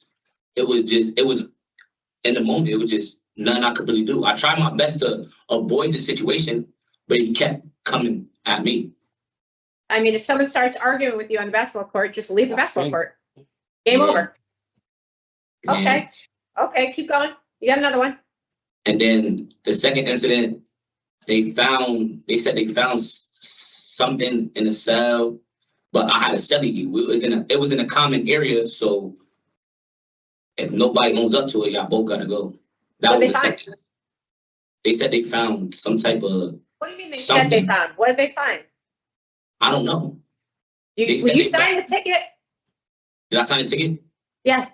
Speaker 13: in the moment. It was just, nothing I could really do. I tried my best to avoid the situation, but he kept coming at me.
Speaker 2: I mean, if someone starts arguing with you on the basketball court, just leave the basketball court. Game
Speaker 13: Yeah.
Speaker 2: over.
Speaker 13: And-
Speaker 2: Okay. Okay, keep going. You got another one.
Speaker 13: And then the second incident, they said they found something in the cell, but I had a cellie. It was in a common area, so if nobody owns up to it, y'all both gotta go. That
Speaker 2: What'd
Speaker 13: was
Speaker 2: they
Speaker 13: the
Speaker 2: find?
Speaker 13: second. They said they found some type of,
Speaker 2: What do you mean they said they
Speaker 13: Something.
Speaker 2: found? What did they find?
Speaker 13: I don't know.
Speaker 2: You,
Speaker 13: They
Speaker 2: will
Speaker 13: said
Speaker 2: you
Speaker 13: they
Speaker 2: sign the ticket?
Speaker 13: Did I sign a ticket?
Speaker 2: Yeah.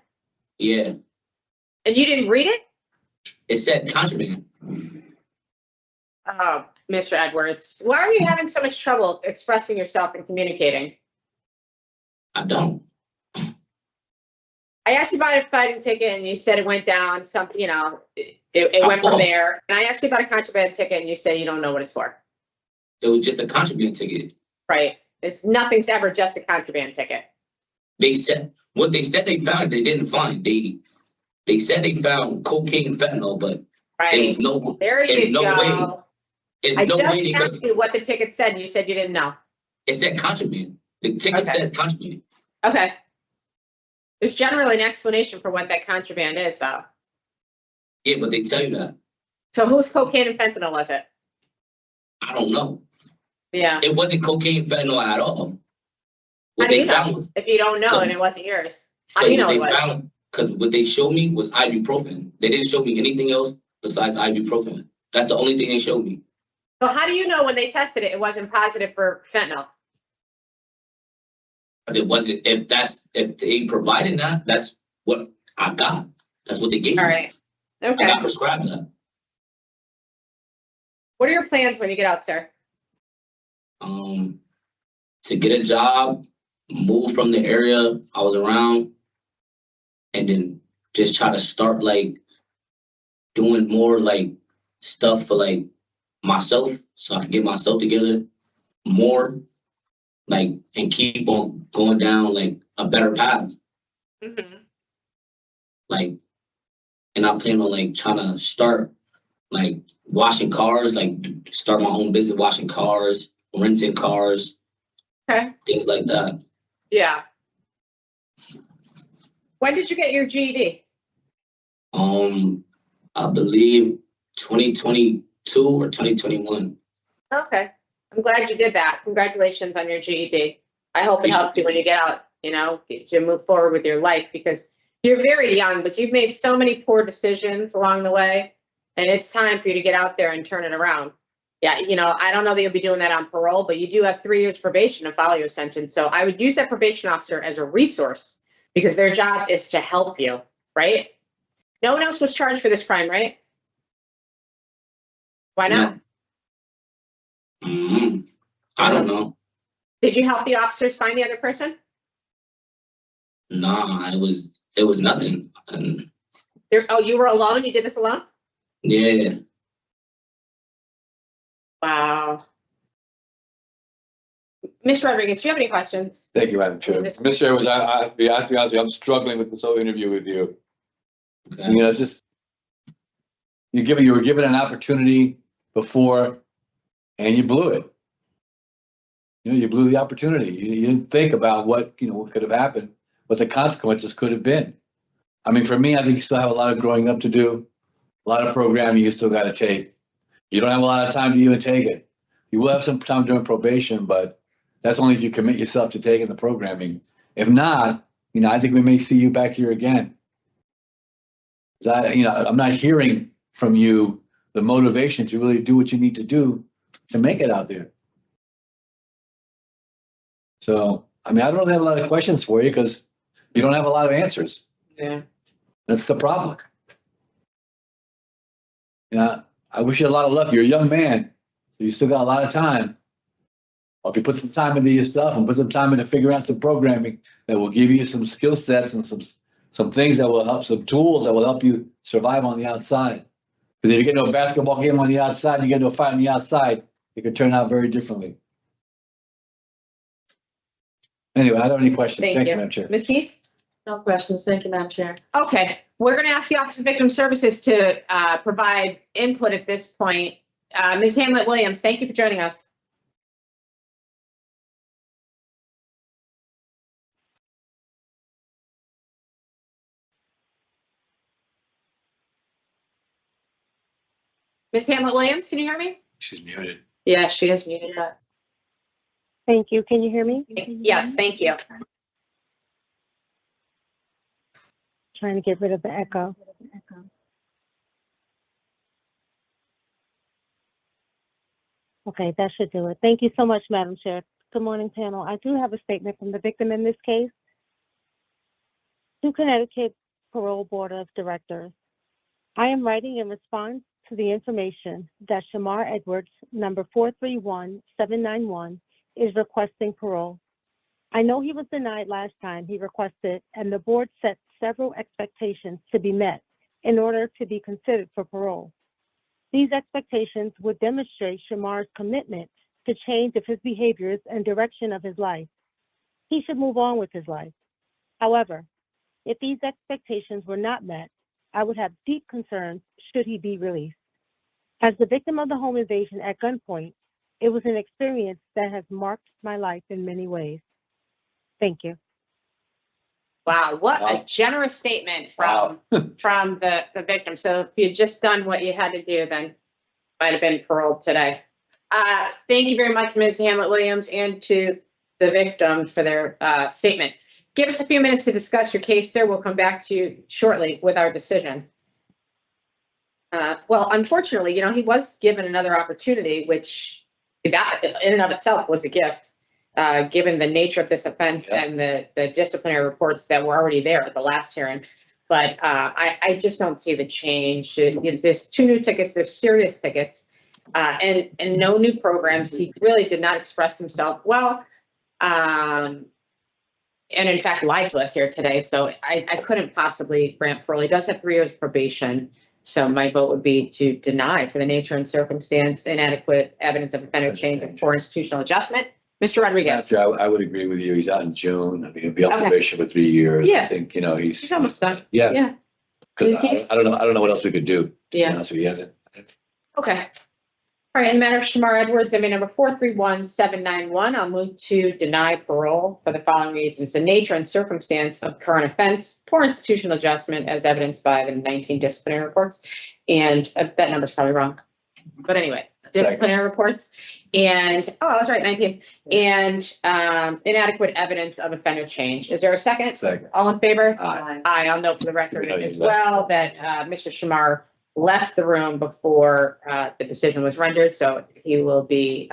Speaker 13: Yeah.
Speaker 2: And you didn't read it?
Speaker 13: It said contraband.
Speaker 2: Oh, Mr. Edwards, why are you having so much trouble expressing yourself and communicating?
Speaker 13: I don't.
Speaker 2: I asked you about a fighting ticket and you said it went down, something, you know, it went from
Speaker 13: thought-
Speaker 2: there. And I asked you about a contraband ticket and you said you don't know what it's for.
Speaker 13: It was just a contraband ticket.
Speaker 2: Right? It's nothing's ever just a contraband ticket.
Speaker 13: They said what they said they found, they didn't find. They said they found cocaine, fentanyl, but there
Speaker 2: Right?
Speaker 13: was no.
Speaker 2: There
Speaker 13: There's
Speaker 2: you
Speaker 13: no
Speaker 2: go.
Speaker 13: way. There's
Speaker 2: I
Speaker 13: no
Speaker 2: just
Speaker 13: way they could.
Speaker 2: asked you what the ticket said and you said you didn't know.
Speaker 13: It said contraband. The ticket
Speaker 2: Okay.
Speaker 13: says contraband.
Speaker 2: Okay. There's generally an explanation for what that contraband is, though.
Speaker 13: Yeah, but they tell you that.
Speaker 2: So whose cocaine and fentanyl was it?
Speaker 13: I don't know.
Speaker 2: Yeah.
Speaker 13: It wasn't cocaine, fentanyl at all.
Speaker 2: How
Speaker 13: What
Speaker 2: do
Speaker 13: they
Speaker 2: you know?
Speaker 13: found was
Speaker 2: If you don't know and it wasn't yours, how do you know it was?
Speaker 13: Because what they showed me was ibuprofen. They didn't show me anything else besides ibuprofen. That's the only thing they showed me.
Speaker 2: So how do you know when they tested it, it wasn't positive for fentanyl?
Speaker 13: But it wasn't. If they provided that, that's what I got. That's what they gave me.
Speaker 2: All right.
Speaker 13: I
Speaker 2: Okay.
Speaker 13: got prescribed that.
Speaker 2: What are your plans when you get out, sir?
Speaker 13: To get a job, move from the area I was around, and then just try to start like doing more like stuff for like myself, so I can get myself together more, like, and keep on going down like a better path.
Speaker 2: Mm-hmm.
Speaker 13: Like, and I plan on like trying to start like washing cars, like start my own business washing cars, renting cars,
Speaker 2: Okay.
Speaker 13: things like that.
Speaker 2: Yeah. When did you get your GED?
Speaker 13: I believe 2022 or 2021.
Speaker 2: Okay. I'm glad you did that. Congratulations on your GED. I hope it helps you when you get out, you know, to move forward with your life because you're very young, but you've made so many poor decisions along the way. And it's time for you to get out there and turn it around. Yeah, you know, I don't know that you'll be doing that on parole, but you do have 3 years probation to follow your sentence. So I would use that probation officer as a resource because their job is to help you, right? No one else was charged for this crime, right? Why not?
Speaker 13: No. I don't know.
Speaker 2: Did you help the officers find the other person?
Speaker 13: Nah, it was nothing. And
Speaker 2: Oh, you were alone? You did this alone?
Speaker 13: yeah,
Speaker 2: Wow. Mr. Rodriguez, do you have any questions?
Speaker 6: Thank you, Madam Chair. Mr. Edwards, I'll be honest with you, I'm struggling with this whole interview with you.
Speaker 13: okay.
Speaker 6: You know, it's just, you were given an opportunity before and you blew it. You know, you blew the opportunity. You didn't think about what could have happened, what the consequences could have been. I mean, for me, I think you still have a lot of growing up to do, a lot of programming you still got to take. You don't have a lot of time to even take it. You will have some time during probation, but that's only if you commit yourself to taking the programming. If not, I think we may see you back here again. I'm not hearing from you the motivation to really do what you need to do to make it out there. So, I don't really have a lot of questions for you because you don't have a lot of answers.
Speaker 2: Yeah.
Speaker 6: That's the problem. I wish you a lot of luck. You're a young man, so you still got a lot of time. Well, if you put some time into yourself and put some time into figuring out some programming that will give you some skill sets and some things that will help, some tools that will help you survive on the outside. Because if you get into a basketball game on the outside and you get into a fight on the outside, it could turn out very differently. Anyway, I don't have any questions.
Speaker 2: Thank you.
Speaker 6: Madam Chair.
Speaker 2: Ms. Keys?
Speaker 3: No questions. Thank you, Madam Chair.
Speaker 2: Okay. We're going to ask the Office of Victim Services to provide input at this point. Ms. Hamlet-Williams, thank you for joining us. Ms. Hamlet-Williams, can you hear me?
Speaker 6: She's muted.
Speaker 2: Yeah, she is muted. But...
Speaker 14: Thank you. Can you hear me?
Speaker 2: Yes, thank you.
Speaker 14: Trying to get rid of the echo. Okay, that should do it. Thank you so much, Madam Chair. Good morning, panel. I do have a statement from the victim in this case. To Connecticut Parole Board of Directors, I am writing in response to the information that Shamar Edwards, number 431791, is requesting parole. I know he was denied last time he requested, and the board set several expectations to be met in order to be considered for parole. These expectations would demonstrate Shamar's commitment to change of his behaviors and direction of his life. He should move on with his life. However, if these expectations were not met, I would have deep concerns should he be released. As the victim of the home invasion at gunpoint, it was an experience that has marked my life in many ways. Thank you.
Speaker 2: Wow, what a generous statement from from the victim. So if you'd just done what you had to do, then might have been paroled today. Thank you very much, Ms. Hamlet-Williams, and to the victim for their statement. Give us a few minutes to discuss your case, sir. We'll come back to you shortly with our decision. Well, unfortunately, you know, he was given another opportunity, which that in and of itself was a gift. Given the nature of this offense and the disciplinary reports that were already there at the last hearing. But I just don't see the change. There's 2 new tickets, there's serious tickets, and no new programs. He really did not express himself well. And in fact, lied to us here today. So I couldn't possibly grant parole. He does have 3 years probation. So my vote would be to deny for the nature and circumstance, inadequate evidence of offender change and poor institutional adjustment. Mr. Rodriguez.
Speaker 6: I would agree with you. He's out in June. I mean, he'll be on probation for 3 years.
Speaker 2: Yeah.
Speaker 6: I think, you know, he's
Speaker 2: almost done.
Speaker 6: Yeah.
Speaker 2: Yeah.
Speaker 6: Because I don't know what else we could do.
Speaker 2: Yeah.
Speaker 6: So he hasn't.
Speaker 2: Okay. All right, in the matter of Shamar Edwards, inmate number 431791, I'll move to deny parole for the following reasons. The nature and circumstance of current offense, poor institutional adjustment as evidenced by the 19 disciplinary reports. And that number's probably wrong. But anyway, disciplinary reports. And, oh, I was right, 19. And inadequate evidence of offender change. Is there a second?
Speaker 6: Second.
Speaker 2: All in favor?
Speaker 6: Aye.
Speaker 2: Aye, I'll note for the record
Speaker 6: We know
Speaker 2: as
Speaker 6: you left.
Speaker 2: well that Mr. Shamar left the room before the decision was rendered, so he will be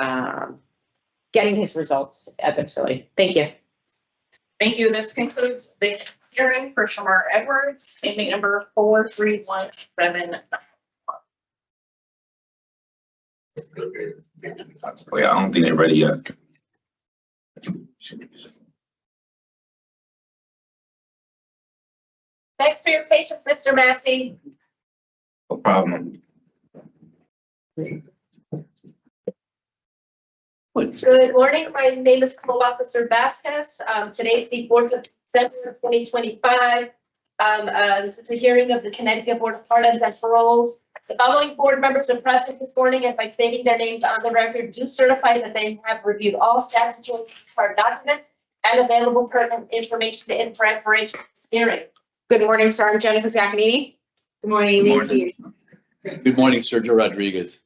Speaker 2: getting his results at the facility. Thank you.
Speaker 12: Thank you. This concludes the hearing for Shamar Edwards, inmate number 4317.
Speaker 15: Oh, yeah, I don't think they're ready yet.
Speaker 9: Thanks for your patience, Mr. Massey.
Speaker 15: No problem.
Speaker 9: Good morning. My name is Parole Officer Vasquez. Today's the 4th of December, 2025. This is a hearing of the Connecticut Board of Pardons and Paroles. The following board members are present this morning, and by stating their names on the record, do certify that they have reviewed all statutory required documents and available pertinent information in preparation of this hearing.
Speaker 2: Good morning, Sergeant Jennifer Zaccanini.
Speaker 3: Good morning.
Speaker 15: Good
Speaker 3: Thank
Speaker 15: morning.
Speaker 3: you.
Speaker 6: Good morning, Sergio Rodriguez.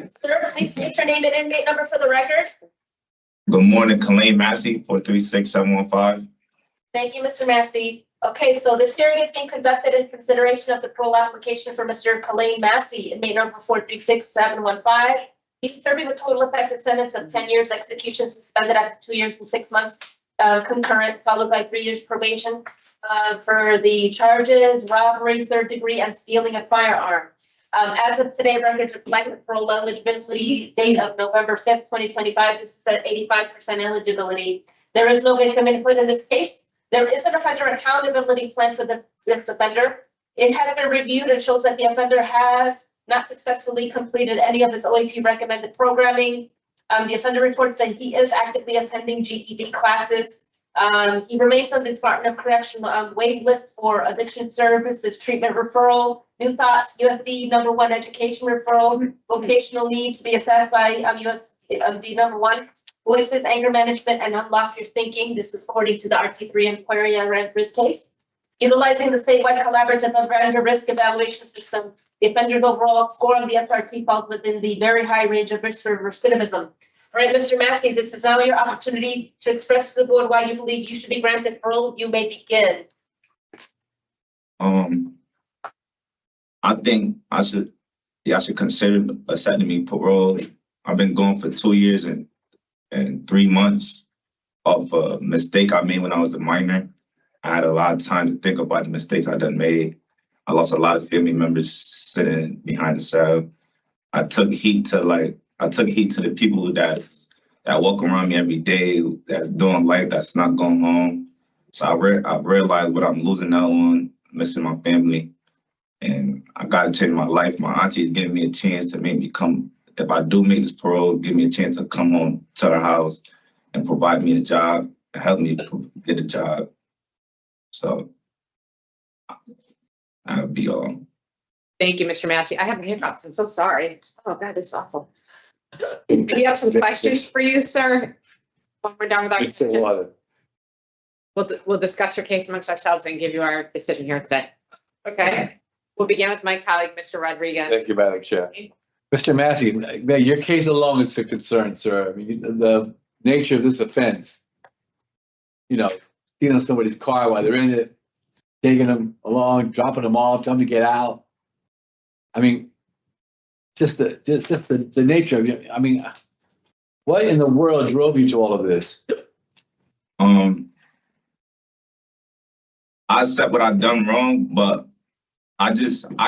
Speaker 9: Sir, please state your name and inmate number for the record.
Speaker 15: Good morning, Kalain Massey, 436715.
Speaker 9: Thank you, Mr. Massey. Okay, so this hearing is being conducted in consideration of the parole application for Mr. Kalain Massey, inmate number 436715. He's serving a total effective sentence of 10 years, execution suspended after 2 years and 6 months, concurrent, followed by 3 years probation for the charges, robbery, 3rd degree, and stealing a firearm. As of today, records reflect the parole eligibility date of November 5th, 2025. This is at 85% eligibility. There is no victim input in this case. There is an offender accountability plan for this offender. It has been reviewed and shows that the offender has not successfully completed any of his OAP recommended programming. The offender reports that he is actively attending GED classes. He remains on the Department of Correctional wait list for addiction services, treatment referral, New Thoughts, USD #1 education referral, vocational need to be assessed by USD #1, voices, anger management, and unlock your thinking. This is according to the RT3 inquiry I ran for his case. Utilizing the statewide collaborative offender risk evaluation system, the offender's overall score on the SRT falls within the very high range of risk for recidivism. All right, Mr. Massey, this is now your opportunity to express to the board why you believe you should be granted parole. You may begin.
Speaker 15: I think I should consider accepting me parole. I've been going for 2 years and 3 months of a mistake I made when I was a minor. I had a lot of time to think about the mistakes I done made. I lost a lot of family members sitting behind the cell. I took heat to the people that walk around me every day, that's doing life, that's not going home. So I realized what I'm losing out on, missing my family, and I got to change my life. My auntie is giving me a chance to make me come. If I do make this parole, give me a chance to come home to her house and provide me a job, and help me get a job. So that'll be all.
Speaker 2: Thank you, Mr. Massey. I have hiccups. I'm so sorry. Oh, God, this is awful. We have some questions for you, sir. When we're done with our decision. We'll discuss your case amongst ourselves and give you our decision here today. Okay. We'll begin with my colleague, Mr. Rodriguez.
Speaker 6: Thank you, Madam Chair. Mr. Massey, your case alone is a concern, sir. I mean, the nature of this offense, stealing somebody's car while they're in it, taking them along, dropping them off, telling them to get out. I mean, just the nature of it. I mean, what in the world drove you to all of this?
Speaker 15: I accept what I've done wrong, but I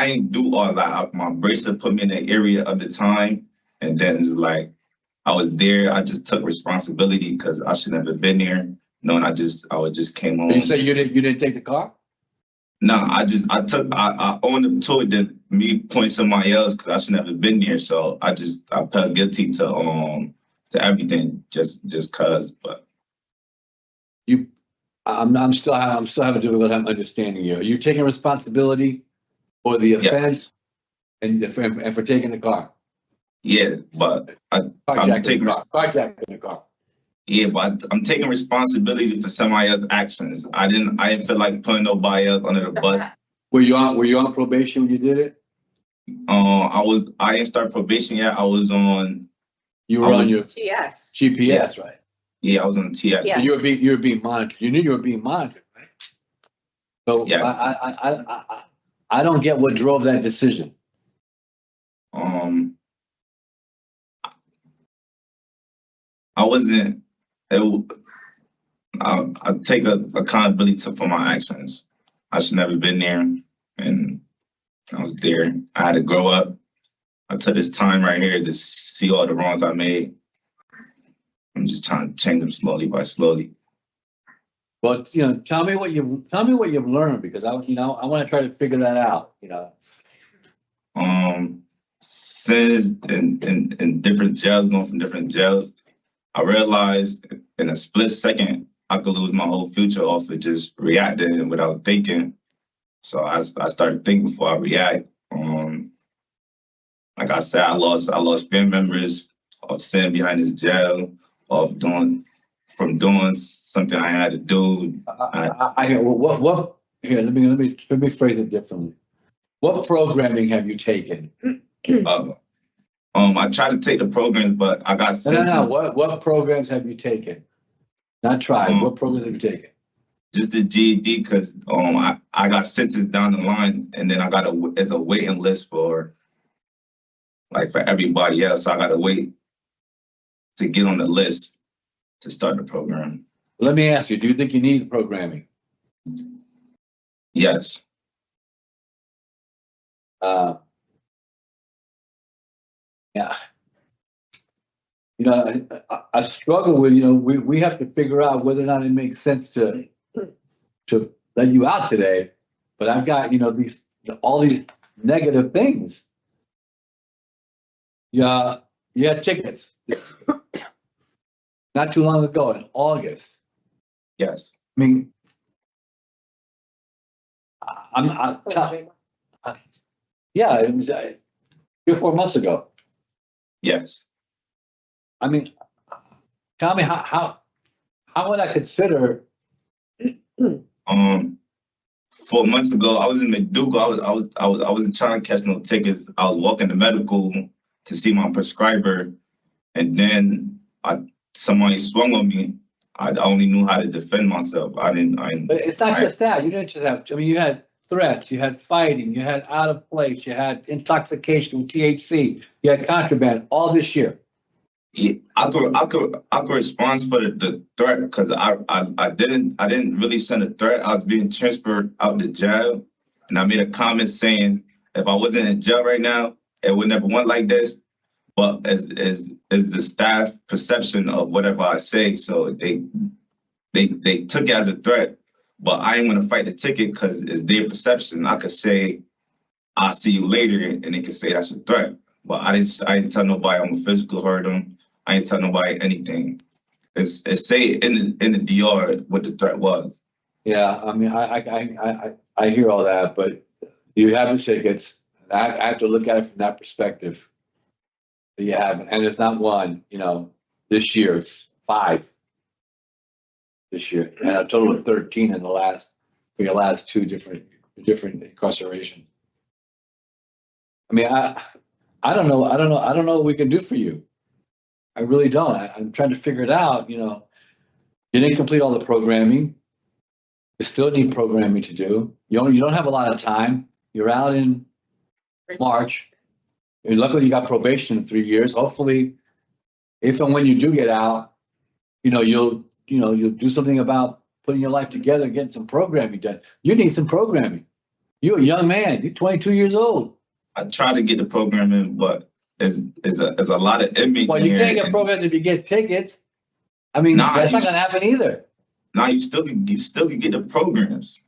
Speaker 15: ain't do all that. My bracelet put me in the area of the time, and then it's like I was there. I just took responsibility because I should never been there. No, and I just came home.
Speaker 6: You say you didn't take the car?
Speaker 15: No, I owned up to it. That me point somebody else because I should never been there. So I felt guilty to everything just cause. But
Speaker 6: I'm still having difficulty understanding you. Are you taking responsibility for the offense and for taking the car?
Speaker 15: Yeah, but I'm taking
Speaker 6: carjacking the car.
Speaker 15: Yeah, but I'm taking responsibility for somebody else's actions. I didn't feel like putting nobody else under the bus.
Speaker 6: Were you on probation when you did it?
Speaker 15: I didn't start probation yet. I was on.
Speaker 6: You were on your
Speaker 2: TS.
Speaker 6: GPS,
Speaker 15: yes.
Speaker 6: Right?
Speaker 15: Yeah, I was on TS.
Speaker 2: Yeah.
Speaker 6: So you were being monitored. You knew you were being monitored, right? So
Speaker 15: yes.
Speaker 6: I don't get what drove that decision.
Speaker 15: I wasn't. I take accountability for my actions. I should never been there, and I was there. I had to grow up. I took this time right here to see all the wrongs I made. I'm just trying to change them slowly by slowly.
Speaker 6: Well, tell me what you've learned, because I want to try to figure that out.
Speaker 15: Since in different jails, going from different jails, I realized in a split second I could lose my whole future off of just reacting without thinking. So I started thinking before I react. Like I said, I lost family members of sitting behind this jail, doing something I had to do.
Speaker 6: What? Here, let me phrase it differently. What programming have you taken?
Speaker 15: I tried to take the programs, but I got sent.
Speaker 6: No. What programs have you taken? Not tried. What programs have you taken?
Speaker 15: Just the GED, because I got sentenced down the line, and then it's a waiting list for everybody else. So I got to wait to get on the list to start the program.
Speaker 6: Let me ask you, do you think you need programming?
Speaker 15: Yes.
Speaker 6: Yeah. I struggle with, we have to figure out whether or not it makes sense to let you out today, but I've got, all these negative things. Yeah, you had tickets not too long ago in August.
Speaker 15: Yes.
Speaker 6: I mean, yeah, it was 3 or 4 months ago.
Speaker 15: Yes.
Speaker 6: I mean, tell me how would I consider?
Speaker 15: 4 months ago, I was in McDougal. I wasn't trying to catch no tickets. I was walking to medical to see my prescriber, and then somebody swung on me. I only knew how to defend myself. I didn't.
Speaker 6: But it's not just that. You didn't just have. I mean, you had threats. You had fighting. You had out of place. You had intoxication with THC. You had contraband. All this year.
Speaker 15: Yeah, I could respond for the threat because I didn't really send a threat. I was being transferred out to jail, and I made a comment saying if I wasn't in jail right now, it would never went like this. But as the staff perception of whatever I say, so they took it as a threat. But I ain't gonna fight the ticket because it's their perception. I could say I'll see you later, and they could say that's a threat. But I didn't tell nobody I'm a physical hurt them. I ain't tell nobody anything. It's say in the DR what the threat was.
Speaker 6: Yeah, I mean, I hear all that, but you have the tickets. I have to look at it from that perspective. You have, and it's not one. You know, this year it's 5. This year, and a total of 13 in for your last 2 different incarcerations. I mean, I don't know what we can do for you. I really don't. I'm trying to figure it out. You know, you didn't complete all the programming. You still need programming to do. You don't have a lot of time. You're out in March. And luckily, you got probation in 3 years. Hopefully, if and when you do get out, you'll do something about putting your life together, getting some programming done. You need some programming. You're a young man. You're 22 years old.
Speaker 15: I try to get the programming, but there's a lot of inmates.
Speaker 6: Well, you can't get programs if you get tickets. I mean, that's not gonna happen either.
Speaker 15: No, you still can get the programs,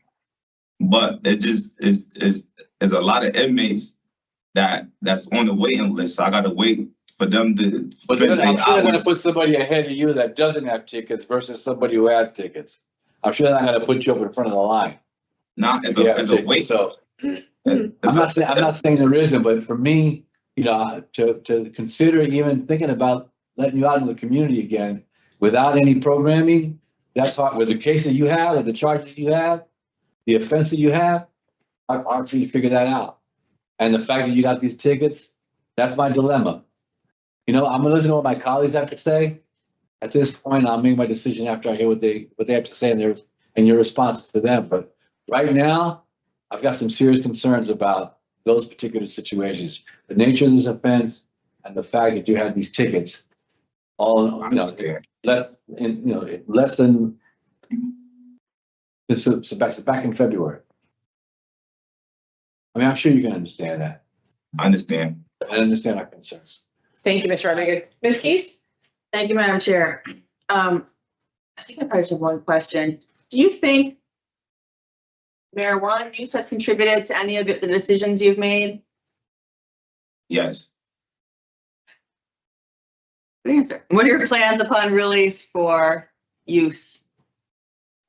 Speaker 15: but it just is a lot of inmates that's on the waiting list. So I got to wait for them to.
Speaker 6: But I'm sure they're gonna put somebody ahead of you that doesn't have tickets versus somebody who has tickets. I'm sure they're not gonna put you up in front of the line.
Speaker 15: Not as a wait.
Speaker 6: So I'm not saying there isn't, but for me, to consider even thinking about letting you out in the community again without any programming, that's hard. With the case that you have, or the charges you have, the offense that you have, hard for you to figure that out. And the fact that you got these tickets, that's my dilemma. I'm gonna listen to what my colleagues have to say. At this point, I'll make my decision after I hear what they have to say and your responses to them. But right now, I've got some serious concerns about those particular situations, the nature of this offense, and the fact that you have these tickets. All less than this. So back in February. I mean, I'm sure you can understand that.
Speaker 15: I understand.
Speaker 6: I understand our concerns.
Speaker 2: Thank you, Mr. Rodriguez. Ms. Keys?
Speaker 3: Thank you, Madam Chair. I think I probably just have one question. Do you think marijuana use has contributed to any of the decisions you've made?
Speaker 15: Yes.
Speaker 3: Good answer. What are your plans upon release for use?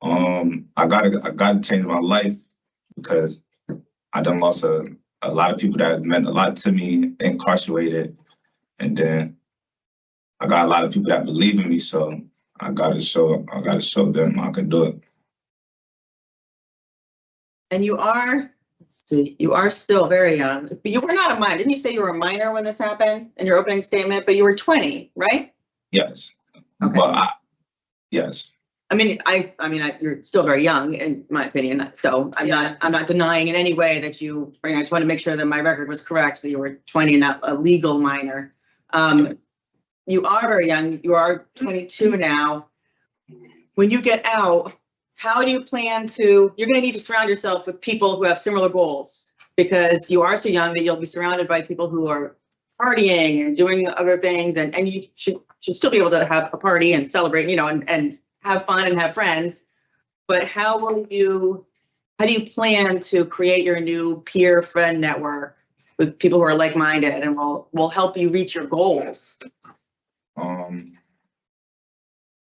Speaker 15: I gotta change my life because I done lost a lot of people that meant a lot to me incarcerated, and then I got a lot of people that believe in me, so I gotta show them I can do it.
Speaker 3: And you are still very young. You were not a minor. Didn't you say you were a minor when this happened in your opening statement? But you were 20, right?
Speaker 15: Yes.
Speaker 3: Okay.
Speaker 15: But yes.
Speaker 3: I mean, you're still very young, in my opinion. So I'm not denying in any way that you. I just want to make sure that my record was correct. That you were 20 and not a legal minor. You are very young. You are 22 now. When you get out, how do you plan to? You're going to need to surround yourself with people who have similar goals, because you are so young that you'll be surrounded by people who are partying and doing other things, and you should still be able to have a party and celebrate, and have fun and have friends. But how do you plan to create your new peer friend network with people who are like-minded and will help you reach your goals?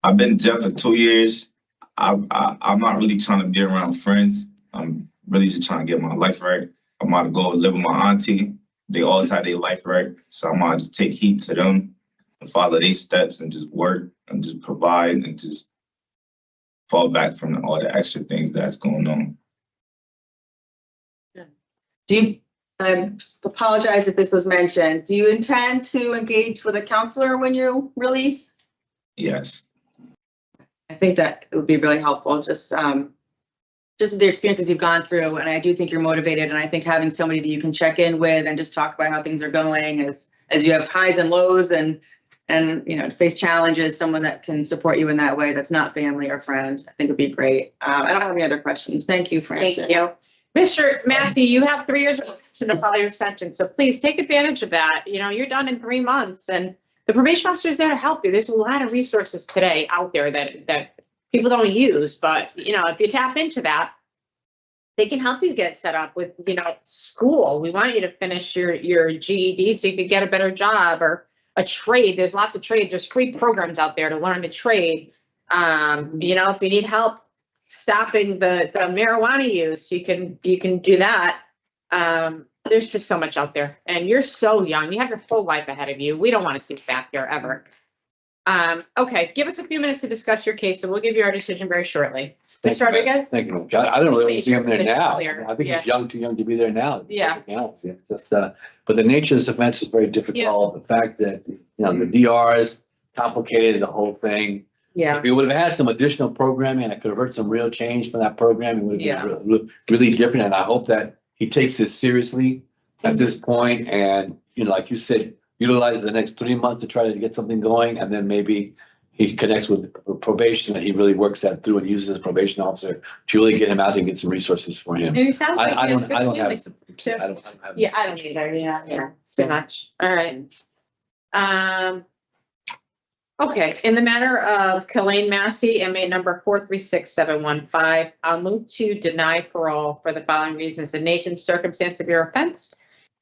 Speaker 15: I've been in jail for 2 years. I'm not really trying to be around friends. I'm really just trying to get my life right. I'm about to go live with my auntie. They always had their life right. So I'm gonna just take heed to them and follow their steps and just work and just provide and just fall back from all the extra things that's going on.
Speaker 5: Do you, I apologize if this was mentioned, do you intend to engage with a counselor when you release?
Speaker 15: Yes.
Speaker 5: I think that it would be really helpful, just the experiences you've gone through, and I do think you're motivated, and I think having somebody that you can check in with and just talk about how things are going as you have highs and lows and you know, face challenges, someone that can support you in that way that's not family or friend, I think would be great. I don't have any other questions. Thank you for answering.
Speaker 2: Thank you. Mr. Massey, you have 3 years to follow your sentence, so please take advantage of that. You know, you're done in 3 months and the probation officer is there to help you. There's a lot of resources today out there that people don't use, but you know, if you tap into that, they can help you get set up with, you know, school. We want you to finish your GED so you could get a better job or a trade. There's lots of trades. There's free programs out there to learn to trade. You know, if you need help stopping the marijuana use, you can do that. There's just so much out there and you're so young. You have your whole life ahead of you. We don't want to see you back there ever. Okay, give us a few minutes to discuss your case and we'll give you our decision very shortly. Mr. Rodriguez?
Speaker 6: Thank you. I don't really want to see him there now. I think
Speaker 2: Yeah.
Speaker 6: he's too young to be there now.
Speaker 2: Yeah.
Speaker 6: Just, but the nature of this offense is very difficult. The fact that, you know, the DRs complicated the whole thing.
Speaker 2: Yeah.
Speaker 6: If we would have had some additional programming and it could have heard some real change from that program, it would have been really different. And I hope that he takes this seriously at this point and, you know, like you said, utilize the next 3 months to try to get something going. And then maybe he connects with probation and he really works that through and uses his probation officer to really get him out and get some resources for him.
Speaker 2: And it sounds like
Speaker 6: I
Speaker 2: he has
Speaker 6: don't
Speaker 2: good
Speaker 6: have,
Speaker 2: family support, too.
Speaker 6: I don't have.
Speaker 2: Yeah, I don't either. Yeah. So much. All right. Okay, in the matter of Kelaine Massey, inmate number 436715, I'll move to deny parole for the following reasons: the nation's circumstance of your offense,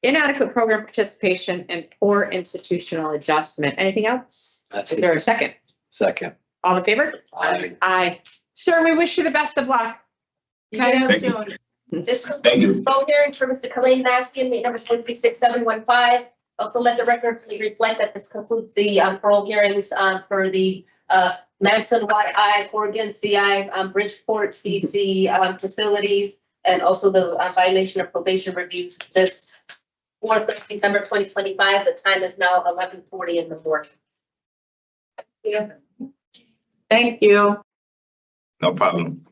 Speaker 2: inadequate program participation, and poor institutional adjustment. Anything else?
Speaker 6: That's
Speaker 2: Is
Speaker 6: it.
Speaker 2: there a second?
Speaker 6: Second.
Speaker 2: All in favor?
Speaker 6: Aye.
Speaker 2: Aye. Sir, we wish you the best of luck.
Speaker 5: Okay.
Speaker 15: Thank you.
Speaker 9: This
Speaker 15: Thank
Speaker 9: concludes
Speaker 15: you.
Speaker 9: this phone hearing for Mr. Kelaine Massey, inmate number 436715. Also let the record reflect that this concludes the parole hearings for the Manson, YI, Oregon, CI, Bridgeport, CC facilities, and also the violation of probation reviews. This 4th of December 2025. The time is now 11:40 in the morning.
Speaker 5: Thank you.
Speaker 15: No problem.